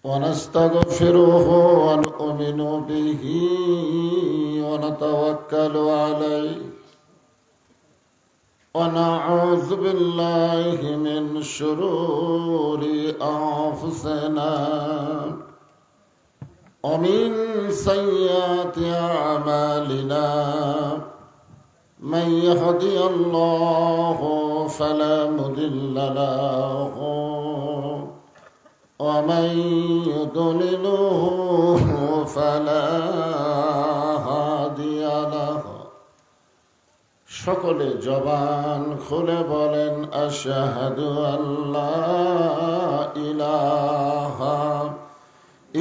ونستغفره ونؤمن به ونتوكل عليه ونعوذ بالله من شرور أنفسنا ومن سيئات أعمالنا من يهدي الله فلا مضل له ومن يضلله فلا هادي له সকলে জবান খুলে বলেন আশহাদু আল্লা ইলাহা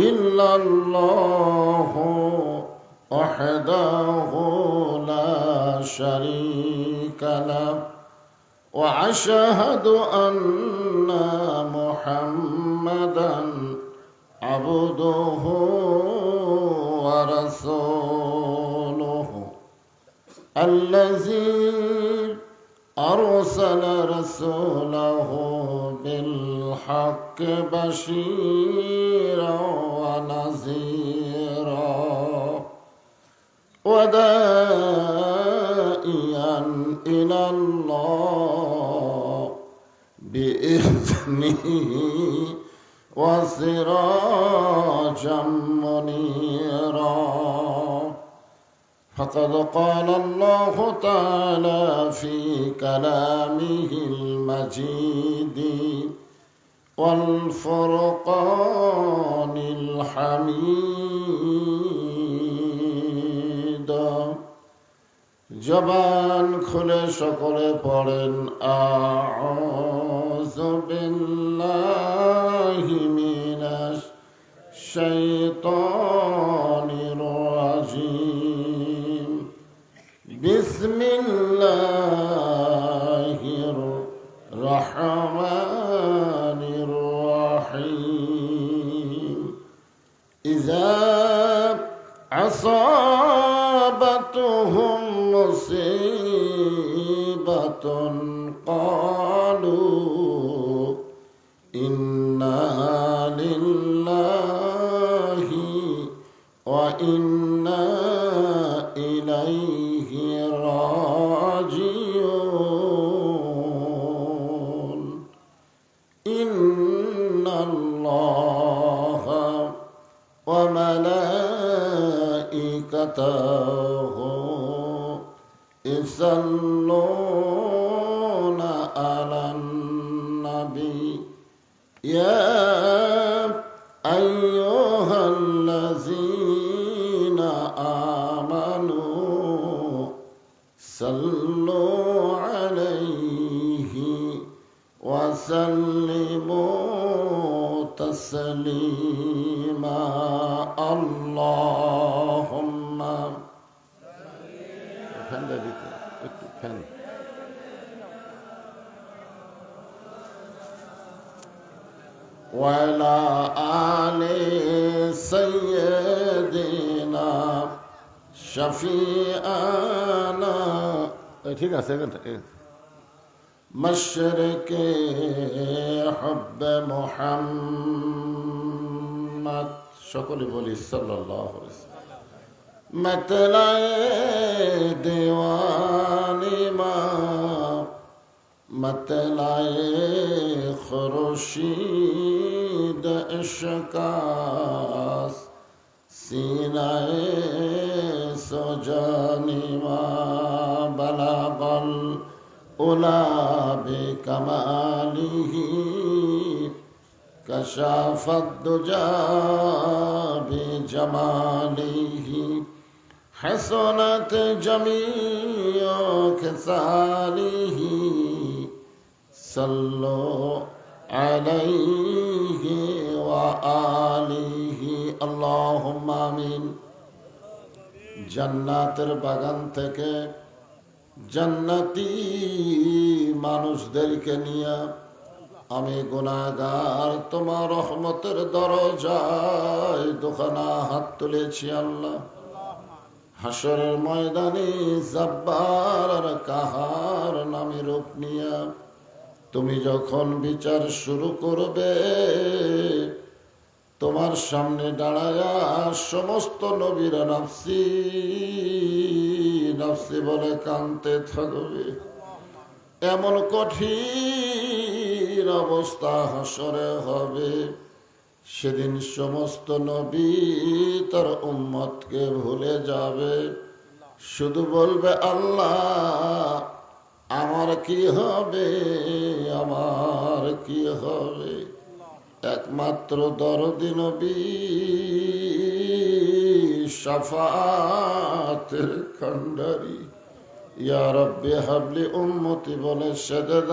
ইল্লাল্লাহু ওয়াহদাহু লা শারীকা লাহু ওয়া আশহাদু আন্না মুহাম্মাদান আবদুহু ওয়া রাসূলুহু الذي أرسل رسوله بالحق بشيرا ونذيرا وداعيا إلى الله بإذنه وسراجا منيرا فقد قال الله تعالى في كلامه المجيد والفرقان الحميد জবান খুলে সকলে পড়েন আউযু বিল্লাহি মিনাশ শাইতানির রাজিম বিসমিল্লাহির রহমানির রহিম ইযা আসাবাতুহুম মুসিবাতুন ক্বালু ইন্না লিল্লাহি ওয়া ইন্না ইলাইহি রাজিউন ইন্নাল্লাহা ওয়া মালাইকাতাহু ইসাল্লুনা আলান নাবী ইয়া আইয়ুহাল্লাযীনা আমানু সাল্লু আলাইহি ওয়া সাল্লিমু তাসলিমা আল্লাহুম্মা وعلى آل سيدنا شفيعنا ঠিক আছে مشرق حب محمد সকলে বলি সাল্লাল্লাহু আলাইহি ওয়াসাল্লাম মতলায়ে دیوانی ما مطلعِ خورشید عشقاست سینه سوجانی ما بلغ العلا بکماله کشف الدجى بجماله حسنت جميع خصاله صلوا عليه وآله اللهم آمين জান্নাতের বাগান থেকে জান্নাতি মানুষদেরকে নিয়ে আমি গুনাহগার তোমার রহমতের দরজায় দুখানা হাত তুলেছি আল্লাহ। হাসরের ময়দানে জব্বার আর কাহার নামে রূপ নিয়া তুমি যখন বিচার শুরু করবে তোমার সামনে দাঁড়ায়া সমস্ত নবীরা নাফসি নাফসি বলে কাঁদতে থাকবে। এমন কঠিন অবস্থা হাসরে হবে, সেদিন সমস্ত নবী তার উম্মতকে ভুলে যাবে, শুধু বলবে আল্লাহ আমার কি হবে, আমার কি হবে। একমাত্র দরদি নবী শাফাতের কান্ডারি ইয়া রব্বি হাবলি উম্মতি বলে সেজদায়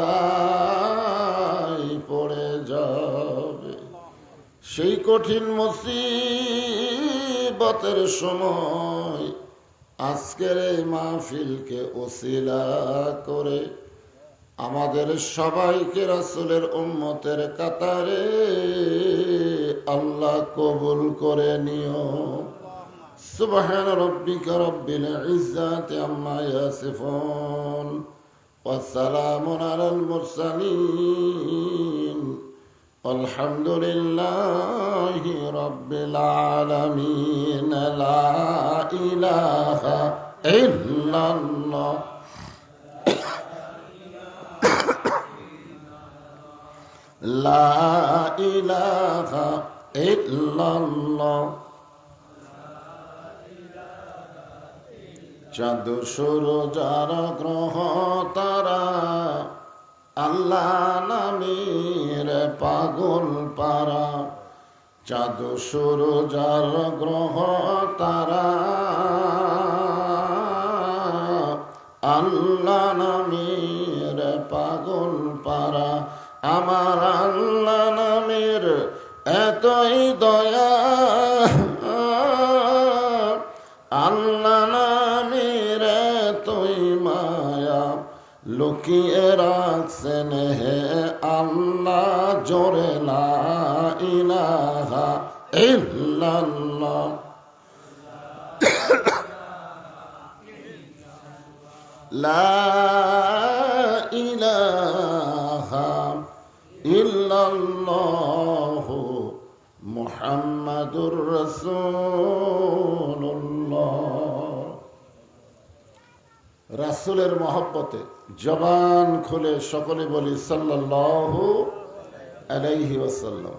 পড়ে যাবে। সেই কঠিন মুসিবতের সময় আজকের এই মাহফিলকে ওসিলা করে আমাদের সবাইকে রাসূলের উম্মতের কাতারে আল্লাহ কবুল করে নিও। সুবহান রাব্বিকা রব্বিল ইজ্জাতি আম্মা ইয়াসিফুন ওয়া সালামুন আলাল মুরসালিন আলহামদুলিল্লাহি রাব্বিল আলামিন। লা ইলাহা ইল্লাল্লাহ লা ইলাহা ইল্লাল্লাহ। চাঁদ সূরজ আর গ্রহ তারা আল্লাহ নামের পাগল পারা। চাঁদ সূরজ আর গ্রহ তারা আল্লাহ নামের পাগল পারা। আমার আল্লাহ নামের এতই দয়া, আল্লাহ নামের এতই মায়া, লুকিয়ে রাখছেন হে আল্লাহ জোরে লা ইলাহা ইল্লাল্লাহ। লা ইলাহা ইল্লাল্লাহু মুহাম্মাদুর রাসূলুল্লাহ। রাসূলের মহব্বতে জবান খুলে সকলে বলি সাল্লাল্লাহু আলাইহি ওয়াসাল্লাম।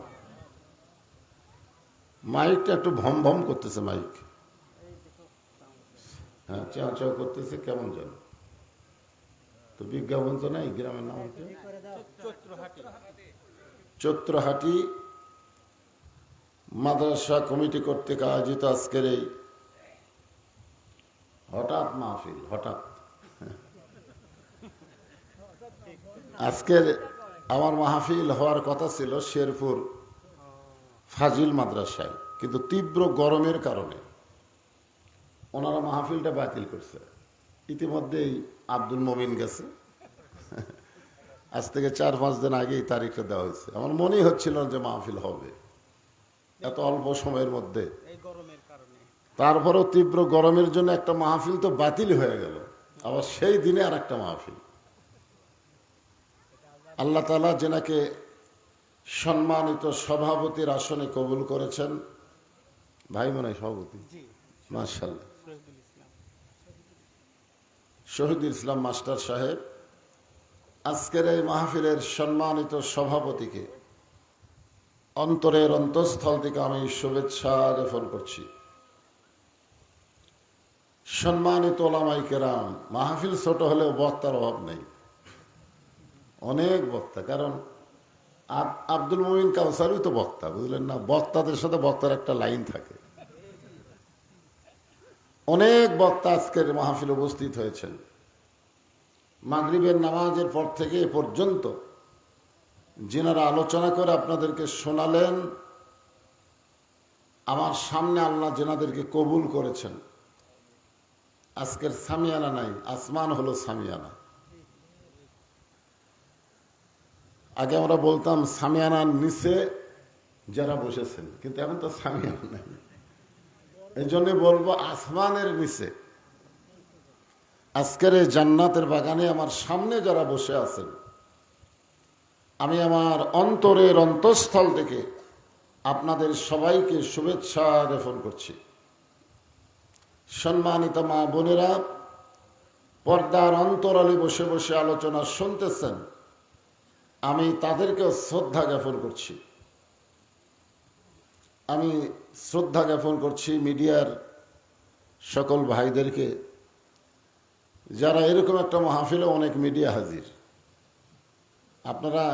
মাইকটা একটু ভম ভম করতেছে, মাইক হ্যাঁ চাও চাও করতেছে, কেমন যেন। তো বিজ্ঞাপন তো নাই, গ্রামের নাম চৈত্রহাটি মাদ্রাসা কমিটি কর্তৃক আয়োজিত আজকের এই হঠাৎ মাহফিল। হঠাৎ আজকের আমার মাহফিল হওয়ার কথা ছিল শেরপুর ফাজিল মাদ্রাসায়, কিন্তু তীব্র গরমের কারণে ওনারা মাহফিলটা বাতিল করছে। ইতিমধ্যেই আব্দুল মমিন গেছে, আজ থেকে 4-5 দিন আগেই তারিখটা দেওয়া হয়েছে। আমার মনেই হচ্ছিল যে মাহফিল হবে এত অল্প সময়ের মধ্যে। তারপরও তীব্র গরমের জন্য একটা মাহফিল তো বাতিল হয়ে গেল, আবার সেই দিনে আর একটা মাহফিল। আল্লাহ তাআলা যেনাকে সম্মানিত সভাপতির আসনে কবুল করেছেন, ভাই মনে হয় সভাপতি, মাশাআল্লাহ, শহীদুল ইসলাম মাস্টার সাহেব, আজকের এই মাহফিলের সম্মানিত সভাপতিকে অন্তরের অন্তঃস্থল থেকে আমি শুভেচ্ছা জ্ঞাপন করছি। সম্মানিত ওলামায়ে কেরাম, মাহফিল ছোট হলেও বক্তার অভাব নেই, অনেক বক্তা। কারণ আব্দুল মুমিন কাউসারই তো বক্তা, বুঝলেন না? বক্তাদের সাথে বক্তার একটা লাইন থাকে। অনেক বক্তা আজকের মাহফিল উপস্থিত হয়েছেন। মাগরিবের নামাজের পর থেকে এ পর্যন্ত যিনারা আলোচনা করে আপনাদেরকে শোনালেন, আমার সামনে আল্লাহ যেনাদেরকে কবুল করেছেন। আজকের সামিয়ানা নাই, আসমান হলো সামিয়ানা। আগে আমরা বলতাম সামিয়ানার নিচে যারা বসেছেন, কিন্তু এখন তো সামিয়ানা নাই। এই জন্য বলবো আসমানের নিচে। আজকের এই জান্নাতের বাগানে আমার সামনে যারা বসে আছেন, আমি আমার অন্তরের অন্তঃস্থল থেকে আপনাদের সবাইকে শুভেচ্ছা জ্ঞাপন করছি। সম্মানিত মা বোনেরা, পর্দার অন্তরালে বসে বসে আলোচনা শুনতেছেন, আমি তাদেরকেও শ্রদ্ধা জ্ঞাপন করছি। আমি শ্রদ্ধা জ্ঞাপন করছি মিডিয়ার সকল ভাইদেরকে, যারা এরকম একটা মাহফিলে অনেক মিডিয়া হাজির। আপনারা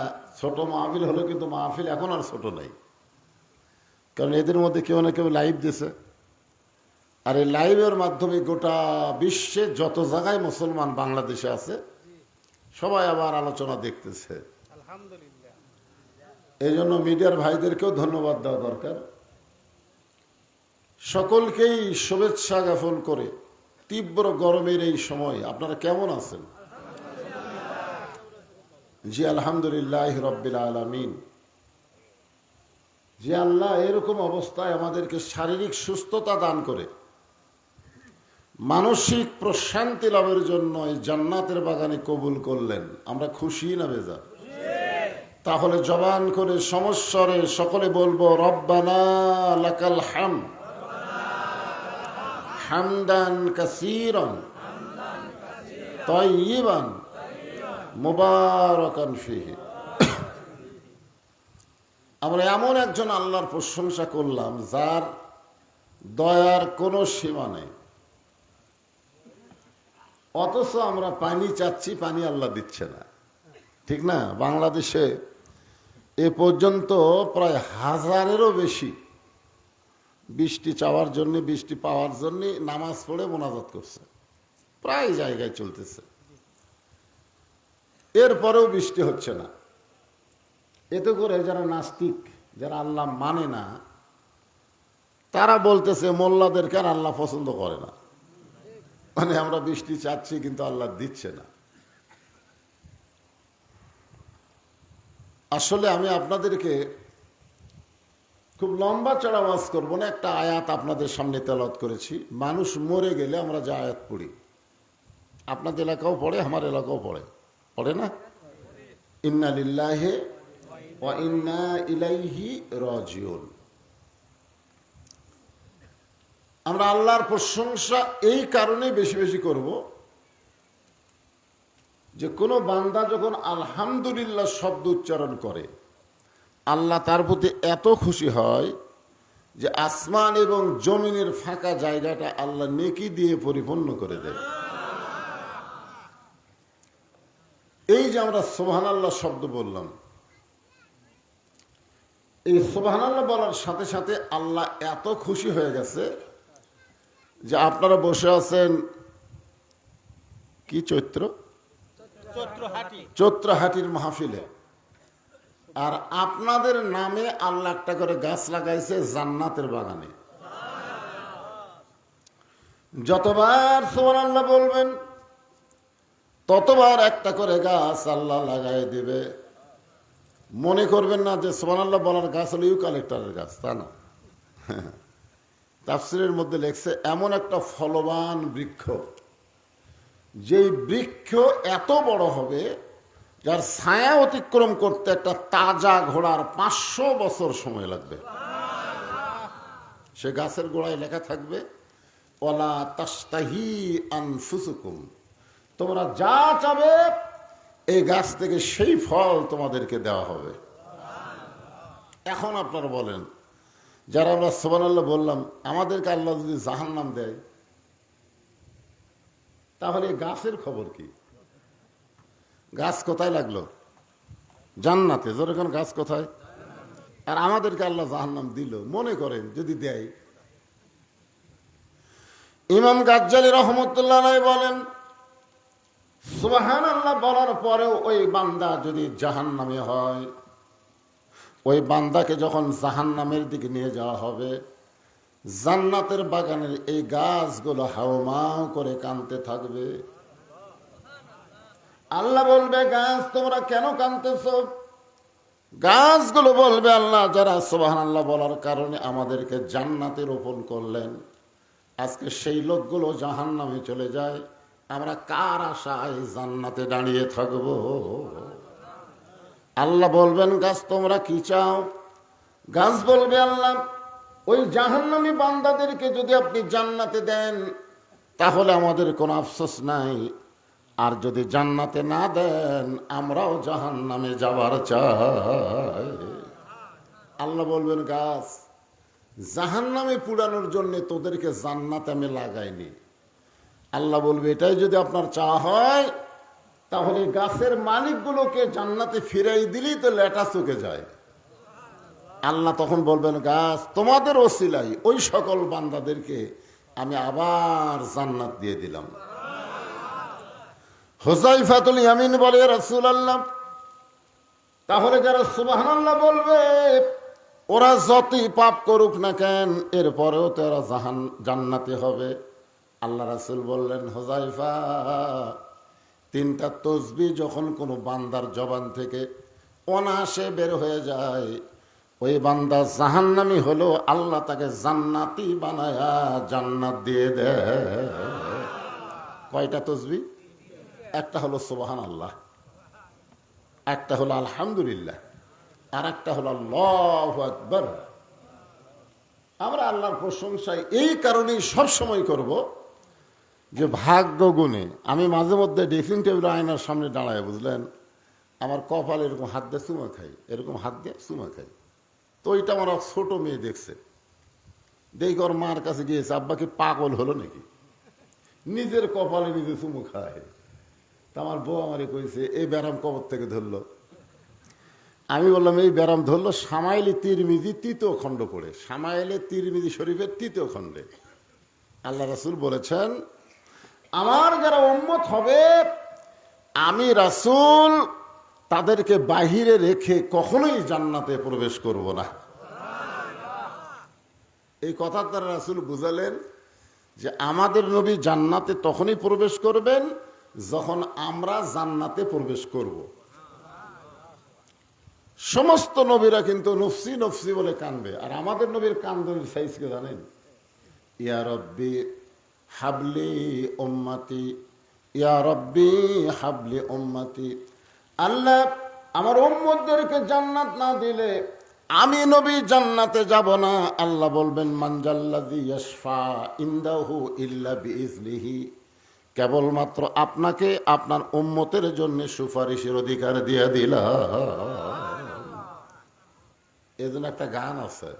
ছোট মাহফিল হলো, কিন্তু মাহফিল এখন আর ছোট নাই, কারণ এদের মধ্যে কেউ না কেউ লাইভ দিছে। আর এই লাইভের মাধ্যমে গোটা বিশ্বে যত জায়গায় মুসলমান বাংলাদেশে আছে সবাই আবার আলোচনা দেখতেছে। এই জন্য মিডিয়ার ভাইদেরকেও ধন্যবাদ দেওয়া দরকার। সকলকেই শুভেচ্ছা জ্ঞাপন করে তীব্র গরমের এই সময় আপনারা কেমন আছেন? জি আলহামদুলিল্লাহ রব্বিল আলামিন। যে আল্লাহ এরকম অবস্থায় আমাদেরকে শারীরিক সুস্থতা দান করে মানসিক প্রশান্তি লাভের জন্য এই জান্নাতের বাগানে কবুল করলেন, আমরা খুশি না বেজার? তাহলে জবান করে সমস্বরে সকলে বলবো রব্বানা লাকাল হামদ হামদান কাসীরান তাইয়িবান মুবারাকান ফীহি। আমরা এমন একজন আল্লাহর প্রশংসা করলাম যার দয়ার কোনো সীমা নেই, অথচ আমরা পানি চাচ্ছি, পানি আল্লাহ দিচ্ছে না। ঠিক না? বাংলাদেশে এ পর্যন্ত প্রায় 1000-এরও বেশি বৃষ্টি চাওয়ার জন্য, বৃষ্টি পাওয়ার জন্য নামাজ পড়ে মোনাজাত করছে, প্রায় জায়গায় চলতেছে। এরপরেও বৃষ্টি হচ্ছে না। এতে করে যারা নাস্তিক, যারা আল্লাহ মানে না, তারা বলতেছে মোল্লাদেরকে আর আল্লাহ পছন্দ করে না। মানে আমরা বৃষ্টি চাচ্ছি কিন্তু আল্লাহ দিচ্ছে না। আসলে আমি আপনাদেরকে খুব লম্বা চড়া ওয়াজ করবো না, একটা আয়াত আপনাদের সামনে তেলাওয়াত করেছি। মানুষ মরে গেলে আমরা যে আয়াত পড়ি, আপনাদের এলাকাও পড়ে, আমার এলাকাও পড়ে, পড়ে না? ইন্না লিল্লাহি ওয়া ইন্না ইলাইহি রাজিউন। আমরা আল্লাহর প্রশংসা এই কারণে বেশি বেশি করব যে কোনো বান্দা যখন আলহামদুলিল্লাহ শব্দ উচ্চারণ করে, আল্লাহ তার প্রতি এত খুশি হয় যে আসমান এবং জমিনের ফাঁকা জায়গাটা আল্লাহ নেকি দিয়ে পরিপূর্ণ করে দেয়। এই যে আমরা সুবহানাল্লাহ শব্দ বললাম, এই সুবহানাল্লাহ বলার সাথে সাথে আল্লাহ এত খুশি হয়ে গেছে যে আপনারা বসে আছেন কি চৈত্রহাটির মাহফিলে, আর আপনাদের নামে আল্লাহ একটা করে গাছ লাগাইছে জান্নাতের বাগানে। যতবার সুবহানাল্লাহ বলবেন ততবার একটা করে গাছ আল্লাহ লাগাই দিবে। মনে করবেন না যে সুবহানাল্লাহ বলার গাছ হলো ইউক্যালিপটাসের গাছ, তা না। তাফসীরের মধ্যে লেখছে এমন একটা ফলবান বৃক্ষ, যেই বৃক্ষ এত বড় হবে যার ছায়া অতিক্রম করতে একটা তাজা ঘোড়ার 500 বছর সময় লাগবে। সে গাছের গোড়ায় লেখা থাকবে ওয়ালা তাশতাহি আনফুসুকুম, তোমরা যা চাবে এই গাছ থেকে সেই ফল তোমাদেরকে দেওয়া হবে। এখন আপনারা বলেন, যারা আমরা সুবহানাল্লাহ বললাম, আমাদেরকে আল্লাহ যদি জাহান্নাম দেয় তাহলে গাছের খবর কি? গাছ কোথায় লাগলো? জান্নাতে। যেরকম গাছ কোথায়? আর আমাদেরকে আল্লাহ জাহান্নাম দিল, মনে করেন যদি দেয়। ইমাম গাজ্জালী রাহমাতুল্লাহ আলাইহি বলেন, সুবহানাল্লাহ বলার পরেও ওই বান্দা যদি জাহান্নামে হয়, ওই বান্দাকে যখন জাহান্নামের দিকে নিয়ে যাওয়া হবে, জান্নাতের বাগানের এই গাছগুলো হাওমাও করে কাঁদতে থাকবে। আল্লাহ বলবে, গাছ তোমরা কেন কাঁদতেছ? গাছগুলো বলবে, আল্লাহ যারা সুবহানাল্লাহ বলার কারণে আমাদেরকে জান্নাতে রোপণ করলেন, আজকে সেই লোকগুলো জাহান্নামে চলে যায়, আমরা কার আশায় জান্নাতে দাঁড়িয়ে থাকব? আল্লাহ বলবেন, গাছ তোমরা কি চাও? গাছ বলবে, আল্লাহ ওই জাহান্নামী বান্দাদেরকে যদি আপনি জান্নাতে দেন তাহলে আমাদের কোনো আফসোস নাই, আর যদি জান্নাতে না দেন আমরাও জাহান্নামে যাবার চাই। আল্লাহ বলবেন, গাছ জাহান্নামে পুরানোর জন্য তোদেরকে জান্নাতে আমি লাগাইনি। আল্লাহ বলবে, এটাই যদি আপনার চাওয়া হয় তাহলে গাছের মালিকগুলোকে জান্নাতে ফিরাই দিলেই তো লেটা চুকে যায়। আল্লাহ তখন বলবেন, গাছ তোমাদের ওসিলাই ওই সকল বান্দাদেরকে আমি আবার জান্নাত দিয়ে দিলাম। হুযায়ফাতুল ইয়ামিন বলে, রাসূলুল্লাহ তাহলে যারা সুবহানাল্লাহ বলবে ওরা যতই পাপ করুক না কেন এরপরেও তো ওরা জান্নাতি হবে। আল্লাহ রাসূল বললেন, হুযায়ফা তিনটা তসবিহ যখন কোনো বান্দার জবান থেকে অনায়াসে বের হয়ে যায় ওই বান্দা জাহান্নামী হলো আল্লাহ তাকে জান্নাতি বানায়া জান্নাত দিয়ে দেয়। কয়টা তসবিহ? একটা হলো সুবহানাল্লাহ, একটা হলো আলহামদুলিল্লাহ, আর একটা হলো আল্লাহু আকবার। আমরা আল্লাহর প্রশংসায় এই কারণেই সবসময় করব যে ভাগ্য গুণে আমি মাঝে মধ্যে ড্রেসিং টেবিল আয়নার সামনে দাঁড়ায়, বুঝলেন, আমার কপাল এরকম হাত দিয়ে চুমা খাই, এরকম হাত দিয়ে চুমা খাই। তো ওইটা আমার ছোট মেয়ে দেখছে, দেখি ওর মার কাছে গিয়েছে, আব্বা কি পাগল হলো নাকি, নিজের কপালে নিজে চুমু খায়। তা আমার বউ আমারে কইছে, এই ব্যারাম কবর থেকে ধরলো। আমি বললাম, এই ব্যারাম ধরলো সামাইলি তিরমিজি ৩য় খণ্ড পড়ে, সামাইলে তিরমিজি শরীফের ৩য় খণ্ডে। আল্লাহ রাসূল বলেছেন, আমার যারা উম্মত হবে আমি রাসূল তাদেরকে বাহিরে রেখে কখনোই জান্নাতে প্রবেশ করব না। এই কথার দ্বারা রাসূল বুঝালেন যে আমাদের নবী জান্নাতে তখনই প্রবেশ করবেন যখন আমরা জান্নাতে প্রবেশ করব। সমস্ত নবীরা কিন্তু নফসি নফসি বলে কানবে, আর আমাদের নবীর কান্দনের সাইজকে জানেন? ইয়া রব্বি হাবলি উম্মতি, ইয়া রব্বি হাবলি উম্মতি। আল্লাহ আমার উম্মতদেরকে জান্নাত না দিলে আমি নবী জান্নাতে যাব না। আল্লাহ বলবেন, মানজাল্লাযী ইয়াশফা ইনদাহু ইল্লা বিইজনিহি, কেবলমাত্র আপনাকে আপনার উম্মতের জন্য সুপারিশের অধিকার দিয়ে দিলাম। এজন্য একটা গান আছে,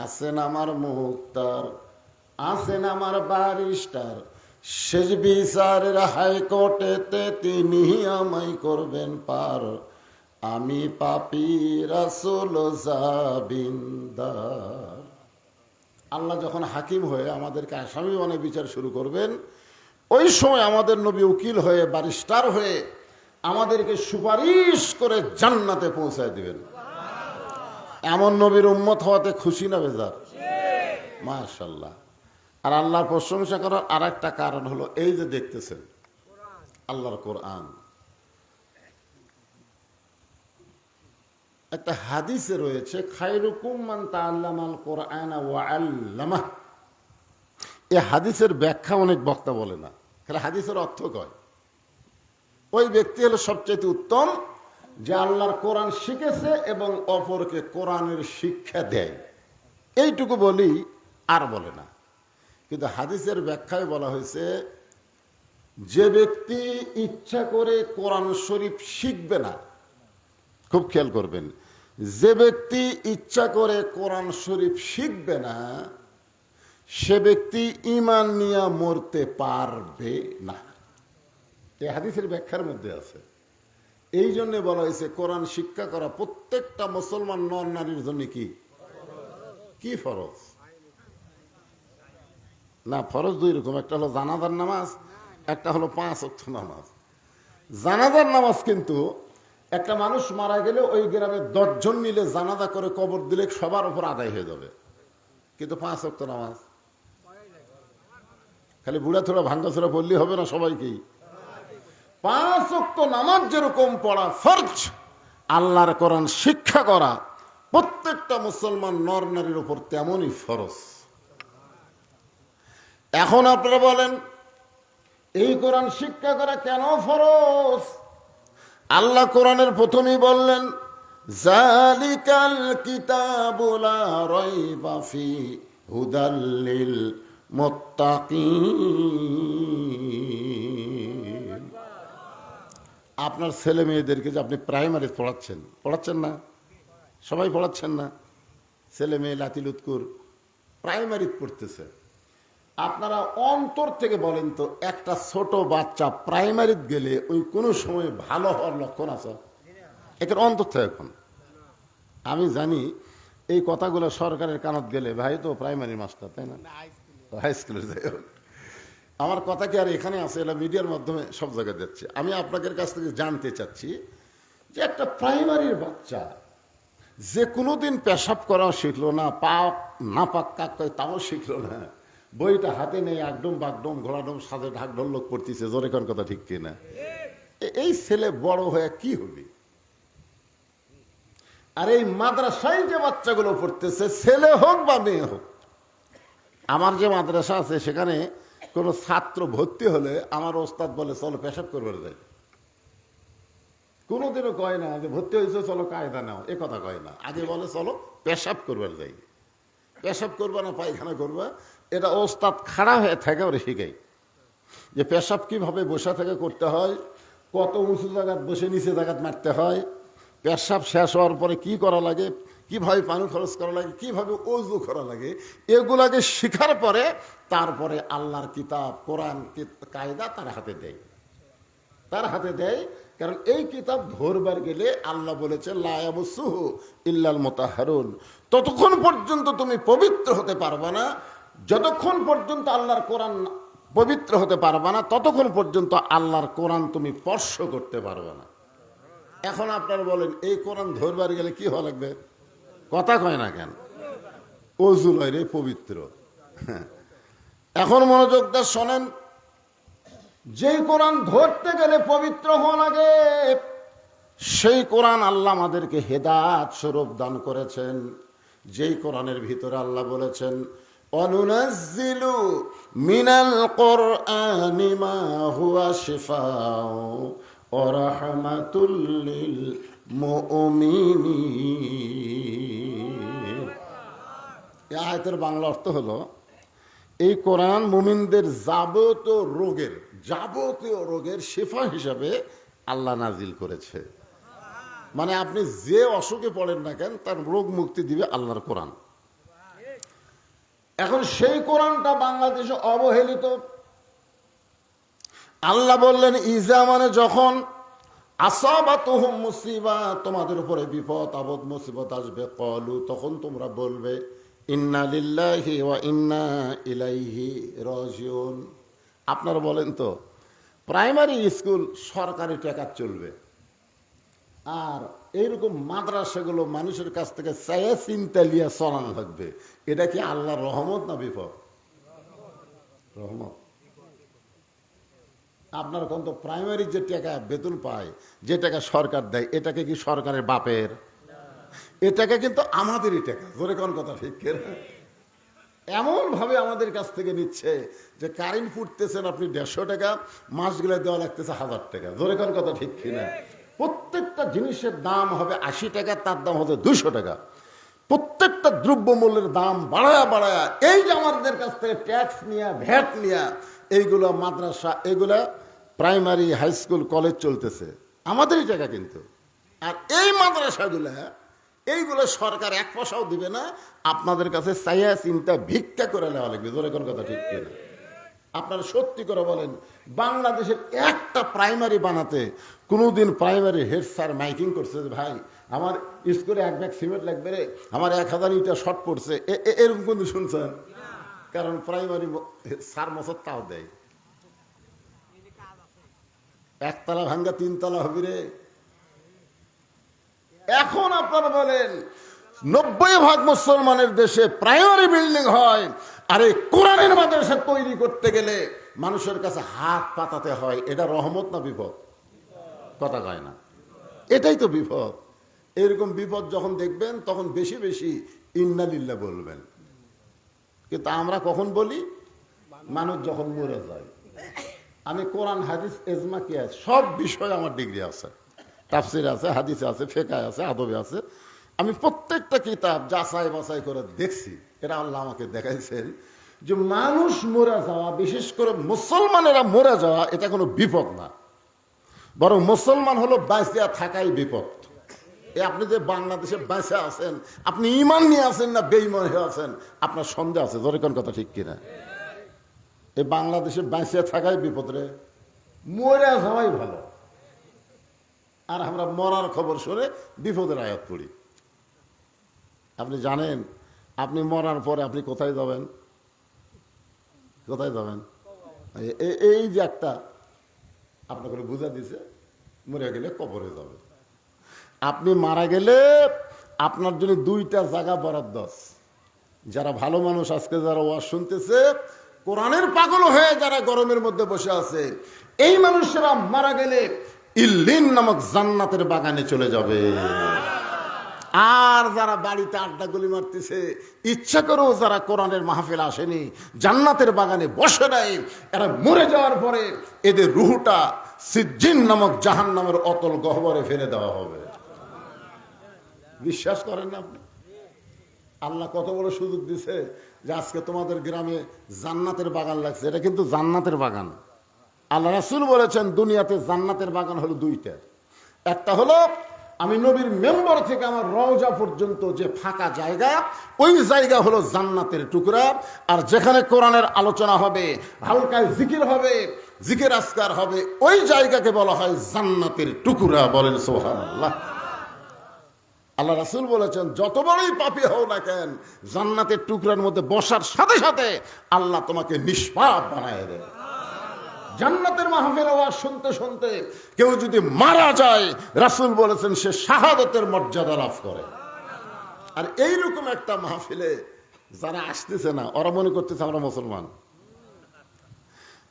আছেন আমার মুক্তার, আছেন আমার বারিস্টার, শেষ বিচারের হাইকোর্টেতে তিনি আমায় করবেন পার, আমি পাপী রাসূল জাবিনদার। আল্লাহ যখন হাকিম হয়ে আমাদেরকে আসামি বানিয়ে বিচার শুরু করবেন, ওই সময় আমাদের নবী উকিল হয়ে বারিস্টার হয়ে আমাদেরকে সুপারিশ করে জান্নাতে পৌঁছায় দিবেন। এমন নবীর উম্মত হওয়াতে খুশি না বেজার? মাশাআল্লাহ। আর আল্লাহর প্রশংসা করার আর একটা কারণ হলো এই যে দেখতেছেন আল্লাহর কোরআন। একটা হাদিসে রয়েছে, খায়রুকুম মান তাআল্লামাল কোরআনা ওয়া আল্লামাহ। এই হাদিসের ব্যাখ্যা অনেক বক্তা বলে না, খালি হাদিসের অর্থ কয়। ওই ব্যক্তি হলো সবচেয়ে উত্তম যে আল্লাহর কোরআন শিখেছে এবং অপরকে কোরআনের শিক্ষা দেয়। এইটুকু বলি, আর বলে না। কিন্তু হাদিসের ব্যাখ্যায় বলা হয়েছে, যে ব্যক্তি ইচ্ছা করে কোরআন শরীফ শিখবে না, খুব খেয়াল করবেন, যে ব্যক্তি ইচ্ছা করে কোরআন শরীফ শিখবে না সে ব্যক্তি ঈমান নিয়ে মরতে পারবে না। এই হাদিসের ব্যাখ্যার মধ্যে আছে। এই জন্য বলা হয়েছে কোরআন শিক্ষা করা প্রত্যেকটা মুসলমান নর নারীর জন্য কি ফরজ না। ফরজ দুই রকম, একটা হলো জানাজার নামাজ, একটা হলো 5 ওয়াক্ত নামাজ। জানাজার নামাজ কিন্তু একটা মানুষ মারা গেলে ওই গ্রামে 10 জন মিলে জানাজা করে কবর দিলে সবার উপর আদায় হয়ে যাবে। কিন্তু 5 ওয়াক্ত নামাজ খালি বুড়া থোড়া ভাঙ্গা ছোড়া পড়লেই হবে না, সবাইকেই 5 ওয়াক্ত নামাজ যেরকম পড়া ফরজ, আল্লাহর কোরআন শিক্ষা করা প্রত্যেকটা মুসলমান নর নারীর উপর তেমনই ফরজ। এখন আপনারা বলেন, এই কোরআন শিক্ষা করা কেন ফরজ? আল্লাহ কোরআনের প্রথমেই বললেন, যালিকাল কিতাবু লা রাইবা ফীহি হুদাল লিল মুত্তাকিন। আপনার ছেলে মেয়েদেরকে যে আপনি প্রাইমারি পড়াচ্ছেন না? সবাই পড়াচ্ছেন না? ছেলে মেয়ে লাতিল উৎকুর প্রাইমারি পড়তেছে। আপনারা অন্তর থেকে বলেন তো, একটা ছোট বাচ্চা প্রাইমারিতে গেলে ওই কোনো সময় ভালো হওয়ার লক্ষণ আছে? একের অন্তর থেকে এখন আমি জানি এই কথাগুলো সরকারের কানত গেলে, ভাই তো প্রাইমারি মাস্টার, তাই না? হাই স্কুলের যাই হোক, আমার কথা কি আর এখানে আছে? এটা মিডিয়ার মাধ্যমে সব জায়গায় যাচ্ছে। আমি আপনাদের কাছ থেকে জানতে চাচ্ছি যে একটা প্রাইমারির বাচ্চা যে কোনোদিন পেশাব করাও শিখলো না, পাক কাক তাও শিখলো না, বইটা হাতে নেই একদম বাগডম ঘোড়াডম সাজে ঢাক ঢোলক পড়তেছে, জোরে কোন কথা ঠিক কিনা? এই ছেলে বড় হয়ে কি হবে? আর এই মাদ্রাসায় যে বাচ্চাগুলো পড়তেছে, ছেলে হোক বা মেয়ে হোক, আমার যে মাদ্রাসা আছে সেখানে কোনো ছাত্র ভর্তি হলে আমার ওস্তাদ বলে চলো পেশাব করবার যাই। কোনোদিনও কয় না যে ভর্তি হয়েছে চলো কায়দা নাও, এ কথা কয় না। আগে বলে চলো পেশাব করবার যাই। পেশাব করবা না পায়খানা করবা, এটা ওস্তাদ খাড়া হয়ে থাকে ওরা শিখাই যে পেশাব কিভাবে বসে থেকে করতে হয়, কত উঁচু জায়গায় বসে নিচে জায়গায় মারতে হয়, পেশাব শেষ হওয়ার পরে কি করা লাগে, কিভাবে পানি খরচ করা লাগে, কিভাবে ওযু করা লাগে, এগুলাকে শিখার পরে তারপরে আল্লাহর কিতাব কোরআন কায়দা তার হাতে দেয়। কারণ এই কিতাব ধরবার গেলে আল্লাহ বলেছে লা ইয়ামাসসুহু ইল্লাল মুতাহহারুন, ততক্ষণ পর্যন্ত তুমি পবিত্র হতে পারবে না, যতক্ষণ পর্যন্ত আল্লাহর কোরআন পবিত্র হতে পারবে না, ততক্ষণ পর্যন্ত আল্লাহর কোরআন তুমি স্পর্শ করতে পারবে না। এখন আপনারা বলেন এই কোরআন ধরবার গেলে কি হওয়া লাগবে? কথা কয় না কেন? ওযু লয় রে পবিত্র। এখন মনোযোগ দিয়ে শোনেন, যেই কোরআন ধরতে গেলে পবিত্র হওয়া লাগে, সেই কোরআন আল্লাহ আমাদেরকে হেদায়েত স্বরূপ দান করেছেন। যেই কোরআনের ভিতরে আল্লাহ বলেছেন অনুনাজ্জিলু মিনাল কুরআনি মা হুয়া শিফাউ ওয়া রাহমাতুল লিল মুমিনিন। এই আয়াতের বাংলা অর্থ হলো এই কোরআন মুমিনদের যাবতীয় রোগের শিফা হিসাবে আল্লাহ নাজিল করেছে। মানে আপনি যে অসুখে পড়েন না কেন, তার রোগ মুক্তি দিবে আল্লাহর কোরআন। এখন সেই কোরআনটা বাংলাদেশে অবহেলিত। আল্লাহ বললেন ইজা মানে যখন, আসাবাতুহুম মুসিবা, তোমাদের উপরে বিপদ আপদ মুসিবত আসবে, ক্বালু, তখন তোমরা বলবে ইন্না লিল্লাহি ওয়া ইন্না ইলাইহি রাজিউন। আপনারা বলেন তো, প্রাইমারি স্কুল সরকারি টাকা চলবে, আর এইরকম মাদ্রাসাগুলো মানুষের কাছ থেকে চাইয়া চিন্তা লিয়া চলানো লাগবে, এটা কি আল্লাহর রহমত না বিপদ? রহমত। আপনার কোন তো প্রাইমারি যে টাকা বেতন পায়, যে টাকা সরকার দেয়, এটাকে কি সরকারের বাপের? এটাকে কিন্তু আমাদেরই টাকা, জোরে কোন কথা ঠিক কিনা? এমন ভাবে আমাদের কাছ থেকে নিচ্ছে যে কারেন্ট ফুটতেছেন আপনি 150 টাকা, মাস গেলে দেওয়া লাগতেছে 1000 টাকা, জোরে কোন কথা ঠিক কিনা? প্রত্যেকটা জিনিসের দাম হবে 80 টাকা, তার দাম হবে 200 টাকা। প্রত্যেকটা দ্রব্যমূল্যের দাম বাড়ায়া এই যে আমাদের কাছ থেকে ট্যাক্স নিয়া, ভ্যাট নিয়া, এইগুলো মাদ্রাসা, এগুলা প্রাইমারি, হাই স্কুল, কলেজ চলতেছে আমাদেরই টাকা কিন্তু। আর এই মাদ্রাসাগুলা, এইগুলো সরকার 1 পয়সাও দিবে না, আপনাদের কাছে চাইয়া চিন্তা ভিক্ষা করে নেওয়া লাগবে, জোরে কোন কথা ঠিক কিনা? আপনারা সত্যি করে বলেন, বাংলাদেশের একটা প্রাইমারি বানাতে কোনোদিন প্রাইমারি হেড স্যার মাইকিং করছে যে ভাই আমার স্কুলে 1 ব্যাগ সিমেন্ট লাগবে রে, আমার 1000 ইটা শর্ট পড়ছে, এরকম কিন্তু শুনছেন? কারণ প্রাইমারি স্যার মশার তাও দেয়, 1 তলা ভাঙ্গা 3 তলা হবে রে। এখন আপনারা বলেন 90% মুসলমানের দেশে প্রাইমারি বিল্ডিং হয়, আর এই কোরআনের মাদ্রাসা তৈরি করতে গেলে মানুষের কাছে হাত পাতাতে হয়, এটা রহমত না বিপদ? কথা কয় না, এটাই তো বিপদ। এরকম বিপদ যখন দেখবেন তখন বেশি বেশি ইন্না লিল্লাহ বলবেন। কিন্তু আমরা কখন বলি? মানুষ যখন মরে যায়। আমি কোরআন, হাদিস, এজমা, কিয়াস সব বিষয়ে আমার ডিগ্রি আছে, তাফসির আছে, হাদিসে আছে, ফিকহে আছে, আদবে আছে। আমি প্রত্যেকটা কিতাব যাচাই বাছাই করে দেখছি। এটা আল্লাহ আমাকে দেখাইছেন যে মানুষ মরে যাওয়া, বিশেষ করে মুসলমানেরা মরে যাওয়া, এটা কোনো বিপদ না, বরং মুসলমান হলো বাঁচিয়া থাকাই বিপদ। আপনি যে বাংলাদেশে বেঁচে আছেন, আপনি ইমান নিয়ে আছেন না বেঈমান হয়ে আছেন, আপনার সন্দেহ আছে। ধরে কোন কথা ঠিক কিনা? এই বাংলাদেশে বেঁচে থাকাই বিপদ রে, মরে যাওয়াই ভালো। আর আমরা মরার খবর শুনে বিপদের আয়াত পড়ি। আপনি জানেন আপনি মরার পরে আপনি কোথায় যাবেন? কোথায় যাবেন? এই যে একটা আপনাকে বুঝা দিছে, মরে গেলে কবরে যাবে। আপনি মারা গেলে আপনার জন্য দুইটা জায়গা বরাদ্দ আছে। যারা ভালো মানুষ আজকে যারা ওয়াজ শুনতেছে, কোরআনের পাগল হয়ে যারা গরমের মধ্যে বসে আছে, এই মানুষেরা মারা গেলে ইল্লিন নামক জান্নাতের বাগানে চলে যাবে। আর যারা বাড়িতে আড্ডা গুলি মারতেছে, ইচ্ছা করেও যারা কোরআনের মাহফিল আসেনি, জান্নাতের বাগানে বসে নাই, এরা মরে যাওয়ার পরে এদের রুহটা সিজ্জিন নামক জাহান্নামের অতল গহ্বরে ফেলে দেওয়া হবে। বিশ্বাস করেন না আপনি? আল্লাহ কত বড় সুযোগ দিছে যে আজকে তোমাদের গ্রামে জান্নাতের বাগান লাগছে। এটা কিন্তু জান্নাতের বাগান। আল্লাহ রাসূল বলেছেন দুনিয়াতে জান্নাতের বাগান হলো দুইটা। একটা হলো আমি নবীর মেম্বর থেকে আমার রওজা পর্যন্ত যে ফাঁকা জায়গা, ওই জায়গা হলো জান্নাতের টুকরা। আর যেখানে কোরআনের আলোচনা হবে, হালকায় জিকির হবে, জিকির আজকার হবে, ওই জায়গাকে বলা হয় জান্নাতের টুকরা। বলেন সুবহানাল্লাহ। আল্লাহ রাসূল বলেছেন যত বড়ই পাপী হও না কেন, জান্নাতের টুকরার মধ্যে বসার সাথে সাথে আল্লাহ তোমাকে নিষ্পাপ বানায় দেয়। জান্নাতের মাহফিল আওয়াজ শুনতে শুনতে কেউ যদি মারা যায়, রাসূল বলেছেন সে শাহাদাতের মর্যাদা লাভ করে। আর এইরকম একটা মাহফিলে যারা আসতেছে না, ওরা মনে করতেছে আমরা মুসলমান।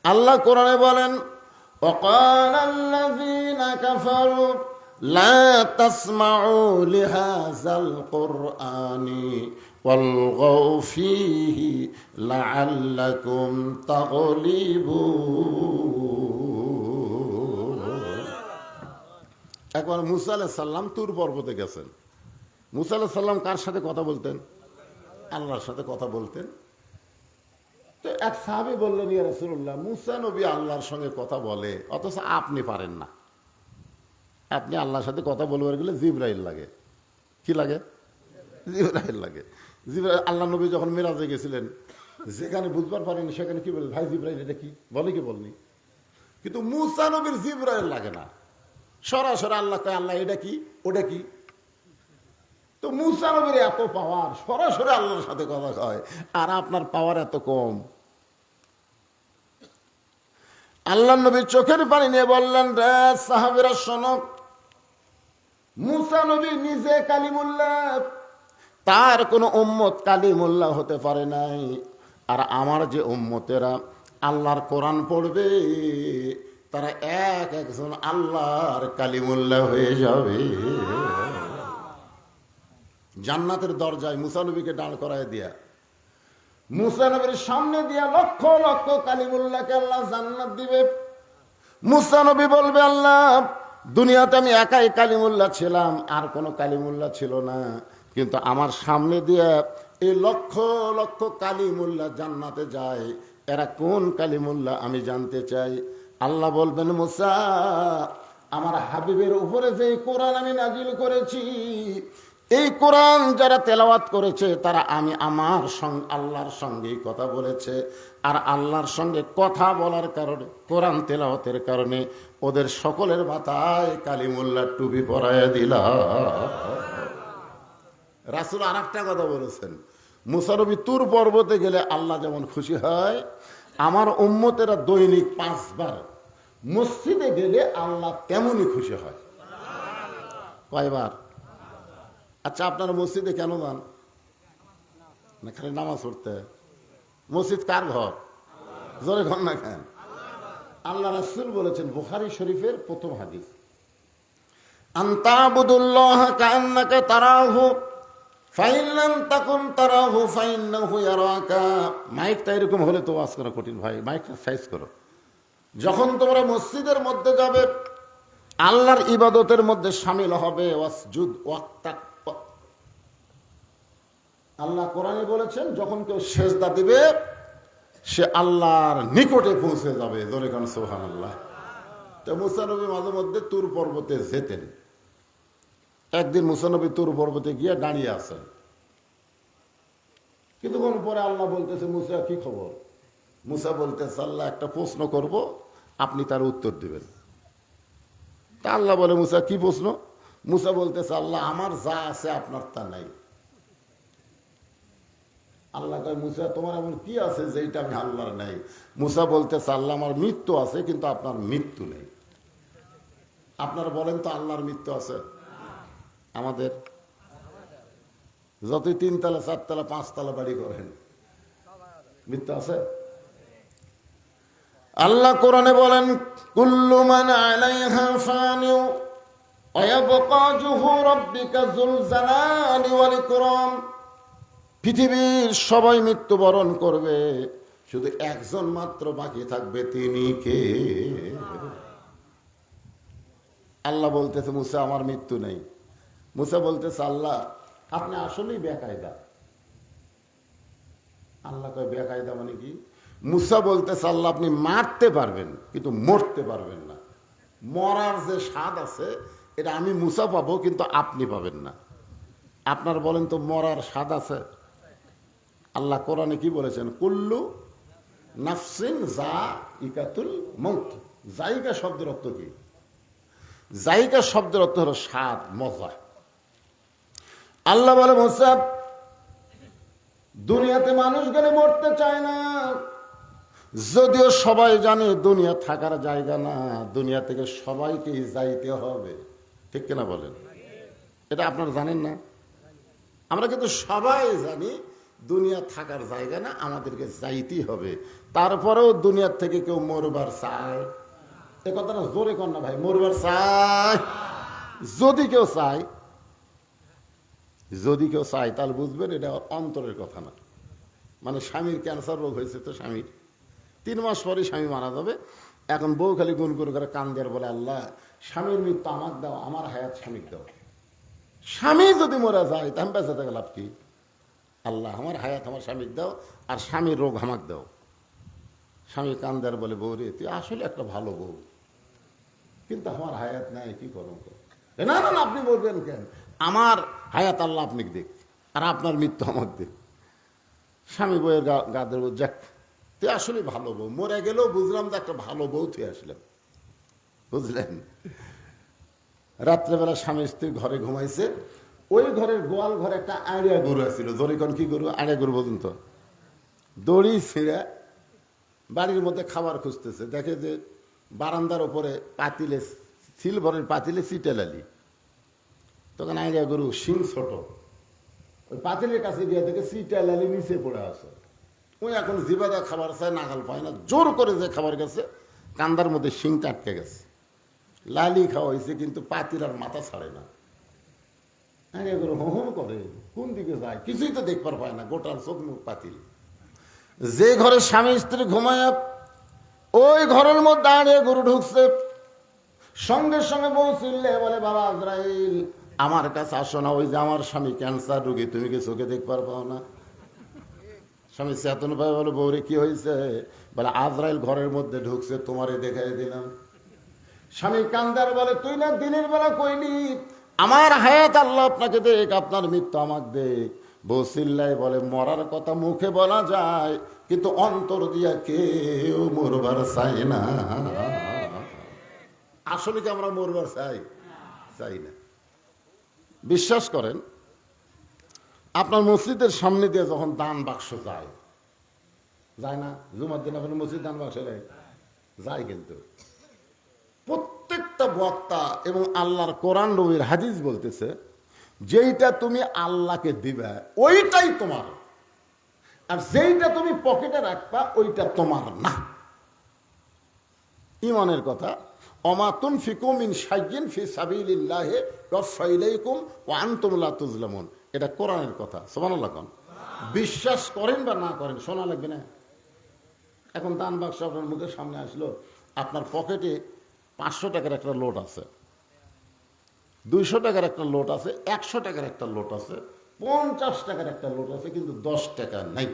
আল্লাহ কোরআনে বলেন ওয়াকালাল্লাযীনা কাফারু লা তাসমাউ লিহাযাল কুরআনি ওয়ালগাউ ফীহি লাআল্লাকুম তাগলিবুন। একবার মুসা আলাইহিস সালাম তুর পর্বতে গেছেন। মুসা আলাইহিস সালাম কার সাথে কথা বলতেন? আল্লাহর সাথে কথা বলতেন। তো এক সাহাবী বললেন, ইয়া রাসূলুল্লাহ, মুসা নবী আল্লাহর সঙ্গে কথা বলে, অথচ আপনি পারেন না। আপনি আল্লাহর সাথে কথা বলবার গেলে জিবরাইল লাগে। কি লাগে? জিবরাইল লাগে। জিবরাইল, আল্লাহ নবী যখন মিরাজে গেছিলেন, যেখানে বুঝবার পারেনি সেখানে কি বলে, ভাই জিবরাইল এটা কি, বলে কি বলনি? কিন্তু মুসা নবীর জিবরাইল লাগে না, সরাসরি আল্লাহ কয় আল্লাহ এটা কি, ওটা কি। তো মুসা নবীর এত পাওয়ার, সরাসরি আল্লাহর সাথে কথা কয়, আর আপনার পাওয়ার এত কম। আল্লাহ নবীর চোখের পানি নিয়ে বললেন, রে সাহাবীরা শোনো, মুসা নবী নিজে কালিমুল্লাহ, তার কোন উম্মত কালিমুল্লাহ হতে পারে নাই। আর আমার যে উম্মতেরা আল্লাহর কোরআন পড়বে, তারা এক একজন আল্লাহর কালিমুল্লাহ হয়ে যাবে। জান্নাতের দরজায় মুসা নবীকে দাঁড় করায় দিয়া, মুসা নবীর সামনে দিয়া লক্ষ লক্ষ কালিমুল্লাহকে আল্লাহ জান্নাত দিবে। মুসা নবী বলবে, আল্লাহ দুনিয়াতে আমি একাই কালিমুল্লাহ ছিলাম, আর কোনো কালিমুল্লাহ ছিল না, কিন্তু আমার সামনে দিয়ে এই লক্ষ লক্ষ কালিমুল্লাহ জান্নাতে যায়, এরা কোন কালিমুল্লাহ আমি জানতে চাই। আল্লাহ বলবেন, মুসা আমার হাবিবের উপরে যে কোরআন আমি নাজিল করেছি, এই কোরআন যারা তেলাওয়াত করেছে তারা আমি আমার সঙ্গে আল্লাহর সঙ্গেই কথা বলেছে। আর আল্লাহর সঙ্গে কথা বলার কারণে, কোরআন তেলাওয়াতের কারণে ওদের সকলের মাথায় কালিমুল্লাহ টুপি পরাইয়া দিলাম। রাসূল আর একটা কথা বলেছেন, মুসা নবী তুর পর্বতে গেলে আল্লাহ যেমন খুশি হয়, আমার উম্মতেরা দৈনিক 5 বার মসজিদে গেলে আল্লাহ তেমনই খুশি হয়। কয়বার? আচ্ছা, আপনারা মসজিদে কেন যান? না খালি নামাজ পড়তে? মসজিদ কার ঘর? জোরে ঘর না কেন? আল্লাহ রাসূল বলেছেন, বুখারী শরীফের প্রথম হাদিস, আনতাবুদুল্লাহ কাআন্নাকা তারাহু ফাইন লাম তাকুন তারাহু ফাইন্নাহু ইয়ারাকা। মাইকটা এরকম হলে তো ওয়াজ করা কঠিন ভাই, মাইকটা সাইজ করো। যখন তোমরা মসজিদের মধ্যে যাবে, আল্লাহর ইবাদতের মধ্যে শামিল হবে ওয়াসজুদ ওয়াক্তাক। আল্লাহ কোরআনে বলেছেন যখন কেউ সেজদা দিবে সে আল্লাহর নিকটে পৌঁছে যাবে। জোরে কোন সুবহানাল্লাহ। তো মুসা নবী মাঝে মধ্যে তুর পর্বতে যেতেন। একদিন মুসা নবী তুর পর্বতে গিয়ে দাঁড়িয়ে আছেন। কিছুক্ষণ পরে আল্লাহ বলতেছে, মুসা কি খবর? মুসা বলতেছে, আল্লাহ একটা প্রশ্ন করব, আপনি তার উত্তর দিবেন। তা আল্লাহ বলে, মুসা কি প্রশ্ন? মুসা বলতেছে, আল্লাহ আমার যা আছে আপনার তা নাই। আল্লাহ কয়, মুসা তোমার এমন কি আছে যেটা আমি আল্লাহর নাই? মুসা বলতেছে, আল্লাহ আমার মৃত্যু আছে কিন্তু আপনার মৃত্যু নেই। আপনারা বলেন তো আল্লাহর মৃত্যু আছে? আমাদের যতই 3 তলা 4 তলা 5 তলা বাড়ি করেন, মৃত্যু আছে? আল্লাহ কোরআনে বলেন, কুল্লু মান আলাইহা ফানি ওয়া ইয়াবকা ওয়াজহু রাব্বিকা যুল জালালি ওয়াল ইকরাম। পৃথিবীর সবাই মৃত্যুবরণ করবে, শুধু একজন মাত্র বাকি থাকবে, তিনি কে? আল্লাহ বলতেছে, মুসা আমার মৃত্যু নেই। মুসা বলতেছে, আল্লাহ আপনি আসলেই বেকায়দা। আল্লাহ কয়, বেকায়দা মানে কি? মুসা বলতেছে, আল্লাহ আপনি মারতে পারবেন কিন্তু মরতে পারবেন না। মরার যে স্বাদ আছে এটা আমি মুসা পাবো কিন্তু আপনি পাবেন না। আপনার বলেন তো মরার স্বাদ আছে? আল্লাহ কোরআনে কি বলেছেন? কুল্লু নাফসিন যায়িকাতুল মউত। যায়িকা শব্দের অর্থ কি? যায়িকা শব্দের অর্থ হলো স্বাদ, মজা। আল্লাহ বলে, মুসা দুনিয়াতে মানুষ গেলে মরতে চায় না, যদিও সবাই জানে দুনিয়া থাকার জায়গা না, দুনিয়া থেকে সবাইকেই যাইতে হবে। ঠিক কিনা বলেন? এটা আপনারা জানেন না? আমরা কিন্তু সবাই জানি দুনিয়া থাকার জায়গা না, আমাদেরকে যাইতেই হবে। তারপরেও দুনিয়ার থেকে কেউ মরবার চায়? এ কথাটা জোরে কর না ভাই, মরবার চায়? যদি কেউ চায়, যদি কেউ চায় তাহলে বুঝবেন এটা অন্তরের কথা না। মানে স্বামীর ক্যান্সার রোগ হয়েছে, তো স্বামীর 3 মাস পরে স্বামী মারা যাবে। এখন বউ খালি গুন করে কান্দের বলে, আল্লাহ স্বামীর মৃত্যু আমাকে দাও, আমার হায়াত স্বামীকে দাও। স্বামী যদি মরে যায় তাহলে বেঁচে থাকে লাভ কি? আল্লাহ আমার হায়াত আমার স্বামীকে দাও, আর স্বামীর রোগ আমাকে দাও। স্বামী কান্দের বলে, বউ রে তুই আসলে একটা ভালো বউ, কিন্তু আমার হায়াত নাই, কি করো? না না না, আপনি বলবেন কেন? আমার হায়াত আল্লাহ আপনি দেখ, আর আপনার মৃত্যু আমাকে দেখ। স্বামী বউয়ের গাদের যাক, তুই আসলে ভালো বউ, মরে গেলেও বুঝলাম যে একটা ভালো বউ তুই আসলাম, বুঝলেন? রাত্রেবেলা স্বামী স্ত্রী ঘরে ঘুমাইছে, ওই ঘরের গোয়াল ঘরে একটা আড়িয়া গরু আছিল। ধরিকন কি গরু? আড়িয়া গরু পর্যন্ত দড়ি ছিঁড়ে বাড়ির মধ্যে খাবার খুঁজতেছে, দেখে যে বারান্দার ওপরে পাতিলে, সিলভারের পাতিলে চিটেলালি। তখন আইডিয়া গরু শিং ছোট, ওই পাতিলের কাছে গিয়ে দেখে চিটেলালি নিচে পড়ে আছে। ওই এখন জিবাদা খাবার চায়, নাগাল পায় না, জোর করে যে খাবার গেছে, কান্দার মধ্যে শিংটা আটকে গেছে। লালি খাওয়া হয়েছে কিন্তু পাতিল আর মাথা ছাড়ে না। আইডিয়া গরু হন করে, কোন দিকে যায় কিছুই তো দেখবার পায় না, গোটার চোখ মুখ পাতিল। যে ঘরে স্বামী স্ত্রী ঘুমায় ওই ঘরের মধ্যে আড়িয়ে গরু ঢুকছে। সঙ্গে সঙ্গে বউ চিল্লে বলে, বাবা আজরাইল আমার কাছে আসো না, ওই যে আমার স্বামী ক্যান্সার রোগী, তুমি কি চোখে দেখবার পাও না? স্বামী চেতন পায় বলে, বউরে কি হয়েছে? বলে, আজরাইল ঘরের মধ্যে ঢুকছে, তোমারে দেখাই দিলাম। স্বামী কান্দার বলে, তুই না দিনের বেলা কইলি আমার হায়াত আল্লাহ আপনাকে দেখ, আপনার মৃত্যু আমাকে দেখ। বউ চিল্লাই বলে, মরার কথা মুখে বলা যায় কিন্তু অন্তর দিয়া কেউ মরবার চাই না। আসলে কি আমরা মরবার চাই না? বিশ্বাস করেন, আপনার মসজিদের সামনে দিয়ে যখন দান বাক্স যায় না, জুমার দিন আপনার মসজিদ দান বাক্স যায়, কিন্তু প্রত্যেকটা বক্তা এবং আল্লাহর কোরআন নবীর হাদিস বলতেছে, যেইটা তুমি আল্লাহকে দিবা ওইটাই তোমার, আর যেইটা তুমি পকেটে রাখবা ওইটা তোমার না। ইমানের কথা, ওমা তুনফিকু মিন শাইইন ফি সাবিলিল্লাহি ইউওয়াফা ইলাইকুম ওয়া আনতুম লা তুজলামুন। এটা কোরআনের কথা, সুবহানাল্লাহ। বিশ্বাস করেন বা না করেন, শোনা লাগবে না। এখন দান বাক্স আপনার মুখের সামনে আসলো, আপনার পকেটে 500 টাকার একটা লোট আছে, 200 টাকার একটা লোট আছে, 100 টাকার একটা লোট আছে, 50 টাকার একটা লোট আছে, কিন্তু 10 টাকা নাই।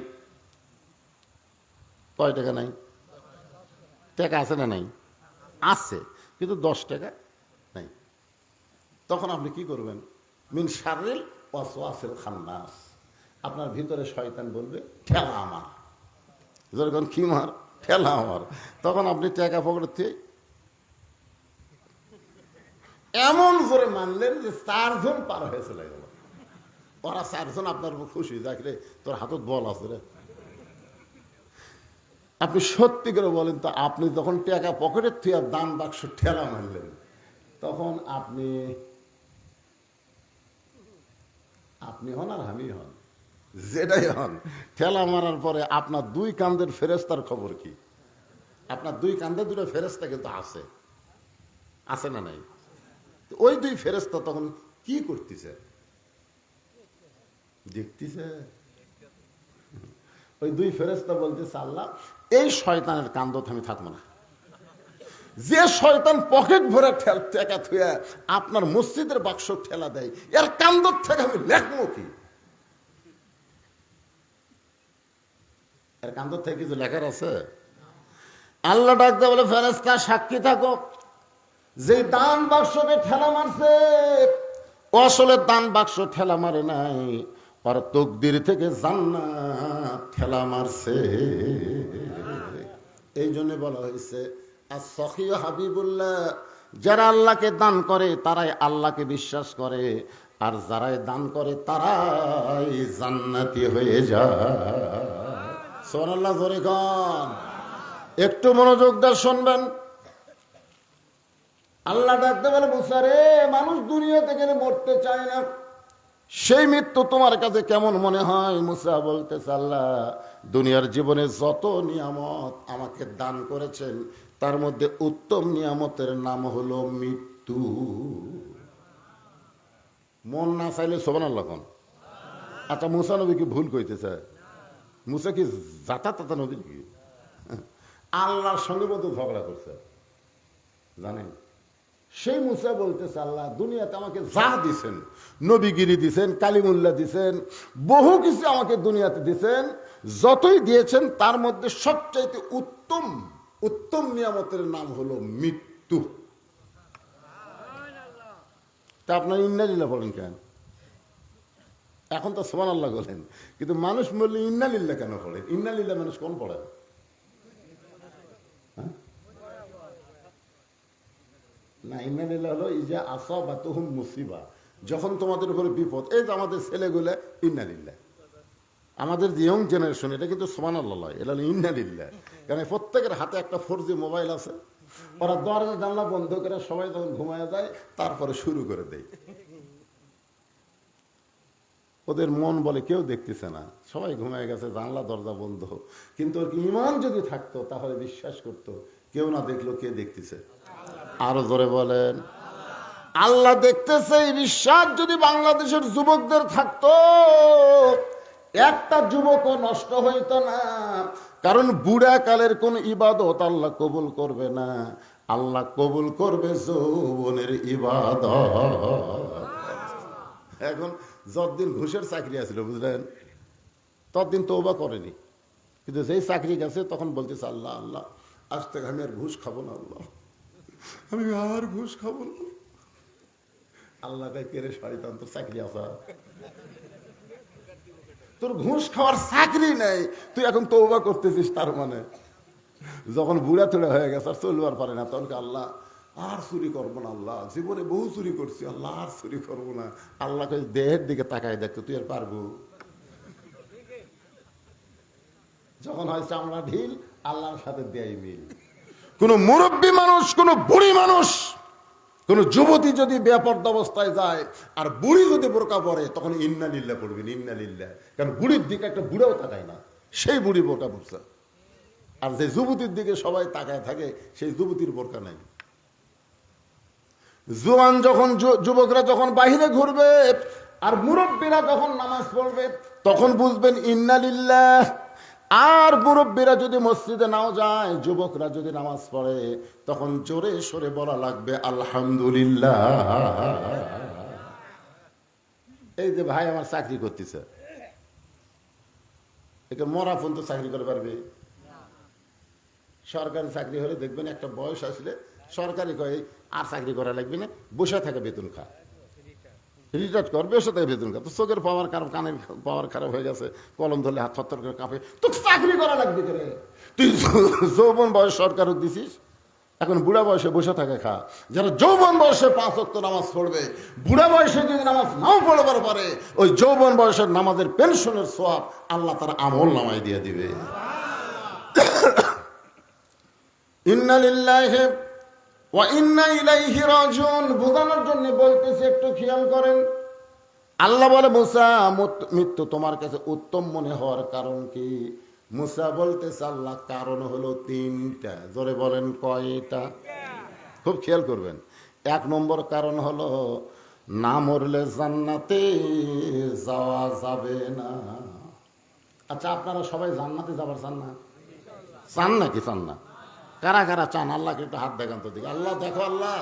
কয় টাকা নাই? টাকা আছে না নাই? আছে, কিন্তু 10 টাকা নাই। তখন আপনি কি করবেন? মিন শাররিল ওয়াসওয়াসিল খান্নাস, আপনার ভিতরে শয়তান বলবে ঠেলা আমার, যখন কি মার ঠেলা আমার। তখন আপনি টাকা পকেটে এমন জোরে মানলেন যে 4 জন পার হয়ে চলে গেল। ওরা 4 জন আপনার খুশি, দেখলে তোর হাতত বল আছে রে। আপনি সত্যি করে বলেন তো, আপনি যখন টাকা পকেটের থেকে দান বাক্স ঠেলা মারলেন, তখন আপনি হন আর আমি হন, যেটাই হন, ঠেলা মারার পরে আপনার 2 কাঁধের ফেরেস্তার খবর কি? আপনার 2 কাঁধে 2টা ফেরেস্তা কিন্তু আছে না নাই? ওই 2 ফেরেস্তা তখন কি করতেছে? দেখতেছে। ওই 2 ফেরেস্তা বলতেছে, আল্লাহ এই শয়তানের কান্দত আমি থাকবো না। যে শয়তান পকেট ভরে টাকা থুয়ে আপনার মসজিদের বাক্স ঠেলা দেয়, এর কান্দত থেকে আমি লেখবো কি? এর কান্দত থেকে কিছু লেখার আছে? আল্লাহ ডাকতে বলে, ফেরেশতা সাক্ষী থাকো, যে দান বাক্সকে ঠেলা মারছে ও আসলে দান বাক্স ঠেলা মারে নাই, আর তকদির থেকে জান্নাত ঠেলা মারছে। এই জন্য বলা হয়েছে as-sakhi হাবিবুল্লাহ, যারা আল্লাহকে দান করে তারাই আল্লাহকে বিশ্বাস করে, আর যারাই দান করে তারাই জান্নাতি হয়ে যায়। সুবহানাল্লাহ, জোরে গান। একটু মনোযোগ দিয়ে শুনবেন। আল্লাহ ডাকতে বলে, মুসা রে, মানুষ দুনিয়াতে গেলে মরতে চায় না, সেই মৃত্যু তোমার কাছে কেমন মনে হয়? মুসা বলতেছে, আল্লাহ দুনিয়ার জীবনে যত নিয়ামত আমাকে দান করেছেন, তার মধ্যে উত্তম নিয়ামতের নাম হলো মৃত্যু। মন না চাইলে সুবহানাল্লাহ কোন। আচ্ছা, মুসা নবী কি ভুল কইতেছে? মুসা কি জাতা তাতা নবী কি? আল্লাহর সঙ্গে মতো ঝগড়া করছে, জানেন? সেই মুসা বলতেছে, আল্লাহ দুনিয়াতে আমাকে যা দিছেন, নবীগিরি দিছেন, কালিমুল্লাহ দিছেন, বহু কিছু আমাকে দুনিয়াতে দিছেন, যতই দিয়েছেন তার মধ্যে সবচাইতে উত্তম নিয়ামতের নাম হলো মৃত্যু। তা আপনার ইন্নালিল্লাহ বলেন কেন? এখন তো সুবহানাল্লাহ বলেন, কিন্তু মানুষ বললে ইন্নালিল্লাহ কেন পড়ে? ইন্নালিল্লাহ মানুষ কোন পড়ে? না, ইন্নালিল্লাহ হলো ইজা আসাবাতুহুম মুসিবা, যখন তোমাদের উপরে বিপদ। এই যে আমাদের ছেলেগুলো ইন্নালিল্লাহ, আমাদের যে ইয়ং জেনারেশন, এটা কিন্তু সুবহানাল্লাহ, এটা হলো ইন্নালিল্লাহ। কারণ প্রত্যেকের হাতে একটা 4G মোবাইল আছে, ওরা দরজা জানলা বন্ধ করে সবাই যখন ঘুমায় যায় তারপরে শুরু করে দেয়। ওদের মন বলে কেউ দেখতেছে না, সবাই ঘুমায় গেছে, জানলা দরজা বন্ধ। কিন্তু ওর ঈমান যদি থাকতো তাহলে বিশ্বাস করতো কেউ না দেখলো কে দেখতেছে। আরো জোরে বলেন, আল্লাহ দেখতেছে। এই বিশ্বাস যদি বাংলাদেশের যুবকদের থাকতো, একটা যুবকও নষ্ট হইতো না। কারণ বুড়া কালের কোন ইবাদত আল্লাহ কবুল করবে না, আল্লাহ কবুল করবে যৌবনের ইবাদত। এখন যতদিন ঘুষের চাকরি আছিল, বুঝলেন, ততদিন তওবা করেনি, কিন্তু যেই চাকরি গেছে তখন বলতেছে, আল্লাহ আল্লাহ আজ থেকে আমি আর ঘুষ খাবো না, আল্লাহ আমি আর ঘুষ খাবো না। আল্লাহ কয়, কে রে শয়তান, তোর চাকরি আসা, তোর ঘুষ খাওয়ার চাকরি নেই, তুই এখন তওবা করতেছিস। তার মানে যখন বুড়া তুড়া হয়ে গেছে আর চলবার পারে না, তখন আল্লাহ আর চুরি করবো না, আল্লাহ জীবনে বহু চুরি করছি, আল্লাহ আর চুরি করবো না। আল্লাহ কয়, দেহের দিকে তাকায় দেখতো, তুই আর পারবো? যখন হয় চামড়া ঢিল, আল্লাহর সাথে দেয় মিল। কোন মুরব্বী মানুষ, কোন বুড়ি মানুষ, কোন যুবতী যদি বেপর্দা অবস্থায় যায় আর বুড়ি যদি বোরকা পরে, তখন ইন্নালিল্লাহ পড়বেন, ইন্নালিল্লাহ। কারণ বুড়ির দিকে একটা বুড়াও তাকায় না, সেই বুড়ি বোরকা পড়ছে। আর যে যুবতীর দিকে সবাই তাকায় থাকে, সেই যুবতীর বোরকা নাই। জোয়ান যখন যুবকরা যখন বাহিরে ঘুরবে আর মুরব্বীরা যখন নামাজ পড়বে, তখন বুঝবেন ইন্নালিল্লাহ। আর মুরব্বীরা যদি মসজিদে নাও যায়, যুবকরা যদি নামাজ পড়ে, তখন জোরে সরে বলা লাগবে আলহামদুলিল্লাহ। এই যে ভাই আমার চাকরি করতেছে, একে মরা ফোন তো চাকরি করে পারবে? সরকারি চাকরি হলে দেখবেন একটা বয়স আসলে সরকারি কয় আর চাকরি করা লাগবে না, বসে থাকে বেতন খা, রিটায়ার কর, বসে থাকে বেতন খা। তো চোখের পাওয়ার খারাপ, কানের পাওয়ার খারাপ হয়ে গেছে, কলম ধরলে হাত থরথর করে কাঁপে, তো চাকরি করা লাগবে করে। তুই যৌবন বয়স সরকার দিছিস, এখন বুড়া বয়সে বসে থাকে খা। যারা যৌবন বয়সে 5 ওয়াক্ত নামাজ পড়বে, বুড়া বয়সে যদি নামাজ নাও পড়বার পারে, ওই যৌবন বয়সের নামাজের পেনশনের সওয়াব আল্লাহ তার আমল নামায় দিয়ে দিবে। ইন্না লিল্লাহি ওয়া ইন্না ইলাইহি রাজিউন বোঝানোর জন্য বলতেছি, একটু খেয়াল করেন। আল্লাহ বলে, মুসা মৃত্যু তোমার কাছে উত্তম মনে হওয়ার কারণ কি? মুসা বলতেছে, আল্লাহ কারণ হলো 3টা। জোরে বলেন কয়টা? খুব খেয়াল করবেন। 1 নম্বর কারণ হলো না মরলে জান্নাতে যাওয়া যাবে না। আচ্ছা, আপনারা সবাই জান্নাতে যাবার চান না? চান নাকি চান না? কারা কারা চান? আল্লাহকে একটু হাত দেখান তো দিকে। আল্লাহ দেখো, আল্লাহ,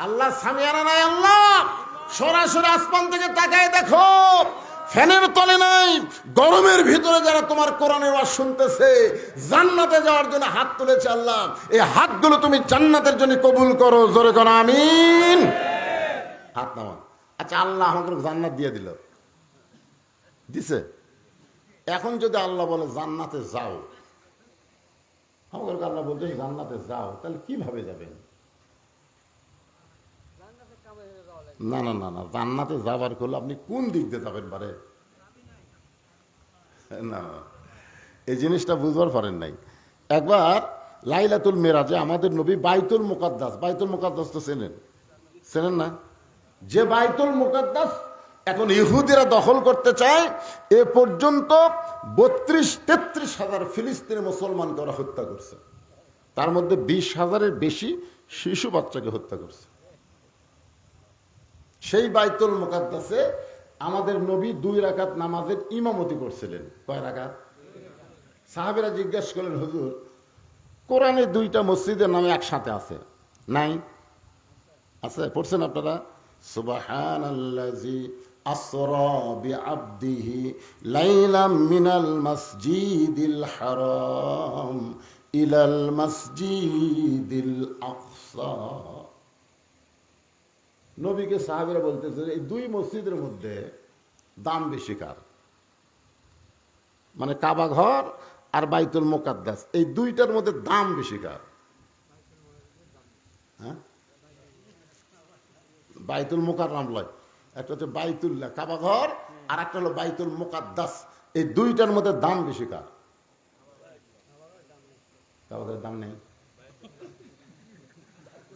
আল্লাহ সামিয়ানা নাই, আল্লাহ সরাসরি আসমান থেকে তাকায় দেখো, ফ্যানের তলে নাই, গরমের ভিতরে যারা তোমার কোরআনের ওয়াজ শুনতেছে, জান্নাতে যাওয়ার জন্য হাত তুলেছে, আল্লাহ এই হাতগুলো তুমি জান্নাতের জন্য কবুল করো। জোরে করো আমিন। হাত নামা। আচ্ছা, আল্লাহ আমাকে জান্নাত দিয়ে দিল, দিছে। এখন যদি আল্লাহ বলে জান্নাতে যাও, আমাকে আল্লাহ বলতে জান্নাতে যাও, তাহলে কিভাবে যাবেন? না না না না, জান্নাতে যাবার করলে আপনি কোন দিক দিয়ে যাবেন পারে? না, এই জিনিসটা বুঝবার পারেন নাই। একবার লাইলাতুল মেরাজে আমাদের নবী বাইতুল মুকাদ্দাস, বাইতুল মুকাদ্দাস তো চেনেন, চেনেন না? যে বাইতুল মুকাদ্দাস এখন ইহুদিরা দখল করতে চায়, এ পর্যন্ত 32-33 হাজার ফিলিস্তিনি মুসলমানকে ওরা হত্যা করছে। তার মধ্যে 20 হাজারের বেশি শিশু বাচ্চাকে হত্যা করছে। সেই বাইতুল মুকাদ্দাসে আমাদের নবী 2 রাকাত নামাজের ইমামতি করছিলেন। কয় রাকাত? সাহাবীরা জিজ্ঞাসা করলেন, হুজুর কোরআনে 2টা মসজিদের নামে একসাথে আছে? নাই। আছে, পড়ছেন আপনারা? সুবহানাল্লাযী আসরা বিআবদিহি লাইলাম মিনাল মাসজিদিল হারাম ইলাল মাসজিদিল আকসা। নবীকে সাহাবীরা বলতেছে, এই 2 মসজিদের মধ্যে দাম বেশি কার? মানে কাবা ঘর আর বাইতুল মুকাদ্দাস, এই 2টার মধ্যে দাম বেশি কার? হ্যাঁ, বাইতুল মুকাররম লয়, একটা হচ্ছে বাইতুল্লাহ কাবা ঘর, আর একটা হলো বাইতুল মুকাদ্দাস। এই 2টার মধ্যে দাম বেশি কার? কাবা ঘরের দাম নেই।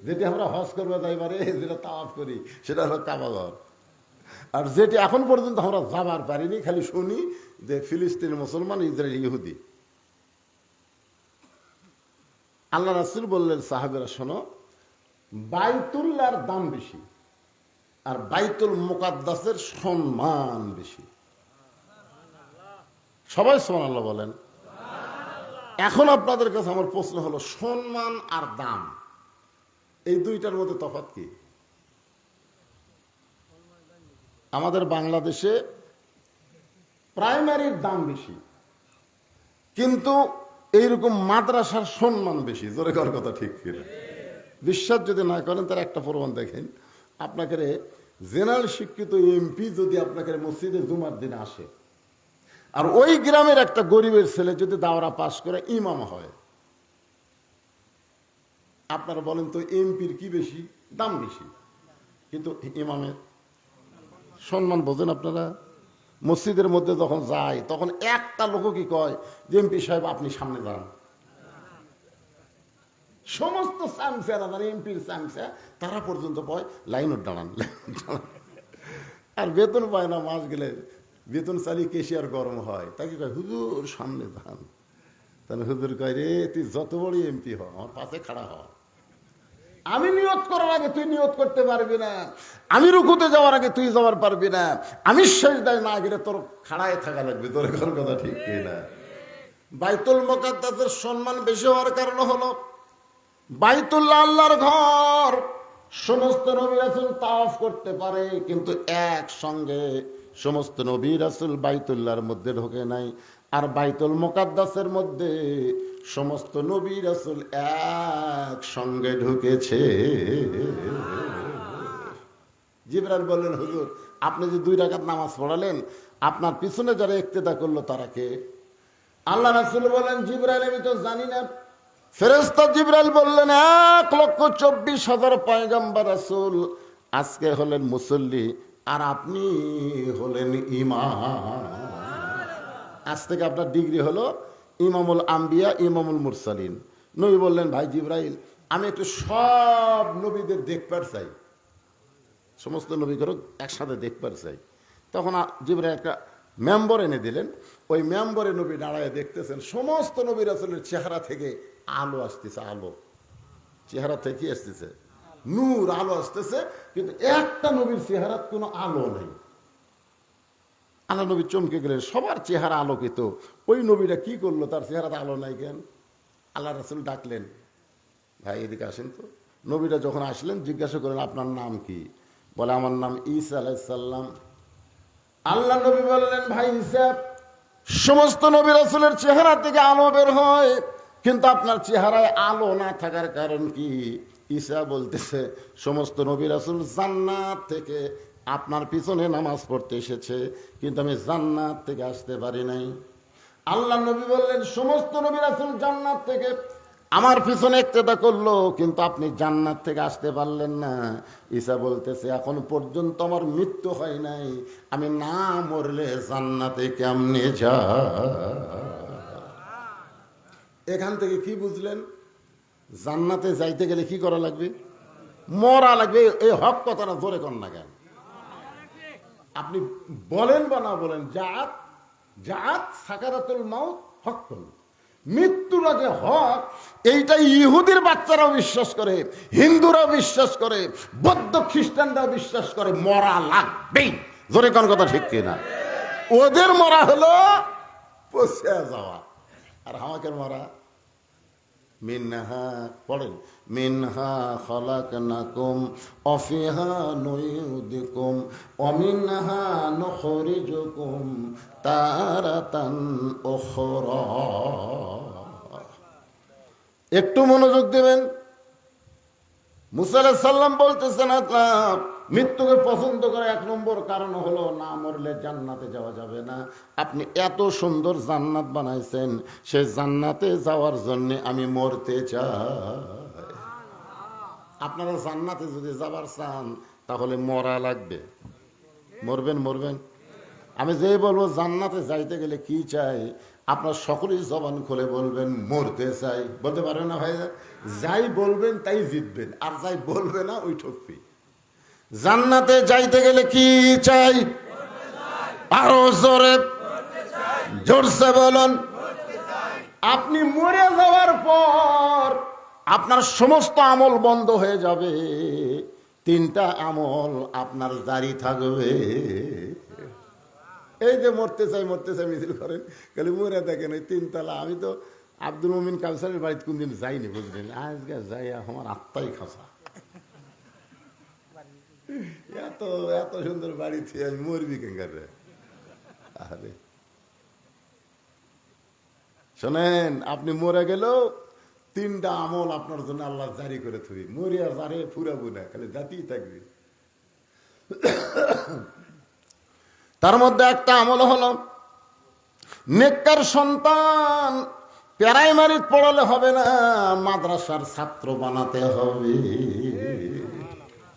যেটি আমরা হজ করবো যাইবারে, যেটা তাওয়াফ করি, সেটা হলো কাবা ঘর। আর যেটি এখন পর্যন্ত আমরা যাবার পারিনি, খালি শুনি যে ফিলিস্তিনি মুসলমান, ইসরায়েল ইহুদি। আল্লাহ রাসূল বললেন, সাহাবীরা শোনো, বাইতুল্লাহর দাম বেশি আর বাইতুল মুকাদ্দাসের সম্মান বেশি। সবাই সুবহানাল্লাহ বলেন। এখন আপনাদের কাছে আমার প্রশ্ন হলো, সম্মান আর দাম, এই 2টার মধ্যে তফাৎ কি? আমাদের বাংলাদেশে প্রাইমারির দাম বেশি, কিন্তু এইরকম মাদ্রাসার সম্মান বেশি। জোরে করার কথা ঠিক কিনা? বিশ্বাস যদি না করেন, তার একটা প্রমাণ দেখেন। আপনাকে জেনারেল শিক্ষিত এমপি যদি আপনাকে মসজিদে জুমার দিনে আসে, আর ওই গ্রামের একটা গরিবের ছেলে যদি দাওরা পাস করে ইমাম হয়, আপনারা বলেন তো এমপির কি বেশি? দাম বেশি, কিন্তু ইমামের সম্মান বোঝেন আপনারা? মসজিদের মধ্যে যখন যায়, তখন একটা লোক কি কয় যে এমপি সাহেব আপনি সামনে যান। সমস্ত চামচারা, যারা এমপির চামচা, তারা পর্যন্ত কয় লাইনত দাঁড়ান। আর বেতন পায় না, মাস গেলে বেতন চালিয়ে কেশিয়ার গরম হয়, তাকে কয় হুজুর সামনে যান। তাহলে হুজুর কয়, রে তুই যত বড় এমপি হ, আমার পাশে খাড়া হ। আমি নিয়ত করার আগে তুই নিয়ত করতে পারবি না, আমি রুকুতে যাওয়ার আগে তুই যাওয়ার পারবি না, আমি সেজদায় না গেলে তোর খাড়ায় থাকা লাগবে। তোর কথা ঠিক কিনা? বাইতুল মুকাদ্দাসের সম্মান বেশি হওয়ার কারণ হলো বাইতুল্লাহ আল্লাহর ঘর। সমস্ত নবী রাসূল তাওয়াফ করতে পারে, কিন্তু একসঙ্গে সমস্ত নবী রাসূল বাইতুল্লাহর মধ্যে ঢোকে নাই। আর বাইতুল মুকাদ্দাসের মধ্যে সমস্ত নবী রাসূল একসঙ্গে ঢুকেছে। জিবরাইল বললেন, হুজুর আপনি যে 2 রাকাত নামাজ পড়ালেন, আপনার পিছনে যারা ইক্তেদা করলো তারা কে? আল্লাহ রাসূল বলেন, জিবরাইল আমি তো জানি না। ফেরেশতা জিবরাইল বললেন, 1,24,000 পয়গম্বর রাসূল আজকে হলেন মুসল্লি, আর আপনি হলেন ইমাম। আজ থেকে আপনার ডিগ্রি হলো ইমামুল আম্বিয়া, ইমামুল মুরসালিন। নবী বললেন, ভাই জিবরাইল আমি একটু সব নবীদের দেখবার চাই, সমস্ত নবীদেরও একসাথে দেখবার চাই। তখন জিবরাইল একটা মেম্বর এনে দিলেন। ওই মেম্বরে নবী দাঁড়ায় দেখতেছেন সমস্ত নবী রাসূলের চেহারা থেকে আলো আসতেছে। আলো চেহারা থেকে আসতেছে, নূর আলো আসতেছে, কিন্তু একটা নবীর চেহারা কোনো আলো নেই। আল্লাহ নবী চমকে গেলেন, সবার চেহারা আলোকিত, ওই নবীটা কি করলো, তার চেহারাতে আলো নাই কেন? আল্লাহ রাসূল ডাকলেন, ভাই এদিকে আসেন তো। নবীরা যখন আসলেন জিজ্ঞাসা করলেন, আপনার নাম কি? বলে, আমার নাম ঈসা আলাইহিস সালাম। আল্লাহ নবী বললেন, ভাই ঈসা, সমস্ত নবী রাসূলের চেহারা থেকে আলো বের হয়, কিন্তু আপনার চেহারায় আলো না থাকার কারণ কি? ঈসা বলতেছে, সমস্ত নবী রাসূল জান্নাত থেকে আপনার পিছনে নামাজ পড়তে এসেছে, কিন্তু আমি জান্নাত থেকে আসতে পারি নাই। আল্লাহ নবী বললেন, সমস্ত নবী রাসূল জান্নাত থেকে আমার পিছনে ইক্তেদা করলো, কিন্তু আপনি জান্নাত থেকে আসতে পারলেন না। ঈসা বলতেছে, এখন পর্যন্ত আমার মৃত্যু হয় নাই, আমি না মরলে জান্নাতে কেমনে যা? এখান থেকে কি বুঝলেন? জান্নাতে যাইতে গেলে কি করা লাগবে? মরা লাগবে। এই হক কথাটা ধরে কর না কেন? আপনি বলেন বা না বলেন, জাত জাত সাকারাতুল মাউত হক করুন, মৃত্যুর আগে হক। এইটাই ইহুদির বাচ্চারাও বিশ্বাস করে, হিন্দুরাও বিশ্বাস করে, বৌদ্ধ খ্রিস্টানরাও বিশ্বাস করে, মরা লাগবেই। জোরে কোন কথা ঠিক কিনা? ওদের মরা হলো পচে যাওয়া, আর আমাকে মরা মিনহা, পড়েন, মিনহা খলাকনাকুম অফিহা নুইউদিকুম অমিনহা নুখরিজুকুম তারাতান উখরা। একটু মনোযোগ দেবেন। মুসা আলাইহিস সালাম বলতেছেন, আল্লাহ মৃত্যুকে পছন্দ করে 1 নম্বর কারণ হলো না মরলে জান্নাতে যাওয়া যাবে না। আপনি এত সুন্দর জান্নাত বানাইছেন, সেই জান্নাতে যাওয়ার জন্য আমি মরতে চাই। আপনারা জান্নাতে যদি যাবার চান তাহলে মরা লাগবে। মরবেন মরবেন। আমি যেই বলবো জান্নাতে যাইতে গেলে কি চাই, আপনার সকলেই জবান খুলে বলবেন মরতে চাই। বলতে পারবেন না ভাই? যাই বলবেন তাই জিতবেন, আর যাই বলবে না ওই ঠকবি। জান্নাতে যাইতে গেলে কি চাই? আরো জোরে জোরসে বলুন। আপনি মরে যাওয়ার পর আপনার সমস্ত আমল বন্ধ হয়ে যাবে, 3টা আমল আপনার জারি থাকবে। এই যে মরতে চাই মিছিল করেন, খালি মরে দেখেন ওই 3 তলা। আমি তো আব্দুল মুমিন কাউসারের বাড়িতে কোনদিন যাইনি, বুঝলেন? আজকে যাই, আমার আত্মাই খাসা। এত এত সুন্দর বাড়িতে আমি মরবি কেঙ্গারে? আরে শোনেন, আপনি মরে গেলেও 3টা আমল আপনার জন্য আল্লাহ জারি করে থুবি। মরিয়া জারে ফুরাবো না, খালি জাতিই থাকবি। তার মধ্যে একটা আমল হলো নেককার সন্তান প্রাইমারি পড়ালে হবে না, মাদ্রাসার ছাত্র বানাতে হবে।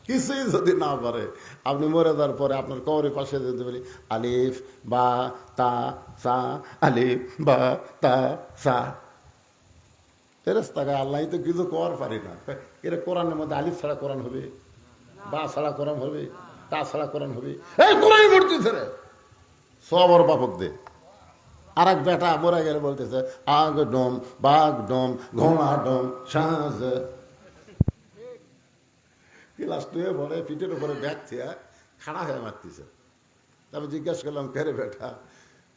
কিছুই যদি না পারে, আপনি মরে যাওয়ার পরে আপনার কবরের পাশে যেতে বলি আলিফ বা তা সা, আলিফ বা তা সা। ফেরেশতাকে আল্লাহ তো কিছু করার পারি না। এটা কোরআনের মধ্যে আলিফ ছাড়া কোরআন হবে, বা ছাড়া কোরআন হবে, তা ছাড়া কোরআন হবে? এই কোরআনই পড়তেছে রে সবর বাপক দে। আর এক বেটা মরে গেলে বলতেছে আগ ডোম বাঘ ডোম ঘোড়া ডোম সাজ। ক্লাস 2 বলে পিঠের উপরে ব্যাগ থিয়া খাড়া হয়ে মারতেছে। তারপর জিজ্ঞাসা করলাম, কে রে বেটা,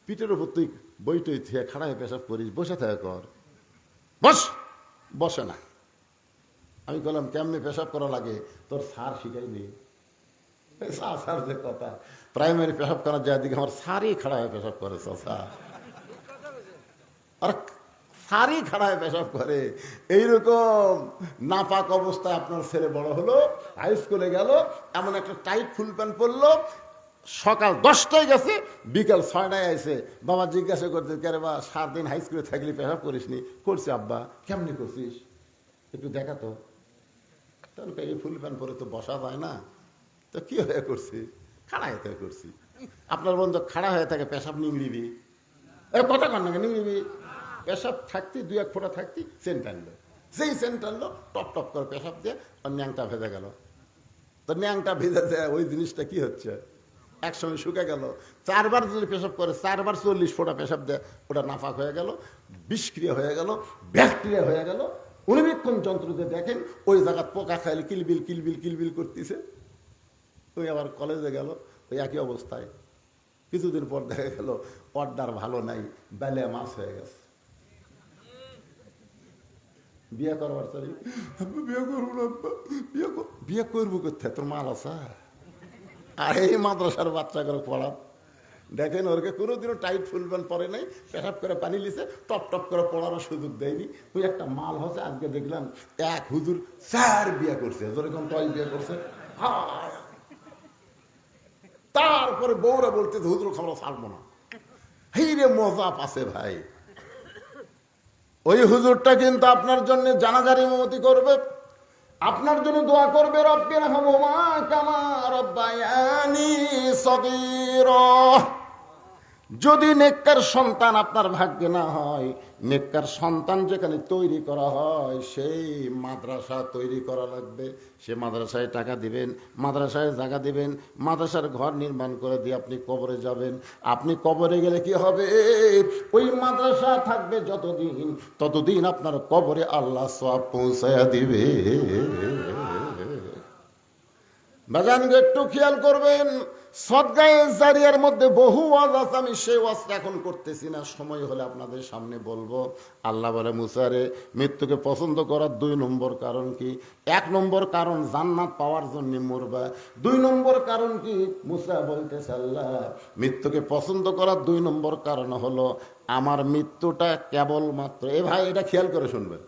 পিঠের উপর তুই বইটই থেকে খাড়া হয়ে পেশাব করিস, বসে থাকে কর। বস, বসে না। আমি বললাম কেমনি পেশাব করা লাগে, তোর স্যার শিখাইনি। স্যার যে কথা, প্রাইমারি পেশাব করার যায় দিকে আমার স্যারই খাড়া হয়ে পেশাব করে। স্যার আর স্যারই খাড়া হয়ে পেশাব করে। এইরকম নাপাক অবস্থায় আপনার ছেলে বড় হলো, হাই স্কুলে গেল, এমন একটা টাইট ফুল প্যান্ট পরলো, সকাল 10টায় গেছে, বিকাল 6টায় আইসে। বাবা জিজ্ঞাসা করতে, কে রে বা 7 দিন হাই স্কুলে থাকলি পেশাব করিসনি? করছি আব্বা। কেমনি করছিস একটু দেখাতো। তখন এই ফুল প্যান্ট পরে তো বসা যায় না, তো কি হয়ে করছি? খাড়া হয়ে করছি। আপনার বন্ধু খাড়া হয়ে থাকে, পেশাব নিংড়িবি, কথা কর না, নিংড়িবি। পেশাব থাকতি 2-1 ফোঁটা থাকতি, সেন্ট আনলো, সেই সেন্ট আনলো, টপ টপ করে পেশাব দিয়ে আর ন্যাংটা ভেজে গেল। তো ন্যাংটা ভেজে দেয়, ওই জিনিসটা কি হচ্ছে, একসঙ্গে শুকে গেল। 4 বার যদি পেশাব করে, 4 বার 40 ফোঁটা পেশাব দেয়, ওটা নাফাক হয়ে গেল, বিষক্রিয়া হয়ে গেল, ব্যাকটেরিয়া হয়ে গেল। অনুবীক্ষণ যন্ত্রতে দেখেন ওই জায়গা পোকা খাইলে কিলবিল কিলবিল কিলবিল করতেছে। ওই আবার কলেজে গেল, ওই একই অবস্থায়। কিছুদিন পর দেখা গেল পর্দার ভালো নাই, বেলে মাছ হয়ে গেছে। বিয়ে করবার চাই, বিয়ে করবো না, বিয়ে করবো কোথায়, তোর মাল আছে? আর এই মাদ্রাসার বাচ্চা করে পড়া দেখেন, ওরকে কোনোদিনও টাইট ফুল প্যান্ট পরে নাই, পেশাব করে পানি লিছে, টপ টপ করে পড়ারও সুযোগ দেয়নি। ওই একটা মাল হচ্ছে। আজকে দেখলাম এক হুজুর 4 বিয়ে করছে, যেরকম 12 বিয়ে করছে। তারপরে বউরা বলতে, হুজুর খাবার ছাড়বো না। এই রে মজা পাশে ভাই। ওই হুজুরটা কিন্তু আপনার জন্য জানাজার ইমামতি করবে, আপনার জন্য দোয়া করবে, রব্বির হামহুমা কামা রাব্বায়ানি সগীরা। যদি নেককার সন্তান আপনার ভাগ্যে না হয়, নেককার সন্তান যেখানে তৈরি করা হয় সেই মাদ্রাসা তৈরি করা লাগবে। সে মাদ্রাসায় টাকা দিবেন, মাদ্রাসায় জায়গা দিবেন, মাদ্রাসার ঘর নির্মাণ করে দিয়ে আপনি কবরে যাবেন। আপনি কবরে গেলে কি হবে? ওই মাদ্রাসা থাকবে যতদিন, ততদিন আপনার কবরে আল্লাহ সওয়াব পৌঁছায়া দিবে। বাজানকে একটু খেয়াল করবেন। সদগায়ে জারিয়ার মধ্যে বহু ওয়াজ আছে, আমি সেই ওয়াজটা এখন করতেছি না, সময় হলে আপনাদের সামনে বলবো। আল্লাহ বলে, মুসারে মৃত্যুকে পছন্দ করার 2 নম্বর কারণ কি? 1 নম্বর কারণ জান্নাত পাওয়ার জন্য মরবা। 2 নম্বর কারণ কি? মুসা বলতেছে, আল্লাহ মৃত্যুকে পছন্দ করার 2 নম্বর কারণ হলো আমার মৃত্যুটা কেবলমাত্র, এ ভাই এটা খেয়াল করে শুনবেন,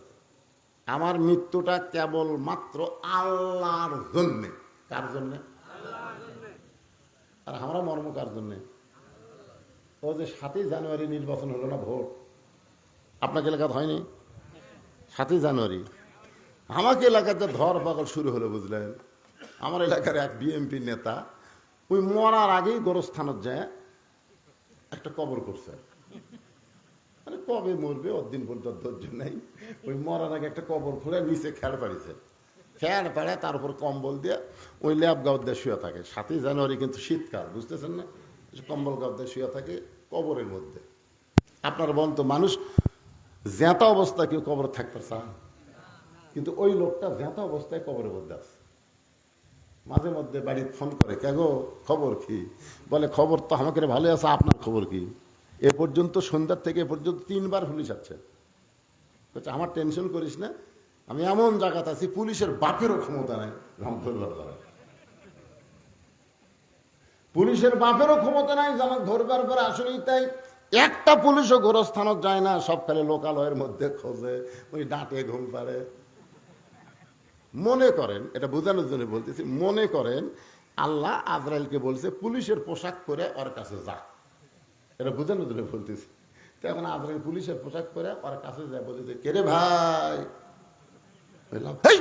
আমার মৃত্যুটা কেবলমাত্র আল্লাহর জন্যে। কার জন্যে? আর আমরা মর্ম কার জন্যে? ও যে 7ই জানুয়ারি নির্বাচন হলো না, ভোট আপনাকে এলাকাতে হয়নি? 7ই জানুয়ারি আমাকে এলাকাতে ধর পাগল শুরু হলো, বুঝলেন? আমার এলাকার এক বিএমপি নেতা ওই মরার আগেই গোরস্থানত যায় একটা কবর করছে। মানে কবে মরবে ওর দিন পর্যন্ত ধৈর্য নেই। ওই মরার আগে একটা কবর খুঁড়ে নিচে খেয়াল পাড়িছে, ফ্যান পাড়ে, তার উপর কম্বল দিয়ে ওই ল্যাব গাও দিয়ে শুয়ে থাকে। 7ই জানুয়ারি কিন্তু শীতকাল, বুঝতেছেন না? কম্বল গাও দিয়ে শুয়ে থাকে কবরের মধ্যে। আপনার বলতো মানুষ জ্যাঁতা অবস্থায় কেউ কবর থাকতে চান, কিন্তু ওই লোকটা জ্যাঁতা অবস্থায় কবরের মধ্যে আছে। মাঝে মধ্যে বাড়ি ফোন করে, কে গো খবর কি? বলে, খবর তো আমাকে ভালো আছে, আপনার খবর কি? এ পর্যন্ত সন্ধ্যার থেকে এ পর্যন্ত 3 বার পুলিশ আছে। আমার টেনশন করিস না, আমি এমন জায়গাতে আছি পুলিশের বাপেরও ক্ষমতা নাই ধরবার পরে। পুলিশের বাপেরও ক্ষমতা নাই যে আমাকে ধরবার পরে। আসলেই তাই, একটা পুলিশও গোরস্থানত যায় না, সব খালি লোকালয়ের মধ্যে খোঁজে, ওই ডাঁটে ঘুম পাড়ে। মনে করেন, এটা বোঝানোর জন্য বলতেছি, মনে করেন আল্লাহ আজরাইলকে বলছে পুলিশের পোশাক পরে ওর কাছে যা, এটা বোঝানোর জন্য বলতেছি। তো এখন আজরাইল পুলিশের পোশাক পরে ওর কাছে যায়, বলতেছে, কে রে ভাই? বললাম, হেই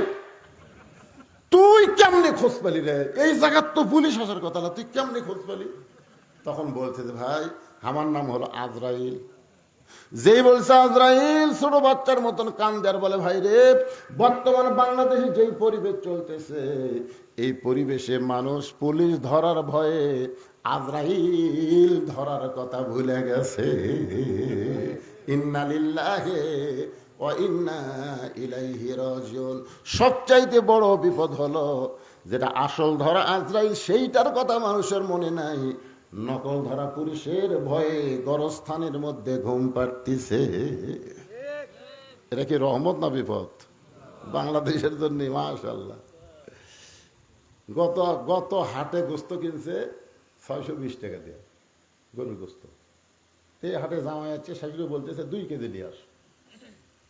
তুই কেমনে খোঁজ পেলি রে? এই জায়গার তো পুলিশ আসার কথা না, তুই কেমনে খোঁজ পেলি? তখন বলছে যে, ভাই আমার নাম হলো আজরাইল। যেই বলছে আজরাইল, ছোট বাচ্চার মতন কান দেয়ার বলে, ভাই রে বর্তমান বাংলাদেশে যেই পরিবেশ চলতেছে, এই পরিবেশে মানুষ পুলিশ ধরার ভয়ে আজরাইল ধরার কথা ভুলে গেছে। ইন্না লিল্লাহি ওয়া ইন্না ইলাইহি রাজিউন। সবচাইতে বড় বিপদ হলো যেটা আসল ধরা আজরাইল, সেইটার কথা মানুষের মনে নাই, নকল ধরা পুরুষের ভয়ে গরস্থানের মধ্যে ঘুম পাড়তিছে। এটা কি রহমত না বিপদ বাংলাদেশের জন্য? মাশাআল্লাহ। গত হাটে গোস্ত কিনছে 620 টাকা দিয়ে, গরুর গোস্ত। এই হাটে জামাই আছে, শাশুড়ি বলতেছে 2 কেজি নিয়ে আস।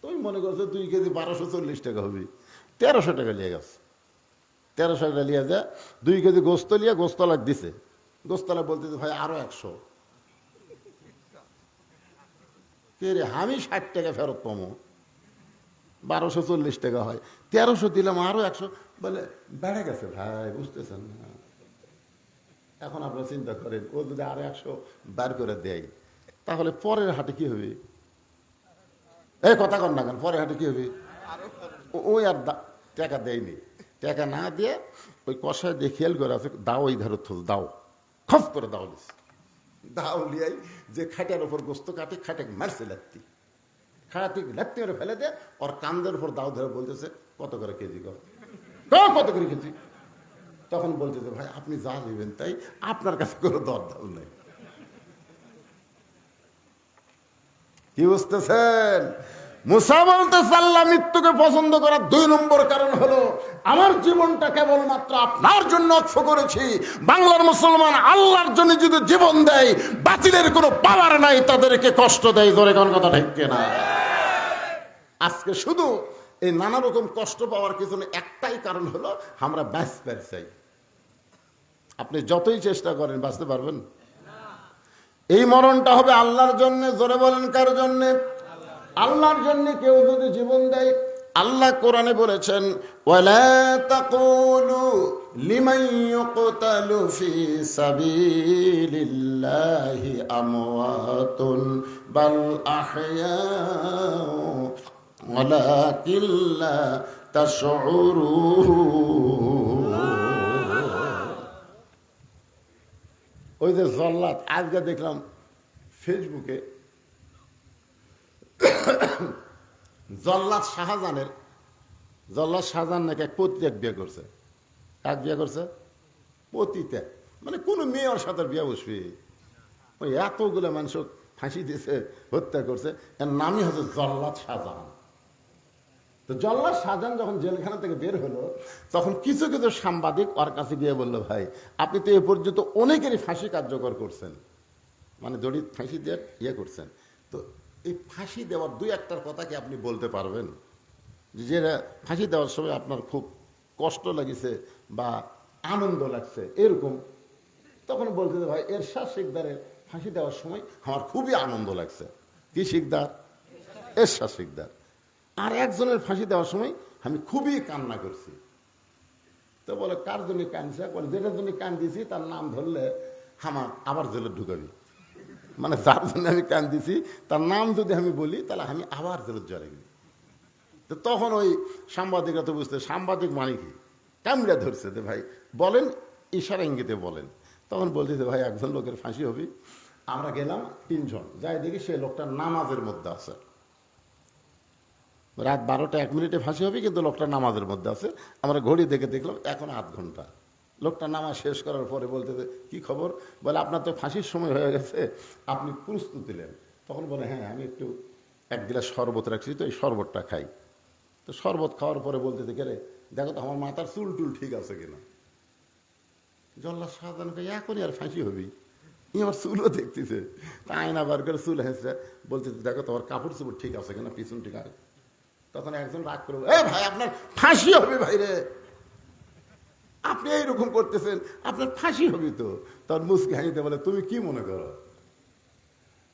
তুমি মনে করছো 2 কেজি 1240 টাকা হবে, 1300 টাকা নিয়ে গেছে। 1300 টাকা নিয়ে যায়, 2 কেজি গোস্ত নিয়ে গোস্তলাক দিছে। গোস্তলা বলতেছে ভাই আরো 100। কে রে, আমি 60 টাকা ফেরত পাবো, 1240 টাকা হয়, 1300 দিলাম আরো 100। বলে বেড়ে গেছে ভাই, বুঝতেছেন না। এখন আপনারা চিন্তা করেন, ও যদি আরো 100 বার করে দেয়, তাহলে পরের হাটে কি হবে? এই কথা কন না কেন, পরের হাটে কি হবে? ওই আর টাকা দেয়নি, টাকা না দিয়ে ওই কষায় দিয়ে খেয়াল করে আছে, দাও এই ধারে থুল দাও, খপ করে দাও দিচ্ছে। দাও লিয়াই যে খাটের ওপর গোস্ত কাটে, খাটে মারছে লাগতি, খাটি লাগতে করে ফেলে দে, ওর কান্দের উপর দাও ধরে বলতেছে কত করে কেজি কর, কত করে কেজি? তখন বলতেছে ভাই আপনি যা নেবেন তাই, আপনার কাছে কোনো দরদাম নেই। কি বুঝতেছেন? মুসা বলতেছে আল্লাহ মৃত্যুকে পছন্দ করার 2 নম্বর কারণ হলো আমার জীবনটা কেবলমাত্র আপনার জন্য অক্ষ করেছি। বাংলার মুসলমান আল্লাহর জন্য যদি জীবন দেয়, বাতিলের কোনো পাওয়ার নাই, তাদেরকে কষ্ট দেয়। ধরে কোন কথা ঠিক না? আজকে শুধু এই নানা রকম কষ্ট পাওয়ার পিছনে একটাই কারণ হলো আমরা বাঁচতে চাই। আপনি যতই চেষ্টা করেন বাঁচতে পারবেন? এই মরণটা হবে আল্লাহর জন্য। জোরে বলেন কার জন্য? আল্লাহর জন্য। কেউ যদি জীবন দেয়, আল্লাহ কোরআনে বলেছেন ওয়ালা তাকুলু লিমান ইউকতালু ফি সাবিলিল্লাহি আমওয়াতুন বাল আহইয়াউ ওয়ালাকিন লা তাশউরুন। ওই যে জল্লাদ, আজকে দেখলাম ফেসবুকে, জল্লাদ শাহজাহান নাকি এক পতিতাক বিয়ে করছে। কাক বিয়ে করছে? পতিতা, মানে কোনো মেয়ের সাথে বিয়ে বসবে। ওই এতগুলো মানুষ ফাঁসি দিয়েছে, হত্যা করছে, এর নামই হচ্ছে জল্লাদ শাহজাহান। তো জল্লাদ শাহজাহান যখন জেলখানা থেকে বের হলো, তখন কিছু কিছু সাংবাদিক ওর কাছে গিয়ে বললো ভাই আপনি তো এ পর্যন্ত অনেকেরই ফাঁসি কার্যকর করছেন, মানে দড়ি ফাঁসি দিয়ে ইয়ে করছেন, তো এই ফাঁসি দেওয়ার 2-1টার কথা কি আপনি বলতে পারবেন? যে ফাঁসি দেওয়ার সময় আপনার খুব কষ্ট লাগিছে বা আনন্দ লাগছে এরকম। তখন বলতে ভাই এরশাদ শিকদারের ফাঁসি দেওয়ার সময় আমার খুবই আনন্দ লাগছে। কি শিকদার? এরশাদ শিকদার। আর একজনের ফাঁসি দেওয়ার সময় আমি খুবই কান্না করছি। তো বলে কার জন্য কাঁদছে? বলে যেটার জন্য কান্দিছি তার নাম ধরলে আমার আবার জেলে ঢুকাবি। মানে যার জন্য আমি কান্দিছি তার নাম যদি আমি বলি তাহলে আমি আবার জেলে জ্বরে গেলি। তো তখন ওই সাংবাদিকরা তো বুঝতে, সাংবাদিক মানে কি, কামড়া ধরছে যে ভাই বলেন, ইশারা ইঙ্গিতে বলেন। তখন বলতেছে ভাই একজন লোকের ফাঁসি হবে। আমরা গেলাম 3 জন, যাই দেখি সে লোকটা নামাজের মধ্যে আছে। রাত 12টা 1 মিনিটে ফাঁসি হবে, কিন্তু লোকটা নামাজের মধ্যে আছে। আমরা ঘড়ি দেখে দেখলাম এখন 8 ঘন্টা। লোকটা নামাজ শেষ করার পরে বলতেছে কি খবর? বলে আপনার তো ফাঁসির সময় হয়ে গেছে, আপনি প্রস্তুতি নেন। তখন বলে হ্যাঁ আমি একটু 1 গ্লাস শরবত রাখছি, তো এই শরবতটা খাই। তো শরবত খাওয়ার পরে বলতেছে কে রে দেখো তো আমার মাথার চুল টুল ঠিক আছে কিনা। জল্লাদ শাহজাহানকে এখনই আর ফাঁসি হবি, আমার চুলও দেখতেছে। তা আয়না বার করে চুল হেসে বলতেছে দেখো তোমার কাপড় চুপড় ঠিক আছে কিনা, পিছন ঠিক আছে। তখন একজন রাগ করে এ ভাই আপনার ফাঁসি হবে ভাই রে, আপনি এইরকম করতেছেন, আপনার ফাঁসি হবে তো। তখন মুসকি হাসিতে বলে তুমি কি মনে করো?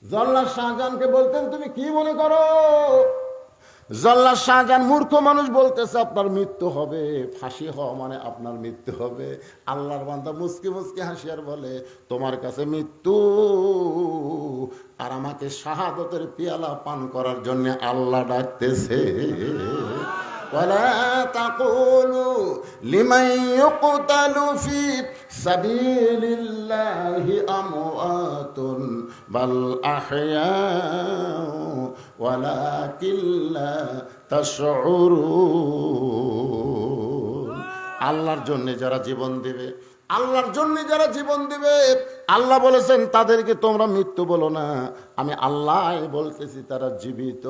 জল্লাদ শাহজাহানকে বলতেন তুমি কি মনে করো? জল্লাদ শাহজাহান মূর্খ মানুষ বলতেছে আপনার মৃত্যু হবে, ফাঁসি হওয়া মানে আপনার মৃত্যু হবে। আল্লাহর বান্দা মুসকি মুসকি হাসিয়ার বলে তোমার কাছে মৃত্যু আর আমাকে শাহাদতের পিয়ালা পান করার জন্য আল্লাহ ডাকতেছে। ولا تقولوا لمن يقتل في سبيل الله أموات بل أحياء ولكن لا تشعرون। আল্লাহর জন্য যারা জীবন দেবে আল্লাহর জন্য যারা জীবন দিবে, আল্লাহ বলেছেন তাদেরকে তোমরা মৃত্যু বলো না, আমি আল্লাহ বলতেছি তারা জীবিত।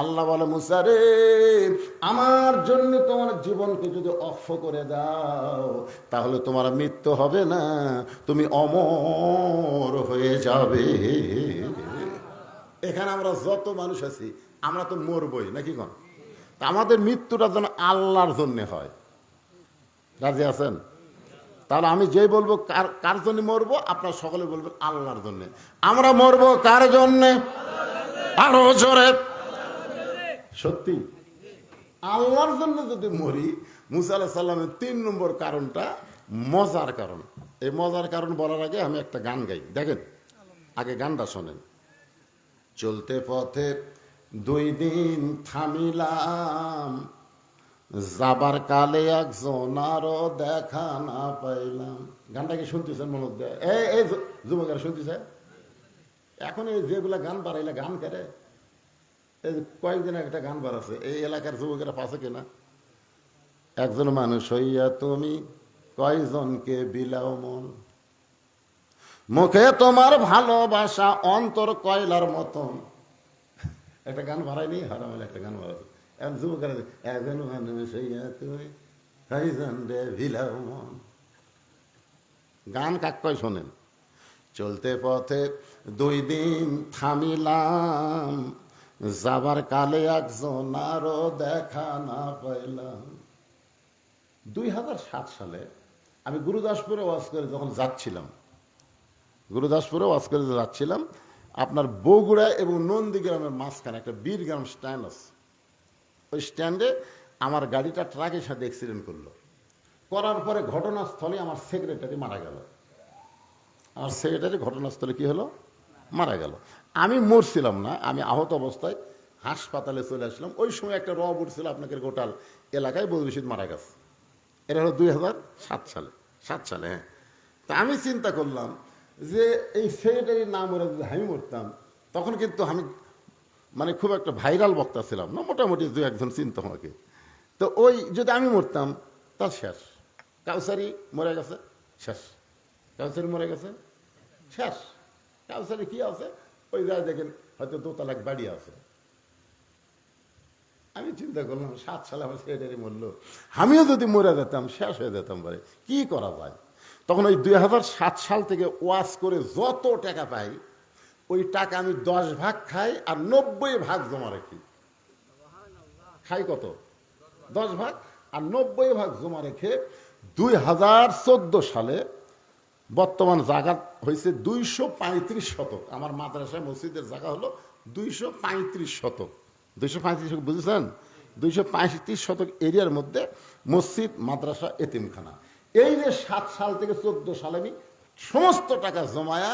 আল্লাহ বলে, মুসা রে, আমার জন্য তোমার জীবনকে যদি অক্ষ করে দাও তাহলে তোমার মৃত্যু হবে না, তুমি অমর হয়ে যাবে। এখানে আমরা যত মানুষ আছি আমরা তো মরবই নাকি কোন, তা আমাদের মৃত্যুটা যেন আল্লাহর জন্য হয়। রাজি আছেন? তাহলে আমি যেই বলবো কার জন্য মরবো, আপনারা সকলে বলবেন আল্লাহর জন্য। আমরা মরবো কার জন্য? আরো জোরে। সত্যি আল্লাহর জন্য যদি মরি, মুসা আলাইহিস সালামের 3 নম্বর কারণটা মজার কারণ। এই মজার কারণ বলার আগে আমি একটা গান গাই, দেখেন আগে গানটা শোনেন। চলতে পথে 2 দিন থামিলাম, যাবার কালে একজন আরো দেখা না পাইলাম। গানটা কি শুনতেছেন? মনে দেয় এই যুবকেরা শুনতেছে? এখন এই যেগুলা গান বাড়াইলে গান করে, এই কয়েকদিন একটা গান বাড়াচ্ছে, এই এলাকার যুবকেরা পাশে কিনা? একজন মানুষ হইয়া তুমি কয়জনকে বিলাও মন, মুখে তোমার ভালোবাসা অন্তর কয়লার মতন। একটা গান বাড়াইনি, হারাম একটা গান বাড়াচ্ছে। এখন যুবকেরা একজন মানুষ হইয়া তুমি কয়জন রে বিলাও মন। গান কাক কয় শোনেন। চলতে পথে 2 দিন থামিলাম, যাবার কালে একজন আরো দেখা না পাইলাম। 2007 সালে আমি গুরুদাসপুরে ওয়াজ করে যখন যাচ্ছিলাম, গুরুদাসপুরে ওয়াজ করে যাচ্ছিলাম, আপনার বগুড়া এবং নন্দীগ্রামের মাঝখানে একটা বীরগ্রাম স্ট্যান্ড আছে। ওই স্ট্যান্ডে আমার গাড়িটা ট্রাকের সাথে অ্যাক্সিডেন্ট করলো। করার পরে ঘটনাস্থলে আমার সেক্রেটারি মারা গেল। আমার সেক্রেটারি ঘটনাস্থলে কি হলো? মারা গেল। আমি মরছিলাম না, আমি আহত অবস্থায় হাসপাতালে চলে আসলাম। ওই সময় একটা রব উঠছিল আপনাকে গোটাল এলাকায়, বদরশিদ মারা গেছে। এটা হলো 2007 সালে, 7 সালে। হ্যাঁ, তা আমি চিন্তা করলাম যে এই সেক্রেটারির নাম ওরা যদি আমি মরতাম, তখন কিন্তু আমি মানে খুব একটা ভাইরাল বক্তা ছিলাম না, মোটামুটি 2-1 জন চিনত আমাকে। তো ওই যদি আমি মরতাম তার শেষ। কাউসারি মরে গেছে, শেষ। কাউসারি মরে গেছে, শেষ। কাউসারি কি আছে? ওই যায় দেখেন হয়তো 2 তলা বাড়ি আছে। আমি চিন্তা করলাম 7 সালে আমার সেক্রেটারি মরলো, আমিও যদি মরে যেতাম শেষ হয়ে যেতাম, পারে কি করা যায়। তখন ওই 2007 সাল থেকে ওয়াজ করে যত টাকা পাই, ওই টাকা আমি 10 ভাগ খাই আর 90 ভাগ জমা রাখি। খাই কত? 10 ভাগ আর 90 ভাগ জমা রেখে 2014 সালে বর্তমান জায়গা হয়েছে 235 শতক। আমার মাদ্রাসা মসজিদের জায়গা হলো 235 শতক। 235 শতক বুঝেছেন? 235 শতক এরিয়ার মধ্যে মসজিদ, মাদ্রাসা, এতিমখানা। এই যে 7 সাল থেকে 14 সালে আমি সমস্ত টাকা জমায়া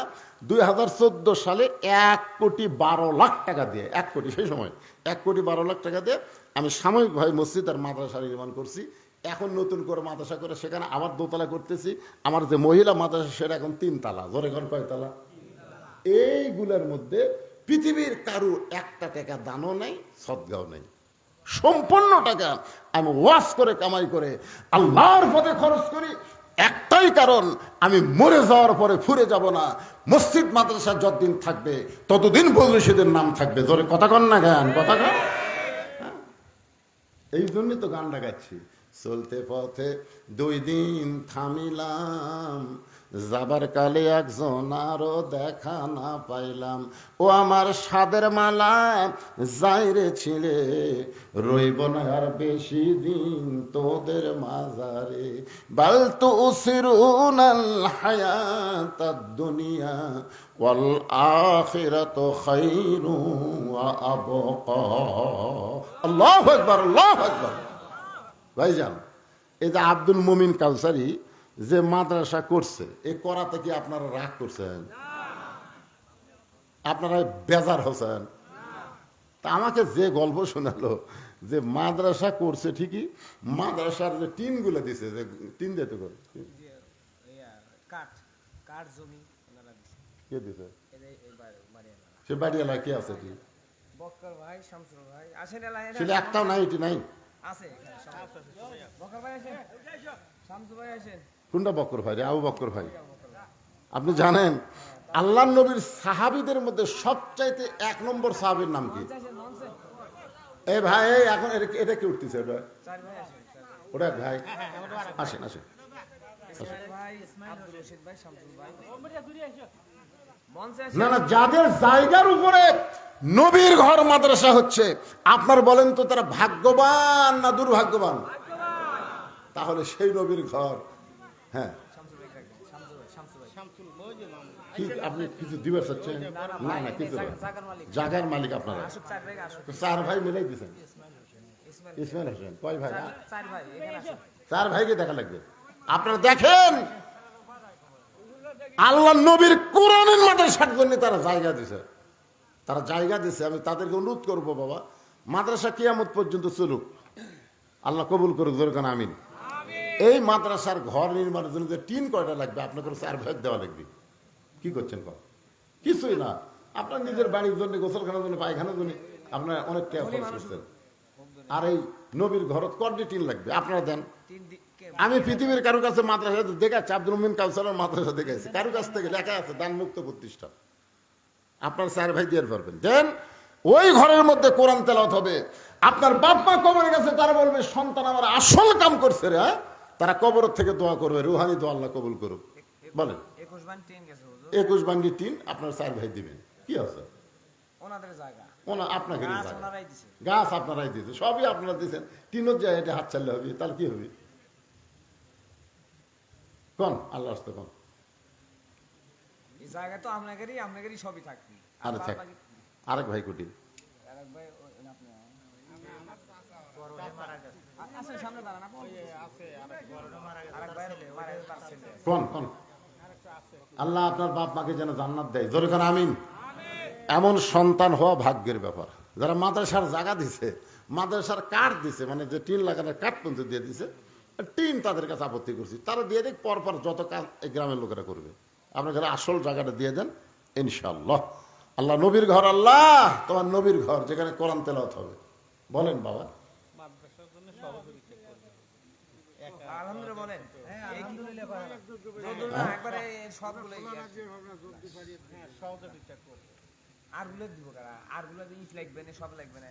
2014 সালে 1,12,00,000 টাকা দিয়ে, 1 কোটি, সেই সময় 1,12,00,000 টাকা দিয়ে আমি সাময়িকভাবে মসজিদ আর মাদ্রাসা নির্মাণ করছি। এখন নতুন করে মাদ্রাসা করে সেখানে আবার 2 তলা করতেছি। আমার যে মহিলা মাদ্রাসা সেটা এখন 3 তলা। জোরে ঘর কয় তলা? এইগুলোর মধ্যে পৃথিবীর কারু 1 টাকা দানও নেই, সদগাও নেই। সম্পূর্ণ টাকা আমি ওয়াজ করে কামাই করে আল্লাহর পথে খরচ করি। একটাই কারণ, আমি মরে যাওয়ার পরে ফুরে যাব না। মসজিদ মাদ্রাসা যতদিন থাকবে ততদিন বদরশিদের নাম থাকবে। জোরে কথা কন না, গান কথা কন। এই জন্যই তো গানটা গাচ্ছি। চলতে পথে 2 দিন থামিলাম, যাবার কালে একজন আরো দেখা না পাইলাম। ও আমার সাদের মালা যাইরে ছিঁড়ে, রইব না আর বেশি দিন তোদের মাজারে। বাল তুসিরুনাল হায়াতাদ দুনিয়া ওয়াল আখিরাতু খায়রু ওয়া আবকা। আল্লাহু আকবার, আল্লাহু আকবার। ভাইজান, এই যে আব্দুল মুমিন কাউসারি যে মাদ্রাসা করছে, এই করাতে কি আপনারা রাগ করছেন? আপনারা বেজার হচ্ছেন? তা আমাকে যে গল্প শোনালো যে মাদ্রাসা করছে ঠিকই, মাদ্রাসার যে টিনগুলো দিছে, যে টিন দিতে করে কে দিছে? সে বাড়িওয়ালা কে আছে? সেটা একটাও নাই, এটি নাই। কোনটা বক্কর ভাই রে? আবু বক্কর ভাই। আপনি জানেন আল্লাহ নবীর সাহাবীদের মধ্যে সবচাইতে 1 নম্বর সাহাবীর নাম কি? এই ভাই এখন এটা কি উঠতেছে? ওটা ভাই আসেন আসেন। না না, যাদের জায়গার উপরে নবীর ঘর মাদ্রাসা হচ্ছে, আপনার বলেন তো তারা ভাগ্যবান না দুর্ভাগ্যবান? তাহলে সেই নবীর ঘর। হ্যাঁ, আপনি কিছু দিবে চাচ্ছেন? না না, কিছু জায়গার মালিক আপনারা 4 ভাই মিলাই দিচ্ছেন। ইসমাইল হোসেন কয় ভাই? 4 ভাইকে দেখা লাগবে। আপনারা দেখেন আল্লাহ নবীর কোরআনের মাদ্রাসার জন্য তারা জায়গা দিছে, তারা জায়গা দিছে। আমি তাদেরকে অনুরোধ করবো, বাবা মাদ্রাসা কিয়ামত পর্যন্ত চলুক, আল্লাহ কবুল করুক, দরকার আমিন। এই মাদ্রাসার ঘর নির্মাণের জন্য যে টিন কয়টা লাগবে, আপনাকে 4 ভাই দেওয়া লাগবে। কি করছেন? কিছুই না, আপনার নিজের বাড়ির জন্য, গোসলখানার জন্য, পায়খানার জন্য আপনার অনেক টাকা খরচ করছেন। আর এই নবীর ঘর কয়টি টিন লাগবে আপনারা দেন। আমি পৃথিবীর কারো কাছে মাদ্রাসা দেখাচ্ছি, আব্দুল মুমিন কাউসারের মাদ্রাসা দেখাচ্ছি, কারো কাছ থেকে লেখা আছে দান মুক্ত প্রতিষ্ঠান। আপনার 4 ভাই দিয়ে পারবেন, দেন। ওই ঘরের মধ্যে কোরআন তেলাওয়াত হবে। আপনার বাপ মা কবরের কাছে তারা বলবে সন্তান আমার আসল কাম করছে রে। তারা কবর থেকে দোয়া করবে, রুহানি দোয়া আল্লাহ কবুল করুক। বলেন 21 বান্ডি টিন আপনার 4 ভাই দিবেন। কি আছে? আপনাকে গাছ আপনারাই দিয়েছে, সবই আপনারা দিয়েছেন। টিনের যায় এটা হাত চাললে হবে, তাহলে কি হবে? কোন আল্লাহ আসতে কোন জায়গা তো আপনাদেরই সবই থাকবে। আরে থাক, আরেক ভাই কুটি কোন কোন? আল্লাহ আপনার বাপ মাকে যেন জান্নাত দেয়, জোরে করে আমিন। এমন সন্তান হওয়া ভাগ্যের ব্যাপার। যারা মাদ্রাসার জায়গা দিছে, মাদ্রাসার কাঠ দিছে, মানে যে টিন লাগানোর কাঠ পর্যন্ত দিয়ে দিছে, টিন তাদের কাছে আপত্তি করছি, তারা দিয়ে দেখ, পরপর যত কাজ এই গ্রামের লোকেরা করবে। আপনার ঘরে আসল জায়গাটা দিয়ে দেন, ইনশাআল্লাহ। আল্লাহ নবীর ঘর, আল্লাহ তোমার নবীর ঘর, যেখানে কোরআন তেলাওয়াত হবে। বলেন বাবা।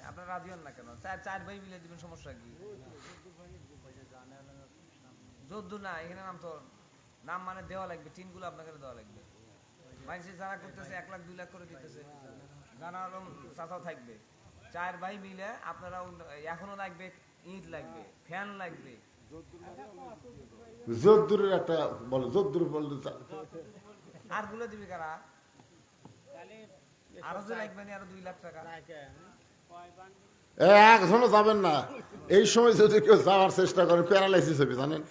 আপনারা রাজি হন না কেন? 4 ভাই মিলে দিবেন, সমস্যা কি? যদ্দূর না, এখানে নাম তো নাম মানে দেওয়া লাগবে, টিনগুলো আপনাকে দেওয়া লাগবে। মানুষের যারা করতেছে 1 লাখ 2 লাখ করে দিতেছে, জানা আলম চাচাও থাকবে। 4 ভাই মিলে আপনারা এখনো লাগবে, ইট লাগবে, ফ্যান লাগবে। যদ্দূরের একটা বলে, যদ্দূর বলতে আর গুলো দিবি কারা? আরো যে লাগবে না, আরো 2 লাখ টাকা। একজনও যাবেন না। এই সময় যদি কেউ যাওয়ার চেষ্টা করে প্যারালাইসিস হবে, জানেন?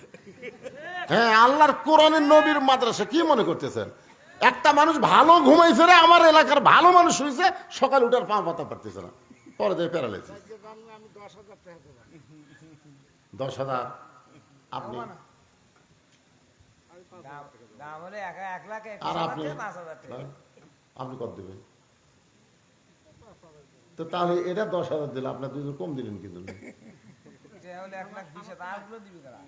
হ্যাঁ, আল্লাহর কোরআনের নবীর মাদ্রাসা কি মনে করতেছেন? একটা মানুষ ভালো ঘুমাইছে রে, আমার এলাকার ভালো মানুষ হয়েছে, সকাল উঠার পা পাতা পারতেছে না, পরে যায় প্যারালাইসিস। 10,000 আপনি আর আপনি কত দেবেন? তো তাহলে এটা 10,000 দিলে আপনার 2 কম দিলেন কিন্তু। আরগুলো দিবি কারা?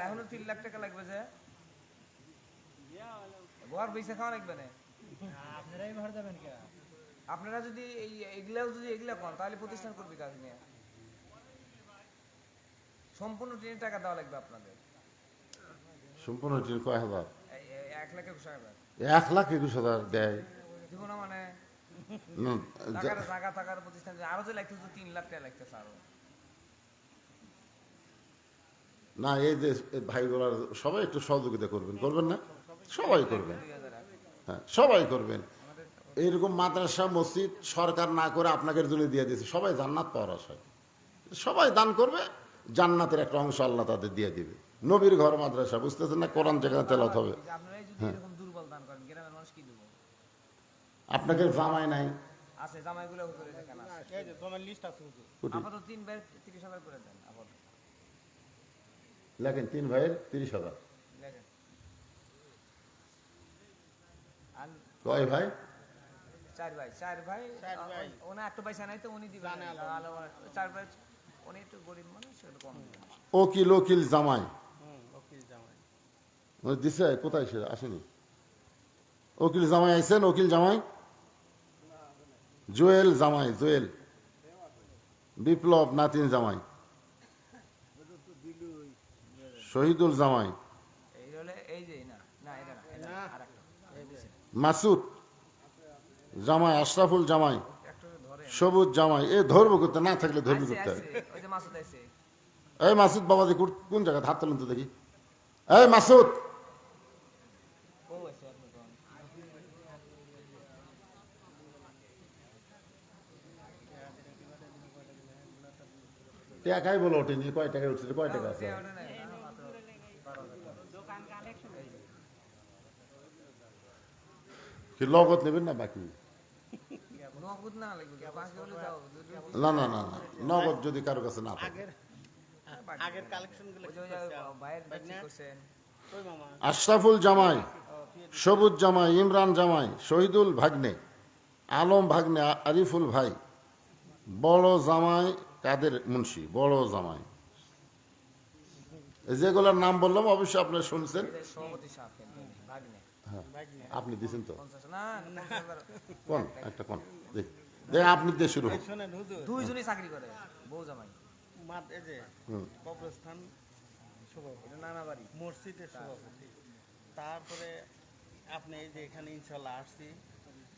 এখনো 3 লাখ টাকা লাগবে, যে ঘর বেঁচে খাওয়া লাগবে না। আপনারা যদি এগুলা করেন, তাহলে প্রতিষ্ঠান করবি কাজ নিয়ে। সম্পূর্ণ ট্রেনের টাকা দেওয়া লাগবে আপনাদের। সম্পূর্ণ কয় হাজার? 1,21,000। 1,21,000 দেয় দিব না মানে? জায়গা থাকার প্রতিষ্ঠান আরো যে লাগতেছে 3 লাখ টাকা লাগতেছে আরো। না, এই যে ভাইগুলো সবাই একটু সহযোগিতা করবেন, করবেন না? সবাই করবেন, হ্যাঁ সবাই করবেন। এইরকম মাদ্রাসা মসজিদ সরকার না করে আপনাদের জন্য দিয়ে দিয়েছে, সবাই জান্নাত পাওয়ার আশায় সবাই দান করবে, জান্নাতের একটা অংশ আল্লাহ তাদের দিয়ে দিবে। নবীর ঘর মাদ্রাসা, বুঝতেছেন না? কোরআন যেখানে তেলাওয়াত হবে। হ্যাঁ, আপনাদের জামাই নাই? আছে, জামাইগুলো করে দেখেন, আছে এই যে জামাই লিস্ট আছে। আপাতত 3 ভাই 30,000 করে দেন আপাতত। লেখেন 3 ভাইয়ের 30,000 লেখেন। কয় ভাই? চার ভাই চার ভাই। ওনা একটু পয়সা নাই তো উনি দিবেন জানে আলো। চার ভাই উনি একটু গরিব মানুষ একটু কম দিবেন ওকিল ওকিল জামাই ওকিল জামাই। মানে দিছে কোথায় সে আসেনি উকিল জামাই আইছেন উকিল জামাই জুয়েল জামাই জুয়েল বিপ্লব নাতিন জামাই শহীদুল জামাই এই হলে এই যে না না এটা না এটা না। আরেকটা এই যে। মাসুদ জামাই আশরাফুল জামাই একটু ধরে সবুজ জামাই এ ধরবো করতে না থাকলে ধরবি আইছে করতে হয়। আইছে ওই যে মাসুদ আইছে এই মাসুদ বাবাজি কোন জায়গায় হাত তোলেন তো দেখি এই মাসুদ ও আইছে আপনি কোন টাকাই বলো ওঠেনি কয় টাকায় উঠছে কয় টাকা আছে ওটা নাই কি লগত নেবেন না বাকি নগদ না লাগবে বাকি হলে দাও না না না না নগদ যদি কারো কাছে না থাকে আগের আগের কালেকশন গুলো ওই যে ভাইয়ের ব্যাচি করছেন কই মামা? আশরাফুল জামাই সবুজ জামাই ইমরান জামাই শহীদুল ভাগ্নে আলম ভাগ্নে আরিফুল ভাই বড় জামাই কাদের মুন্সি বড় জামাই যেগুলোর নাম বললাম অবশ্যই আপনারা শুনছেন এদের সভাপতি সাহেব ভাগ্নে ভাগ্নে। আপনি দিছেন তো 50 না 50,000 কোন একটা কোন দেখ দেখ আপনি দিয়ে শুরু হোক শোনেন হুজুর, দুইজনই চাকরি করে বউ জামাই এই যে হুম। কবরস্থান সভাপতি, এটা নানা বাড়ি মসজিদের সভাপতি, তারপরে আপনি এই যে এখানে ইনশাল্লাহ আসছি,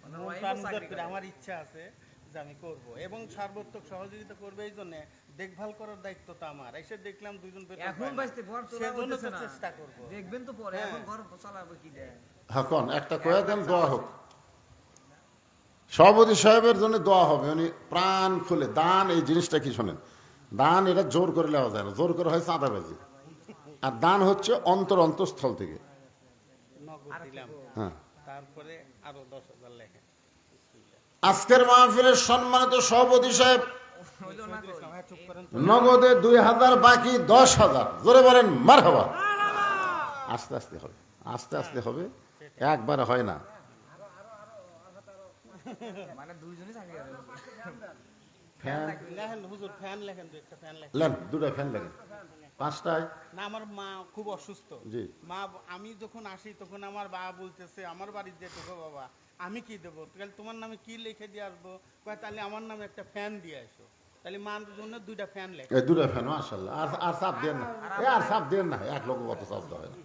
ওনার মন wife ও প্রাণ চাকরি উজাড় করে করে। আমার ইচ্ছা আছে যে আমি করব এবং সর্বোত্তক সহযোগিতা করবে এই জন্য দেখভাল করার দায়িত্ব তো আমার। এসে দেখলাম দুইজন বেতন এখন পায় না। বাঁচতে ঘর তোলা সেজন্য হইতেছে তো না চেষ্টা করব। দেখবেন তো পরে হ্যাঁ। এখন ঘর চালাবে কি দেয় হ্যাঁ কোন একটা কয়ে দেন দোয়া হোক সভাপতি সাহেবের জন্য দোয়া হবে উনি প্রাণ খুলে দান এই জিনিসটা কি শোনেন দান এটা জোর করে নেওয়া যায় না জোর করে হয় চাঁদাবাজি আর দান হচ্ছে অন্তরস্থল থেকে নগদ দিলাম, হ্যাঁ তারপরে আরো 10,000 লেখে। আজকের মাহফিলের সম্মানিত সভাপতি সাহেব হইলো না কই? সবাই চুপ করেন তো। নগদে 2,000 বাকি 10,000 জোরে বলেন মারহাবা আস্তে আস্তে হবে আস্তে আস্তে হবে একবারে হয় না মানে দুইজনই চাকরি করে ফ্যান লেখেন হুজুর, ফ্যান লেখেন, দু একটা ফ্যান লেখেন। লেন দুটো ফ্যান লাগে পাঁচটায় না, আমার মা খুব অসুস্থ। জি। মা, আমি যখন আসি তখন আমার বাবা বলতেছে আমার বাড়ির যে টোকা বাবা আমি কি দেবো, তাহলে তোমার নামে কি লিখে দিয়ে আসবো, কয় তাহলে আমার নামে একটা ফ্যান দিয়ে আসো। তাহলে মার জন্য 2টা ফ্যান লেখে। এই দুটো ফ্যান মাশাল্লাহ আর আর চাপ দেন না আর চাপ দেন না 1 লক্ষ কত চাপ দেওয়া হয় না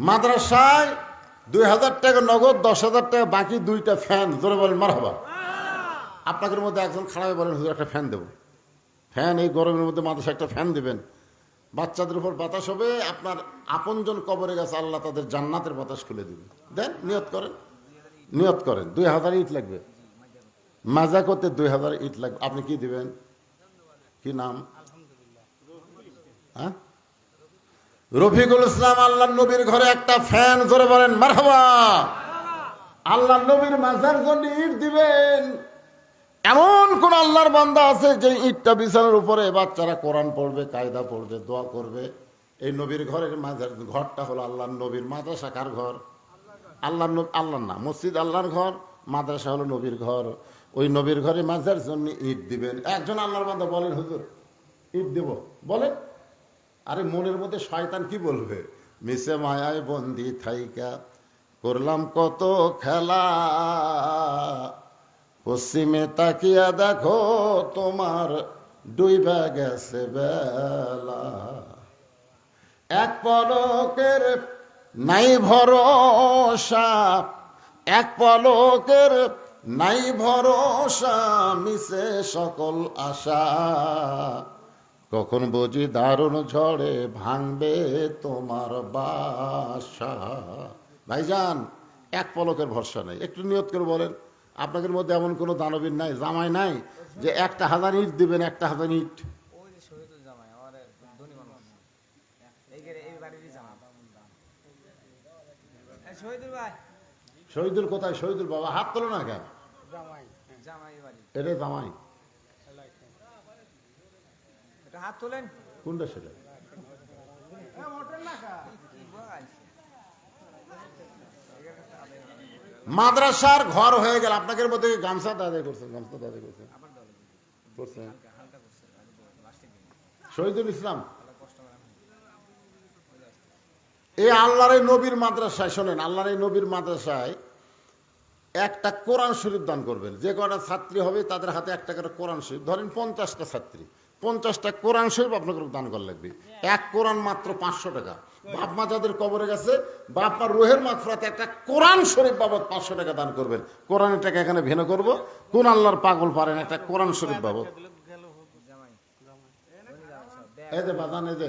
মাদ্রাসায় 2,000 টাকা নগদ 10,000 টাকা বাকি 2টা ফ্যান জোরে বলেন মারহাবা আপনাদের মধ্যে একজন খারাপ বলেন হুজুর একটা ফ্যান দেবো ফ্যান এই গরমের মধ্যে মাদ্রাসায় একটা ফ্যান দেবেন বাচ্চাদের উপর বাতাস হবে আপনার আপনজন কবরে গেছে আল্লাহ তাদের জান্নাতের বাতাস খুলে দিবে দেন নিয়ত করেন 2,000 ইট লাগবে মাজা করতে 2,000 ইট লাগবে আপনি কি দিবেন কি নাম হ্যাঁ রফিকুল ইসলাম আল্লাহ নবীর ঘরে একটা ফ্যান জোরে বলেন মারহাবা আল্লাহ নবীর মাজার জন্য ইট দিবেন এমন কোন আল্লাহর বান্দা আছে যে ইটটা বিছানার উপরে বাচ্চারা কোরআন পড়বে কায়দা পড়বে দোয়া করবে এই নবীর ঘরের মাজার ঘরটা হলো আল্লাহর নবীর মাদ্রাসা কার ঘর আল্লাহর না মসজিদ আল্লাহর ঘর মাদ্রাসা হলো নবীর ঘর ওই নবীর ঘরে মাজার জন্য ইট দিবেন একজন আল্লাহর বান্দা বলেন হুজুর ইট দেব বলেন আরে মনের মধ্যে শয়তান কি বলবে মিশে মায়ায় বন্দি থাইকা করলাম কত খেলা পশ্চিমে তাকিয়া দেখো তোমার ডুইবা গেছে বেলা এক পলকের নাই ভরসা এক পলকের নাই ভরসা মিশে সকল আশা কখন বুঝি দারুণ ঝড়ে ভাঙবে তোমার বাসা ভাইজান এক পলকের ভরসা নেই একটু নিয়ত করে বলেন আপনাদের মধ্যে এমন কোনো দানবীর নাই জামাই নাই যে 1,000 ইট দিবেন 1,000 ইট ওই যে শহীদুল জামাই আমার ধনী মানুষ এই বাড়িরই জামাই শহীদুল ভাই শহীদুল কোথায় শহীদুল বাবা হাত তোলো না কেন জামাই জামাই বাড়ি এটা জামাই এটা হাত তোলেন কোনটা সেটা কি বলছে? এখানে একটা আদায় মাদ্রাসার ঘর হয়ে গেল, আপনাদের মধ্যে গামছা আদায় করছেন, গামছা আদায় করছেন, করছেন শহীদুল ইসলাম। এই আল্লাহর এই নবীর মাদ্রাসায় শোনেন, আল্লাহর এই নবীর মাদ্রাসায় একটা কোরআন শরীফ দান করবেন। যে কটা ছাত্রী হবে তাদের হাতে একটা করে কোরআন শরীফ, ধরেন 50টা ছাত্রী, 50টা কোরআন শরীফ আপনাকে দান করা লাগবে। এক কোরআন মাত্র 500 টাকা। বাপ মা যাদের কবরে গেছে, বাপ মার রুহের মাগফিরাতে একটা কোরআন শরীফ বাবদ 500 টাকা দান করবেন। কোরআনের টাকা এখানে ভেনো করব, কোন আল্লাহর পাগল পারেন একটা কোরআন শরীফ বাবদ। এই যে বাজান, এই যে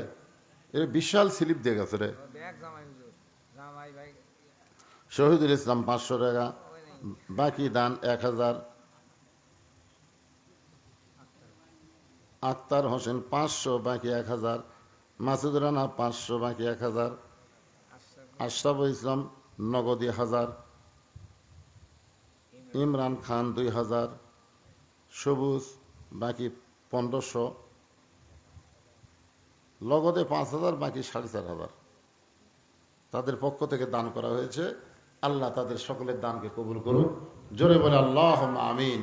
এর বিশাল স্লিপ দিয়ে গেছে রে। শহীদুল ইসলাম 500 টাকা, বাকি দান 1000। আক্তার হোসেন 500, বাকি 1000। মাসুদ রানা 500, বাকি 1000। আশরাফুল ইসলাম নগদী 1000। ইমরান খান 2000। সবুজ বাকি 1500। লগদে 5000, বাকি 4500 তাদের পক্ষ থেকে দান করা হয়েছে। আল্লাহ তাদের সকলের দানকে কবুল করুন। জোরে বলে আল্লাহুম্মা আমিন।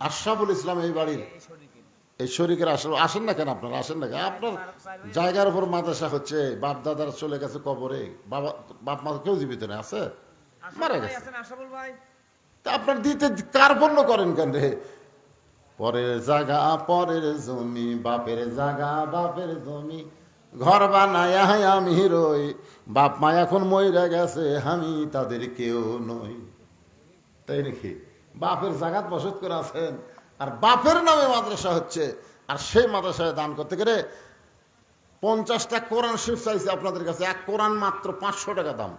আশরাফুল ইসলাম এই বাড়ির এই শরীকের আসেন না কেন? আপনারা আসেন না কেন? আপনার জায়গার উপর মাদ্রাসা হচ্ছে, বাপ দাদারা চলে গেছে কবরে, বাপ মা কেউ জীবিত নেই, আছে মারা গেছে। তা আপনার দিতে কার্পণ্য করেন কেন রে? পরের জায়গা পরের জমি, বাপের জায়গা বাপের জমি, ঘর বানায় আমি রই, বাপ মা এখন মইরা গেছে, আমি তাদের কেউ নই। তাই নাকি? বাপের জায়গাত বসত করে আছেন, আর বাপের নামে মাদ্রাসা হচ্ছে, আর সেই মাদ্রাসায় দান করতে গেলে 50টা কোরআন শরীফ চাইছে আপনাদের কাছে। এক কোরআন মাত্র 500 টাকা দাম।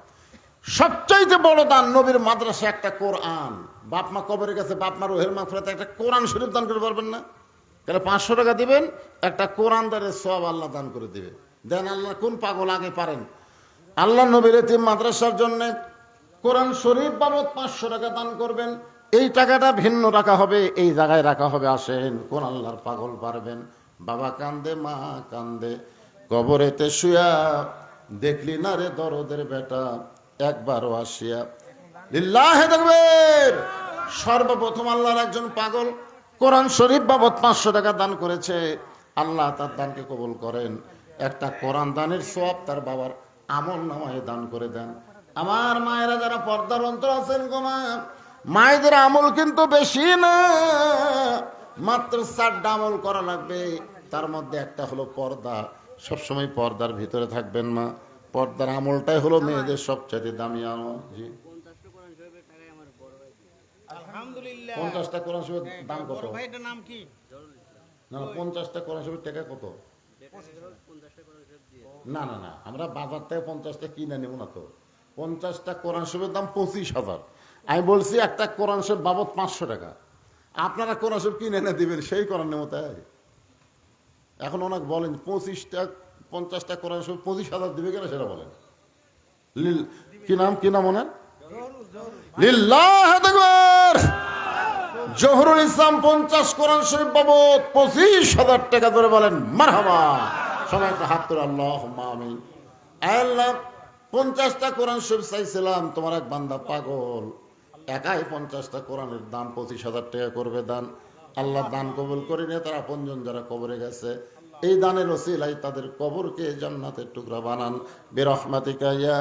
সবচাইতে বড় দান নবীর মাদ্রাসা একটা কোরআন। বাপ মা কবরে গেছে, বাপ মা রুহের মাগফিরাতে একটা কোরআন শরীফ দান করে পারবেন না? তাহলে 500 টাকা দিবেন, একটা কোরআন দানের সওয়াব আল্লাহ দান করে দিবে। দেন আল্লাহ কোন পাগল আগে পারেন? আল্লাহ নবীর এতিম মাদ্রাসার জন্য কোরআন শরীফ বাবদ 500 টাকা দান করবেন। এই টাকাটা ভিন্ন রাখা হবে, এই জায়গায় রাখা হবে। আসেন, কোন আল্লাহর পাগল পারবেন? বাবা কান্দে, মা কান্দে, কবরেতে শুয়া, দেখলি না রে দরদের বেটা, একবারও আসিয়া। লিল্লাহে তাকবীর। সর্বপ্রথম আল্লাহর একজন পাগল কোরআন শরীফ বাবদ 500 টাকা দান করেছে। আল্লাহ তার দানকে কবুল করেন। একটা কোরআন দানের সওয়াব তার বাবার আমল নামায় দান করে দেন। আমার মায়েরা যারা পর্দার অন্তর আছেন গো মা, মায়েদের আমল কিন্তু বেশি না, মাত্র 4টা আমল করা লাগবে। তার মধ্যে একটা হলো পর্দা। সবসময় পর্দার ভিতরে থাকবেন মা। পর্দার আমলটাই হলো মেয়েদের সবচেয়ে দামি আমল। জি, আলহামদুলিল্লাহ। 50টা কোরআন শরীফের দাম কত? ভাই এটার নাম কি? না, 50টা কোরআন শরীফের টাকা কত? না না না, আমরা বাজার থেকে 50টা কিনে নেব না তো। 50টা কোরআন শরীফের দাম 25,000। আমি বলছি একটা কোরআন শরীফ বাবদ 500 টাকা। আপনারা কোরআন শরীফ কিনে এনে দিবেন, সেই কোরআন নেব। তাই এখন ওনাকে বলেন 50টা কোরআন শরীফ 25,000 দিবে কেন সেটা বলেন। কি নাম, কি নাম ওনার? লিল্লাহে তাকবীর। জহুরুল ইসলাম 50 কোরআন শরীফ বাবদ 25,000 টাকা ধরে বলেন মারহাবা। সবাই একটা হাত তুলে আল্লাহুম্মা আমিন। আল্লাহ 50টা কোরআন শরীফ চাইছিলাম, তোমার এক বান্দা পাগল, একাই 50টা কোরআনের দাম 25,000 টাকা করবে দান। আল্লাহ দান কবুল করে নিয়ে তার আপনজন যারা কবরে গেছে, এই দানের ওসিলায় তাদের কবরকে জান্নাতের টুকরা বানান। বিরহমাতিকা ইয়া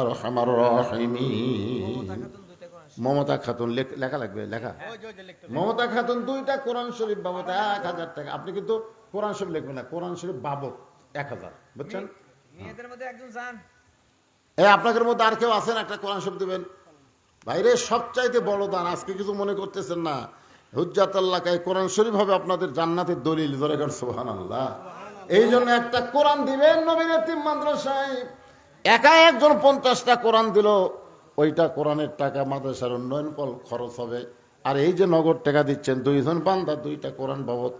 আরহামার রাহিমিন। মমতা খাতুন লেখা লাগবে, লেখা। মমতা খাতুন 2টা কোরআন শরীফ বাবদ 1000 টাকা। আপনি কিন্তু কোরআন শরীফ লিখবেন না, কোরআন শরীফ বাবদ 1000, বুঝছেন? মেয়েদের মধ্যে একজন যান, আপনাদের মধ্যে আর কেউ আছেন একটা কোরআন শরীফ দিবেন? বাইরে সবচাইতে বড় দান আজকে কিছু মনে করতেছেন না। হুজ্জাতুল্লাহ কোরআন শরীফ হবে আপনাদের জান্নাতের দলিল। ধরে কর সুবহানাল্লাহ। এই জন্য একটা কোরআন দিবেন নবীর এতিম মাদ্রাসায়। একা একজন 50টা কোরআন দিল, ওইটা কোরআনের টাকা মাদ্রাসার উন্নয়ন খরচ হবে। আর এই যে নগদ টাকা দিচ্ছেন, 2জন বান্দা 2টা কোরআন বাবদ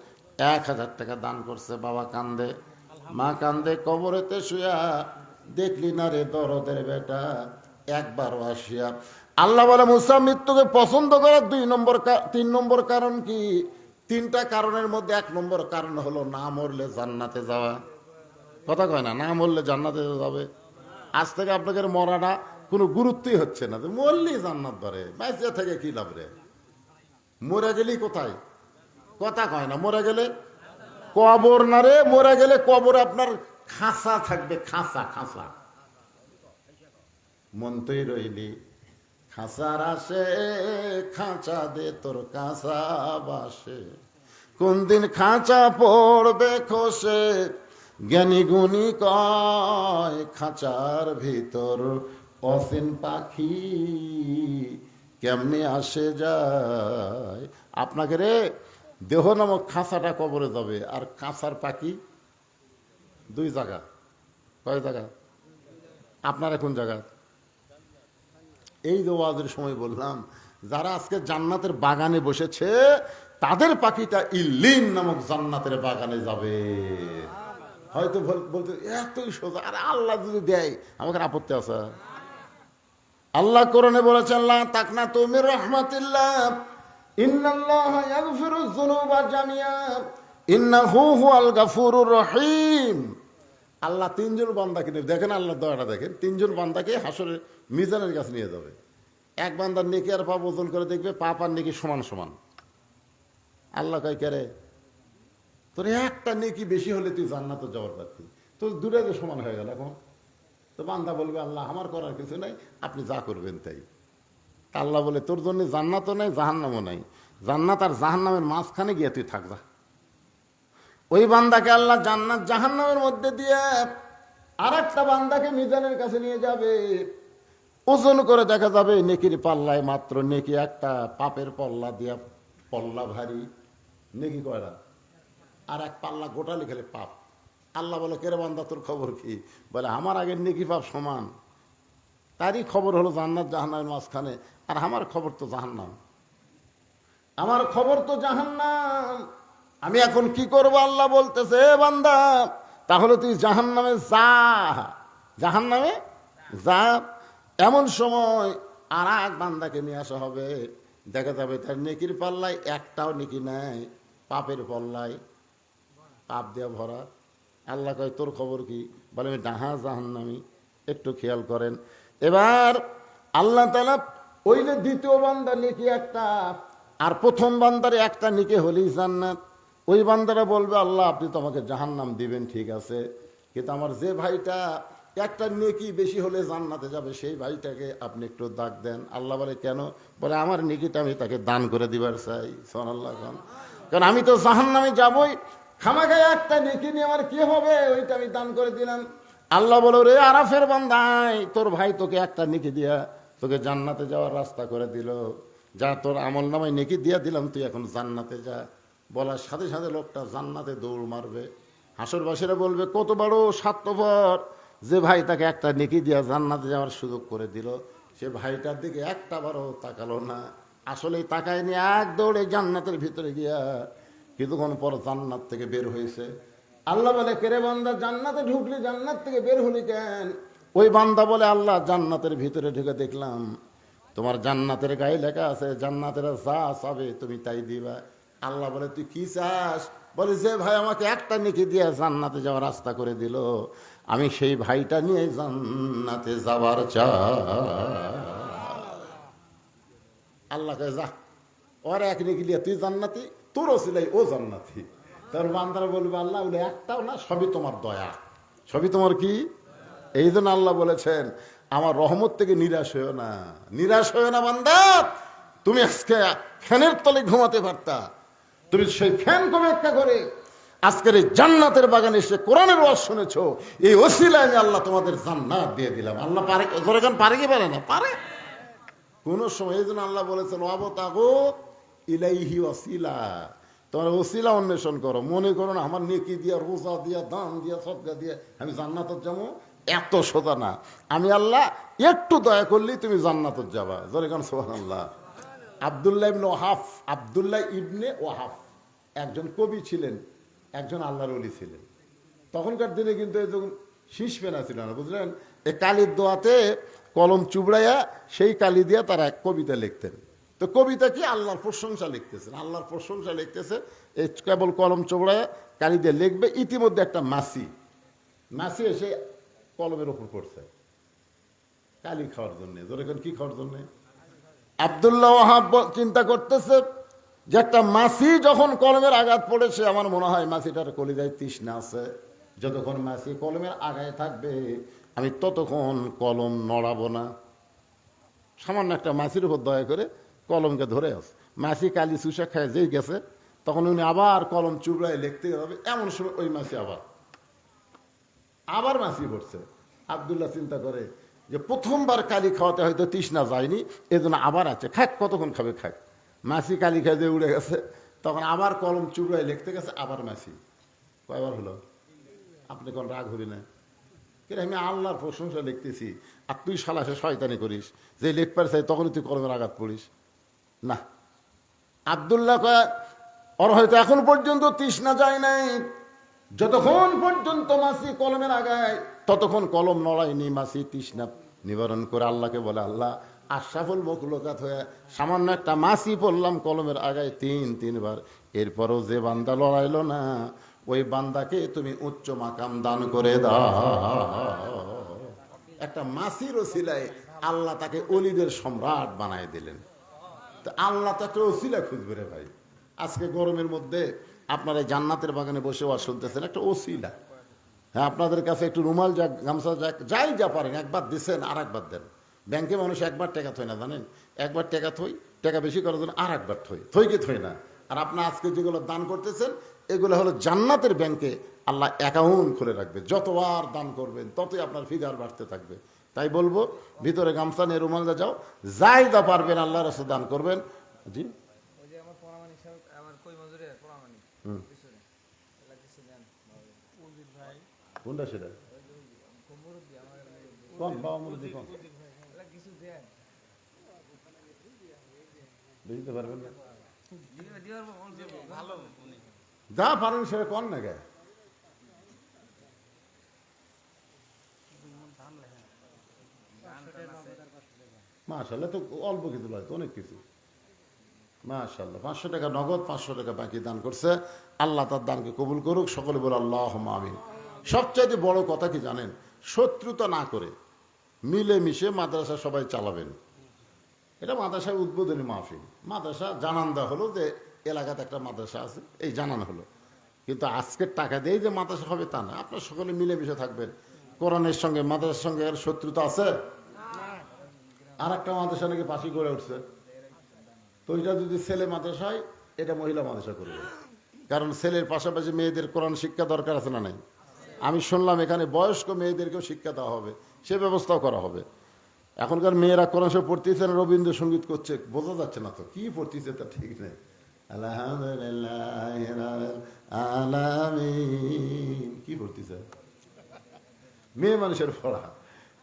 1000 টাকা দান করছে। বাবা কান্দে, মা কান্দে, কবরেতে শুয়া, দেখলি না রে দরদের বেটা, একবারও আসিয়া। আল্লাহ বলে মুসা মৃত্যুকে পছন্দ করার 3 নম্বর কারণ কি? 3টা কারণের মধ্যে 1 নম্বর কারণ হলো না মরলে জান্নাতে যাওয়া। কথা কয় না, না মরলে জান্নাতে যাবে। আজ থেকে আপনাদের মরাটা কোনো গুরুত্বই হচ্ছে না। মরলি জান্নাত ধরে, বাইসে থেকে কি লাভ রে? মরে গেলি কোথায়? কথা কয় না। মরে গেলে কবর না রে, মরে গেলে কবর আপনার খাঁচা থাকবে, খাঁচা খাঁচা। মন তুই রইলি খাঁচার আসে, খাঁচা দে তোর কাঁচা বাসে। কোন দিন খাঁচা পড়বে খসে, জ্ঞানী গুণী কয় খাঁচার ভিতর অসীন পাখি কেমনে আসে যায়। আপনাকে রে দেহ নামক খাঁচাটা কবরে যাবে, আর কাঁচার পাখি দুই জায়গা। কয় জায়গা? আপনারা কোন জায়গা? এই দোয়াজের সময় বললাম, যারা আজকে জান্নাতের বাগানে বসেছে তাদের পাখিটা ইল্লিন নামক জান্নাতের বাগানে যাবে। হয়তো বলতে এতই সোজা, আর আল্লাহ যদি দেয় আমাকে আপত্তি আছে? আল্লাহ কোরআনে বলেছেন, লা তাকনাতু মির রাহমাতিল্লাহ ইন্নাল্লাহা ইয়াগফিরুয যুনুবা জামিআ ইন্নাহু হুয়াল গাফুরুর রহিম। আল্লাহ তিনজন বান্দাকে নিয়ে, দেখেন আল্লাহ দয়াটা দেখেন, তিনজন বান্দাকে হাসরের মিজানের কাছে নিয়ে যাবে। এক বান্দার নেকি আর পাপ ওজন করে দেখবে, পাপ আর নেকি সমান সমান। আল্লাহ কয় কে রে, তোর একটা নেকি বেশি হলে তুই জান্নাতে যাওয়ার পারতি, তোর দুটাই তো সমান হয়ে গেল। এখন তো বান্দা বলবে, আল্লাহ আমার করার কিছু নাই, আপনি যা করবেন তাই। আল্লাহ বলে, তোর জন্য জান্নাতও নাই, জাহান্নামও নাই, জান্নাত আর জাহান্নামের মাঝখানে গিয়ে তুই থাকবা। ওই বান্দাকে আল্লাহ জান্নাত জাহান্নামের মধ্যে দিয়ে আর একটা বান্দাকে মিজানের কাছে নিয়ে যাবে। ওজন করে দেখা যাবে নেকির পাল্লায় মাত্র নেকি একটা, পাপের পল্লা দিয়া পল্লা ভারী, নেকি কয়টা, আর এক পাল্লা গোটা লিখলে পাপ। আল্লাহ বলে, কেরে বান্দা তোর খবর কি? বলে, আমার আগের নেকি পাপ সমান। তারই খবর হলো জান্নাত জাহান্নামের মাঝখানে, আর আমার খবর তো জাহান্নাম, আমার খবর তো জাহান্নাম। আমি এখন কি করবো? আল্লাহ বলতেছে, এ বান্দা তাহলে তুই জাহান্নামে যা, জাহান্নামে যা। এমন সময় আর এক বান্দাকে নিয়ে আসা হবে, দেখা যাবে তার নেকির পাল্লায় একটাও নেকি নাই, পাপের পাল্লায় পাপ দিয়া ভরা। আল্লাহ কয়, তোর খবর কি? বলে, আমি ডাহা জাহান্নামি। একটু খেয়াল করেন। এবার আল্লাহ তাআলা ওই যে দ্বিতীয় বান্দা নেকি একটা, আর প্রথম বান্দারে একটা নেকি হলেই জান্নাত। ওই বান্দারা বলবে, আল্লাহ আপনি তো আমাকে জাহান্নাম দিবেন, ঠিক আছে, কিন্তু আমার যে ভাইটা একটা নেকি বেশি হলে জান্নাতে যাবে, সেই ভাইটাকে আপনি একটু দাগ দেন। আল্লাহ বলে, কেন? বলে, আমার নেকিটা আমি তাকে দান করে দিবার চাই। সুবহানাল্লাহ। কারণ আমি তো জাহান্নামে যাবই, খামাখায় একটা নেকি নিয়ে আমার কি হবে? ওইটা আমি দান করে দিলাম। আল্লাহ বলো, রে আরাফের বান্দাই, তোর ভাই তোকে একটা নেকি দিয়া তোকে জান্নাতে যাওয়ার রাস্তা করে দিল, যা তোর আমল নামায় নেকি দিয়া দিলাম, তুই এখন জান্নাতে যা। বলার সাথে সাথে লোকটা জান্নাতে দৌড় মারবে। হাসরবাসীরা বলবে, কত বড় স্বার্থপর, যে ভাই তাকে একটা নেকি দিয়া জান্নাতে যাওয়ার সুযোগ করে দিল, সে ভাইটার দিকে একটা বারও তাকালো না। আসলেই তাকায়নি, এক দৌড়ে জান্নাতের ভিতরে গিয়া কিছুক্ষণ পর জান্নাত থেকে বের হয়েছে। আল্লাহ বলে, কেরে বান্দা জান্নাতে ঢুকলি, জান্নাত থেকে বের হলি কেন? ওই বান্দা বলে, আল্লাহ জান্নাতের ভিতরে ঢুকে দেখলাম তোমার জান্নাতের গায়ে লেখা আছে, জান্নাতের যা চাবে তুমি তাই দিবা। আল্লাহ বলে, তুই কি চাস? বলে, যে ভাই আমাকে একটা নেকি দিয়ে জান্নাতে যাওয়ার রাস্তা করে দিল, আমি সেই ভাইটা নিয়ে জান্নাতে যাবার চাই। আল্লাহ কয়, যা, ওর এক নেকি দিয়ে তুই জান্নাতি, তোরও ছিলাই ও জান্নাতি। তার বান্দারা বলবে, আল্লাহ বলে, একটাও না, সবই তোমার দয়া, সবই তোমার কি। এই জন্য আল্লাহ বলেছেন, আমার রহমত থেকে নিরাশ হয়েও না, নিরাশ হয়েও না বান্দা। তুমি আজকে ফ্যানের তলে ঘুমাতে পারতা, তুমি সেই ফ্যান কমে একটা করে আজকের এই জান্নাতের বাগানে এসে কোরআনের ওয়াজ শুনেছো, এই ওসিলায় আমি আল্লাহ তোমাদের জান্নাত দিয়ে দিলাম। আল্লাহ পারে, পারে কি পারে না? পারে। কোন সময় এই জন্য আল্লাহ বলেছেন, ওয়াবতাগু ইলাইহি ওয়াসিলা, তোমরা ওসিলা অন্বেষণ করো। মনে করো না আমার নেকি দিয়া, রোজা দিয়া, দান দিয়া, সদকা দিয়া আমি জান্নাতে যাবো, এত সোজা না। আমি আল্লাহ একটু দয়া করলেই তুমি জান্নাতে যাবা। জোরে কান সুবহানাল্লাহ। আব্দুল্লাহ ইবনে ওয়াহাব, আব্দুল্লাহ ইবনে ওয়াহাব একজন কবি ছিলেন, একজন আল্লাহর ওলি ছিলেন। তখনকার দিনে কিন্তু যখন শীষ পেনা ছিল না, বুঝলেন, এই কালির দোয়াতে কলম চুবড়াইয়া সেই কালি দিয়া তারা এক কবিতা লিখতেন। তো কবিতা কি? আল্লাহর প্রশংসা লিখতেছেন, আল্লাহর প্রশংসা লিখতেছে। এই কেবল কলম চোবড়ায় কালি দিয়ে লিখবে, ইতিমধ্যে একটা মাছি এসে কলমের ওপর পড়ছে। কালি খাওয়ার জন্য। এখন কি খাওয়ার জন্য? আব্দুল্লাহ ওয়াহাব চিন্তা করতেছে যে একটা মাছি যখন কলমের আঘাত পড়েছে, আমার মনে হয় মাছিটার কলিজায় তৃষ্ণা আছে, যতক্ষণ মাছি কলমের আগায় থাকবে আমি ততক্ষণ কলম নড়াবো না। সামান্য একটা মাছির উপর দয়া করে কলমকে ধরে আছে। মাছি কালি চুষা খায় যেই গেছে, তখন উনি আবার কলম চুবড়ায় লিখতে হবে, এমন সময় ওই মাছি আবার মাছি পড়ছে। আব্দুল্লাহ চিন্তা করে যে প্রথমবার কালি খাওয়াতে হয়তো তৃষ্ণা যায়নি, এজন্য আবার আছে, খাক কতক্ষণ খাবে খাক। মাছি কালি খাই দিয়ে উড়ে গেছে, তখন আবার কলম চুবড়ায় লিখতে গেছে, আবার মাছি। কয়বার হলো? আপনি কোন রাগ হবি না? কিন্তু আমি আল্লাহর প্রশংসা লিখতেছি, আর তুই শালা সে শয়তানি করিস, যে লিখবার চাই তখনই তুই কলমের আঘাত পড়িস না। আব্দুল্লাহ কয় ওর হয়তো এখন পর্যন্ত তৃষ্ণা যায় নাই, যতক্ষণ পর্যন্ত মাছি কলমের আগায় ততক্ষণ কলম নড়ায়নি। মাছি তৃষ্ণা নিবারণ করে আল্লাহকে বলে, আল্লাহ আশরাফুল মখলুকাত হয়ে সামান্য একটা মাছি পড়লাম কলমের আগায় তিনবার, এরপরও যে বান্দা লড়াইলো না, ওই বান্দাকে তুমি উচ্চ মাকাম দান করে দাও। একটা মাছির ওসিলায় আল্লাহ তাকে অলিদের সম্রাট বানায় দিলেন। তো আল্লাহ তাকে ওসিলা খুঁজবে রে ভাই। আজকে গরমের মধ্যে আপনারা জান্নাতের বাগানে বসে ওয়াজ শুনতেছেন, একটা ওসিলা। হ্যাঁ, আপনাদের কাছে একটু রুমাল যাক, গামছা যাক, যাই যা পারেন, একবার দিচ্ছেন আর একবার দেন। ব্যাংকে মানুষ একবার টাকা থই না, জানেন? একবার টাকা থই, টাকা বেশি করার জন্য আর একবার থই কি থই না। আর আপনার আজকে যেগুলো দান করতেছেন এগুলো হলো জান্নাতের ব্যাংকে আল্লাহ অ্যাকাউন্ট খুলে রাখবে। যতবার দান করবেন ততই আপনার ফিগার বাড়তে থাকবে। তাই বলবো, ভিতরে গামছা নিয়ে রুমাল যাও, যাই যা পারবেন আল্লাহ রাস্তায় দান করবেন। জি, ওই যে আমার পোড়ামানিক সাহেব, আমার কই মজুরে পোড়ামানিক পিছনে এলা কিছু দেন ভাই কোনটা সেটা? মুরব্বী আমার কোন বাবা মুরব্বী কোন? এলা কিছু দেন বুঝতে পারবেন না? দিওর বলছে ভালো উনি যা পারেন সেটা কন না গায়ে। মাশাআল্লাহ, তো অল্প কিছু নয়, তো অনেক কিছু। মাশাআল্লাহ, 500 টাকা নগদ, 500 টাকা বাকি দান করছে। আল্লাহ তার দানকে কবুল করুক, সকলে বলে আল্লাহুম্মা আমিন। সবচাইতে বড় কথা কি জানেন? শত্রুতা না করে মিলেমিশে মাদ্রাসা সবাই চালাবেন। এটা মাদ্রাসার উদ্বোধনী মাহফিল। মাদ্রাসা জানান দেওয়া হলো যে এলাকাতে একটা মাদ্রাসা আছে, এই জানানো হলো। কিন্তু আজকের টাকা দিয়ে যে মাদ্রাসা হবে তা না। আপনার সকলে মিলেমিশে থাকবেন। কোরআনের সঙ্গে মাদ্রাসার সঙ্গে এর শত্রুতা আছে? আর একটা মাদ্রাসা নাকি পাশি করে উঠছে, তো এটা যদি ছেলে মাদ্রাসা হয়, এটা মহিলা মাদ্রাসা করবে। কারণ ছেলের পাশাপাশি মেয়েদের কোরআন শিক্ষা দরকার আছে না নাই? আমি শুনলাম এখানে বয়স্ক মেয়েদেরকেও শিক্ষা দেওয়া হবে, সে ব্যবস্থাও করা হবে। এখনকার মেয়েরা কোরআন শরীফ পড়তেছে না, রবীন্দ্রসঙ্গীত করছে, বোঝা যাচ্ছে না তো কি পড়তেছে, তা ঠিক নেই। আলামিন কি পড়তেছে? মেয়ে মানুষের পড়া।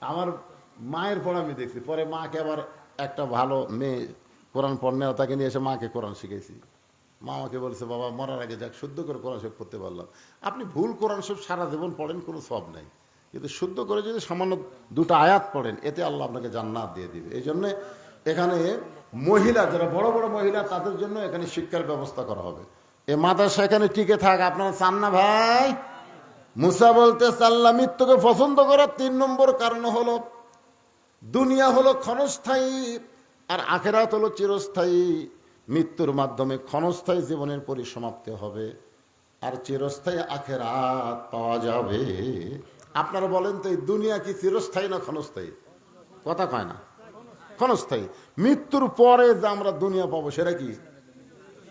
আমার মায়ের পড়া আমি দেখছি, পরে মাকে আবার একটা ভালো মেয়ে কোরআন পড়নে, তাকে নিয়ে এসে মাকে কোরআন শিখেছি। মা আমাকে বলছে, বাবা মরার আগে যাক শুদ্ধ করে কোরআন শরীফ পড়তে পারলাম। আপনি ভুল কোরআন শরীফ সারা জীবন পড়েন, কোনো সব নাই, কিন্তু শুদ্ধ করে যদি সামান্য দুটো আয়াত পড়েন, এতে আল্লাহ আপনাকে জান্নাত দিয়ে দিবে। এই জন্যে এখানে মহিলা, যারা বড় বড় মহিলা, তাদের জন্য এখানে শিক্ষার ব্যবস্থা করা হবে। এ মাদ্রাসা এখানে টিকে থাক, আপনারা চান না ভাই? মুসা বলতে আল্লাহ মৃত্যুকে পছন্দ করার 3 নম্বর কারণ হলো, দুনিয়া হলো ক্ষণস্থায়ী আর আখেরাত হলো চিরস্থায়ী। মৃত্যুর মাধ্যমে ক্ষণস্থায়ী জীবনের পরিসমাপ্তি হবে, আর চিরস্থায়ী আখেরাত পাওয়া যাবে। আপনারা বলেন তো, এই দুনিয়া কি চিরস্থায়ী না ক্ষণস্থায়ী? কথা কয় না, ক্ষণস্থায়ী। মৃত্যুর পরে যে আমরা দুনিয়া পাবো সেটা কি?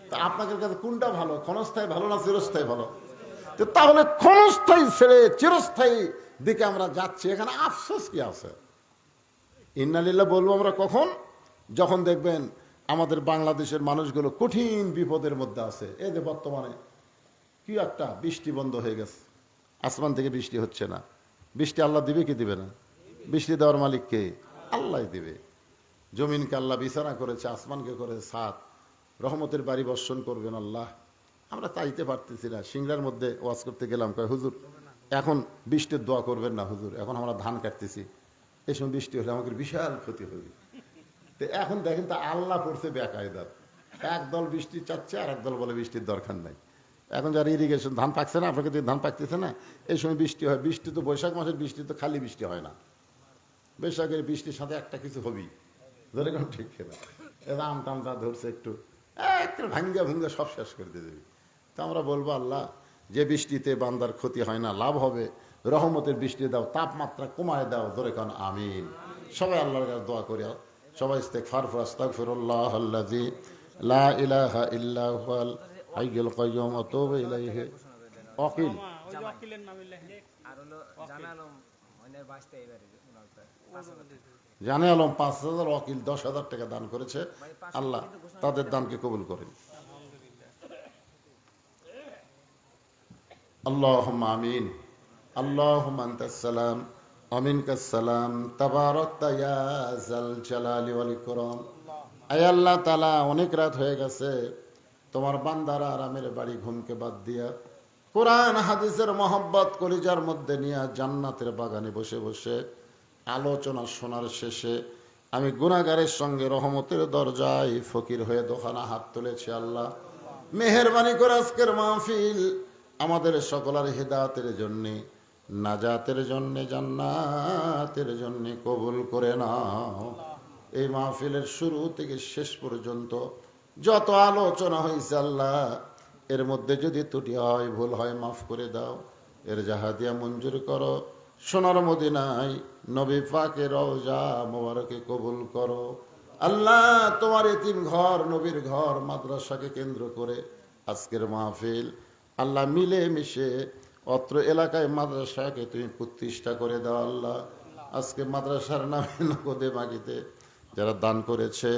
তা আপনাদের কাছে কোনটা ভালো, ক্ষণস্থায়ী ভালো না চিরস্থায়ী ভালো? তো তাহলে ক্ষণস্থায়ী ছেড়ে চিরস্থায়ী দিকে আমরা যাচ্ছি, এখানে আফসোস কি আছে? ইন্নালিল্লাহ বলবো আমরা কখন? যখন দেখবেন আমাদের বাংলাদেশের মানুষগুলো কঠিন বিপদের মধ্যে আছে। এই যে বর্তমানে কি একটা বৃষ্টি বন্ধ হয়ে গেছে, আসমান থেকে বৃষ্টি হচ্ছে না। বৃষ্টি আল্লাহ দিবে কি দিবে না? বৃষ্টি দেওয়ার মালিক কে? আল্লাহ দিবে। জমিনকে আল্লাহ বিছানা করেছে, আসমানকে করেছে ছাদ, রহমতের বাড়ি বর্ষণ করবেন আল্লাহ। আমরা চাইতে পারতেছি না। সিংড়ার মধ্যে ওয়াজ করতে গেলাম, কয় হুজুর এখন বৃষ্টির দোয়া করবেন না হুজুর, এখন আমরা ধান কাটতেছি, এই সময় বৃষ্টি হলে আমাদের বিশাল ক্ষতি হবে। তো এখন দেখেন তো আল্লাহ পড়ছে বেকায়দার, একদল বৃষ্টি চাচ্ছে আর একদল বলে বৃষ্টির দরকার নাই। এখন যারা ইরিগেশন ধান পাকছে না, আপনাকে ধান পাকতেছে না, এই সময় বৃষ্টি হয়। বৃষ্টি তো বৈশাখ মাসের বৃষ্টি তো খালি বৃষ্টি হয় না, বৈশাখের বৃষ্টির সাথে একটা কিছু হবি, ধরে কোন ঠিক কিনা, এবার আম টাম যা ধরছে একটু ভাঙ্গা ভুঙ্গা সব শেষ করে দিয়ে দেবে। তো আমরা বলবো আল্লাহ, যে বৃষ্টিতে বান্দার ক্ষতি হয় না, লাভ হবে, রহমতের বৃষ্টি দাও, তাপমাত্রা কমায় দাও, ধরে কান আমিন। সবাই আল্লাহর কাছে দোয়া করি, সবাই ইস্তেগফার আস্তাগফিরুল্লাহ আল্লাযী লা ইলাহা ইল্লা হুয়াল হাইয়ুল কাইয়্যুম ওয়া তুবু ইলাইহি। ওয়াকিল মামা, ওই যে ওয়াকিলের নামে লেখেন। আর হলো জানালাম ওনার বাঁচতে এবারে ওনার 5,000 টাকা। জানে আলম 5,000, ওয়াকিল 10,000 টাকা দান করেছে। আল্লাহ তাদের দানকে কবুল করেন। আল্লাহুম্মা আমিন। আল্লাহুম্মা আনতাস সালাম ওয়া মিনকাস সালাম, তাবারাকতা ইয়া যাল জালালি ওয়াল ইকরাম। আয় আল্লাহ তাআলা, অনেক রাত হয়ে গেছে, তোমার বান্দারা আরামের বাড়ি ঘুমকে বাদ দিয়া কোরআন হাদিসের মহব্বত কলিজার মধ্যে নিয়ে জান্নাতের বাগানে বসে বসে আলোচনা শোনার শেষে আমি গুনাহগারের সঙ্গে রহমতের দরজায় ফকির হয়ে দোকানা হাত তুলেছি। আল্লাহ মেহেরবানি করে আজকের মাহফিল আমাদের সকলের হিদায়াতের জন্য, নাজাতের জন্য, জান্নাতের জন্য কবুল করে নাও। এই মাহফিলের শুরু থেকে শেষ পর্যন্ত যত আলোচনা হয়েছে আল্লাহ, এর মধ্যে যদি ত্রুটি হয়, ভুল হয়, মাফ করে দাও। এর জাহাদিয়া মঞ্জুর করো। সোনার মদিনায় নবী পাকের রওজা মোবারকে কবুল করো। আল্লাহ তোমার এতিম ঘর, নবীর ঘর, মাদ্রাসাকে কেন্দ্র করে আজকের মাহফিল আল্লাহ মিলে মিশে অত্র এলাকায় মাদ্রাসাকে তুমি প্রতিষ্ঠা করে দাও। আল্লাহ আজকে মাদ্রাসার নামে নগদে বাকিতে যারা দান করেছে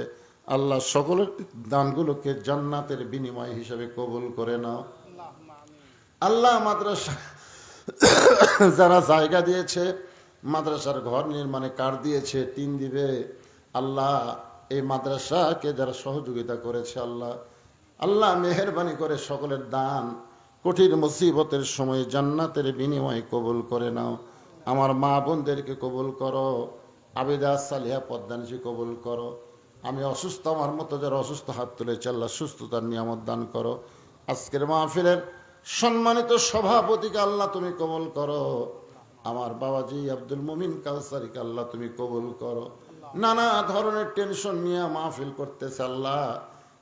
আল্লাহ, সকলের দানগুলোকে জান্নাতের বিনিময় হিসাবে কবুল করে নাও। আল্লাহ মাদ্রাসা যারা জায়গা দিয়েছে, মাদ্রাসার ঘর নির্মাণে কাঠ দিয়েছে, টিন দিবে, আল্লাহ এই মাদ্রাসাকে যারা সহযোগিতা করেছে আল্লাহ, আল্লাহ মেহেরবানি করে সকলের দান কঠিন মুসিবতের সময় জান্নাতের বিনিময়ে কবুল করে নাও। আমার মা বোনদেরকে কবুল করো, আবিদা সালিহা পদ্মানিসি কবুল করো। আমি অসুস্থ, আমার মতো যারা অসুস্থ হাত তুলেছে আল্লাহ সুস্থতার নিয়ামত দান করো। আজকের মাহফিলের সম্মানিত সভাপতিকে আল্লাহ তুমি কবুল করো। আমার বাবাজি আব্দুল মুমিন কাউসারিকে আল্লাহ তুমি কবুল করো। নানা ধরনের টেনশন নিয়ে মাহফিল করতেছে আল্লাহ,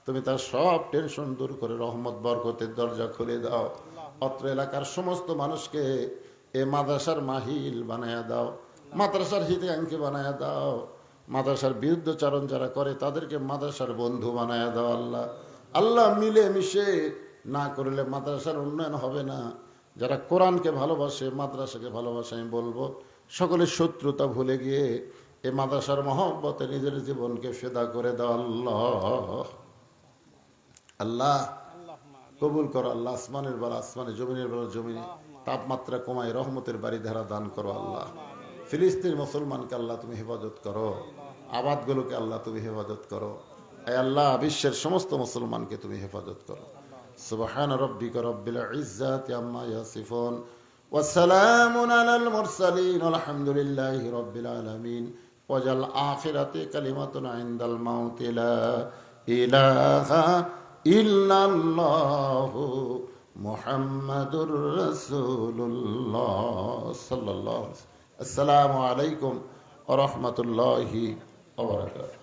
তুমি তার সব টেনশন দূর করে রহমত বরকতের দরজা খুলে দাও। অত্র এলাকার সমস্ত মানুষকে এ মাদ্রাসার মাহিল বানায়া দাও, মাদ্রাসার হিতাকাঙ্ক্ষী বানায়া দাও। মাদ্রাসার বিরুদ্ধচারণ যারা করে তাদেরকে মাদ্রাসার বন্ধু বানায়া দাও। আল্লাহ আল্লাহ মিলে মিশে না করলে মাদ্রাসার উন্নয়ন হবে না। যারা কোরআনকে ভালোবাসে, মাদ্রাসাকে ভালোবাসে, আমি বলবো সকলের শত্রুতা ভুলে গিয়ে এ মাদ্রাসার মহব্বতে নিজের জীবনকে ফেদা করে দাও। আল্লাহ আল্লাহ কবুল করো। আল্লাহ আসমানের বেলা আসমানে, জমিনের বেলা জমিনে তাপমাত্রা কমায় রহমতের বাড়ি ধারা দান করো। আল্লাহ ফিলিস্তিন মুসলমানকে আল্লাহ তুমি হেফাজত করো, আবাদগুলোকে আল্লাহ তুমি হেফাজত করো। আয় আল্লাহ বিশ্বের সমস্ত মুসলমানকে তুমি হেফাজত করো। সুবহান রাব্বিকা রাব্বিল ইজ্জাতি আম্মা ইয়াসিফুন ওয়া সালামুন আলাল মুরসালিন আলহামদুলিল্লাহি রাব্বিল আলামিন। ওয়াজাল আখিরাতি কালিমাতুন ইনদাল মাউতি লা ইলাহা ইল্লাল্লাহু মুহাম্মাদুর রাসূলুল্লাহ সাল্লাল্লাহু আলাইহি ওয়া সাল্লাম। আসসালামু আলাইকুম ওয়া রাহমাতুল্লাহি ওয়া বারাকাতুহু।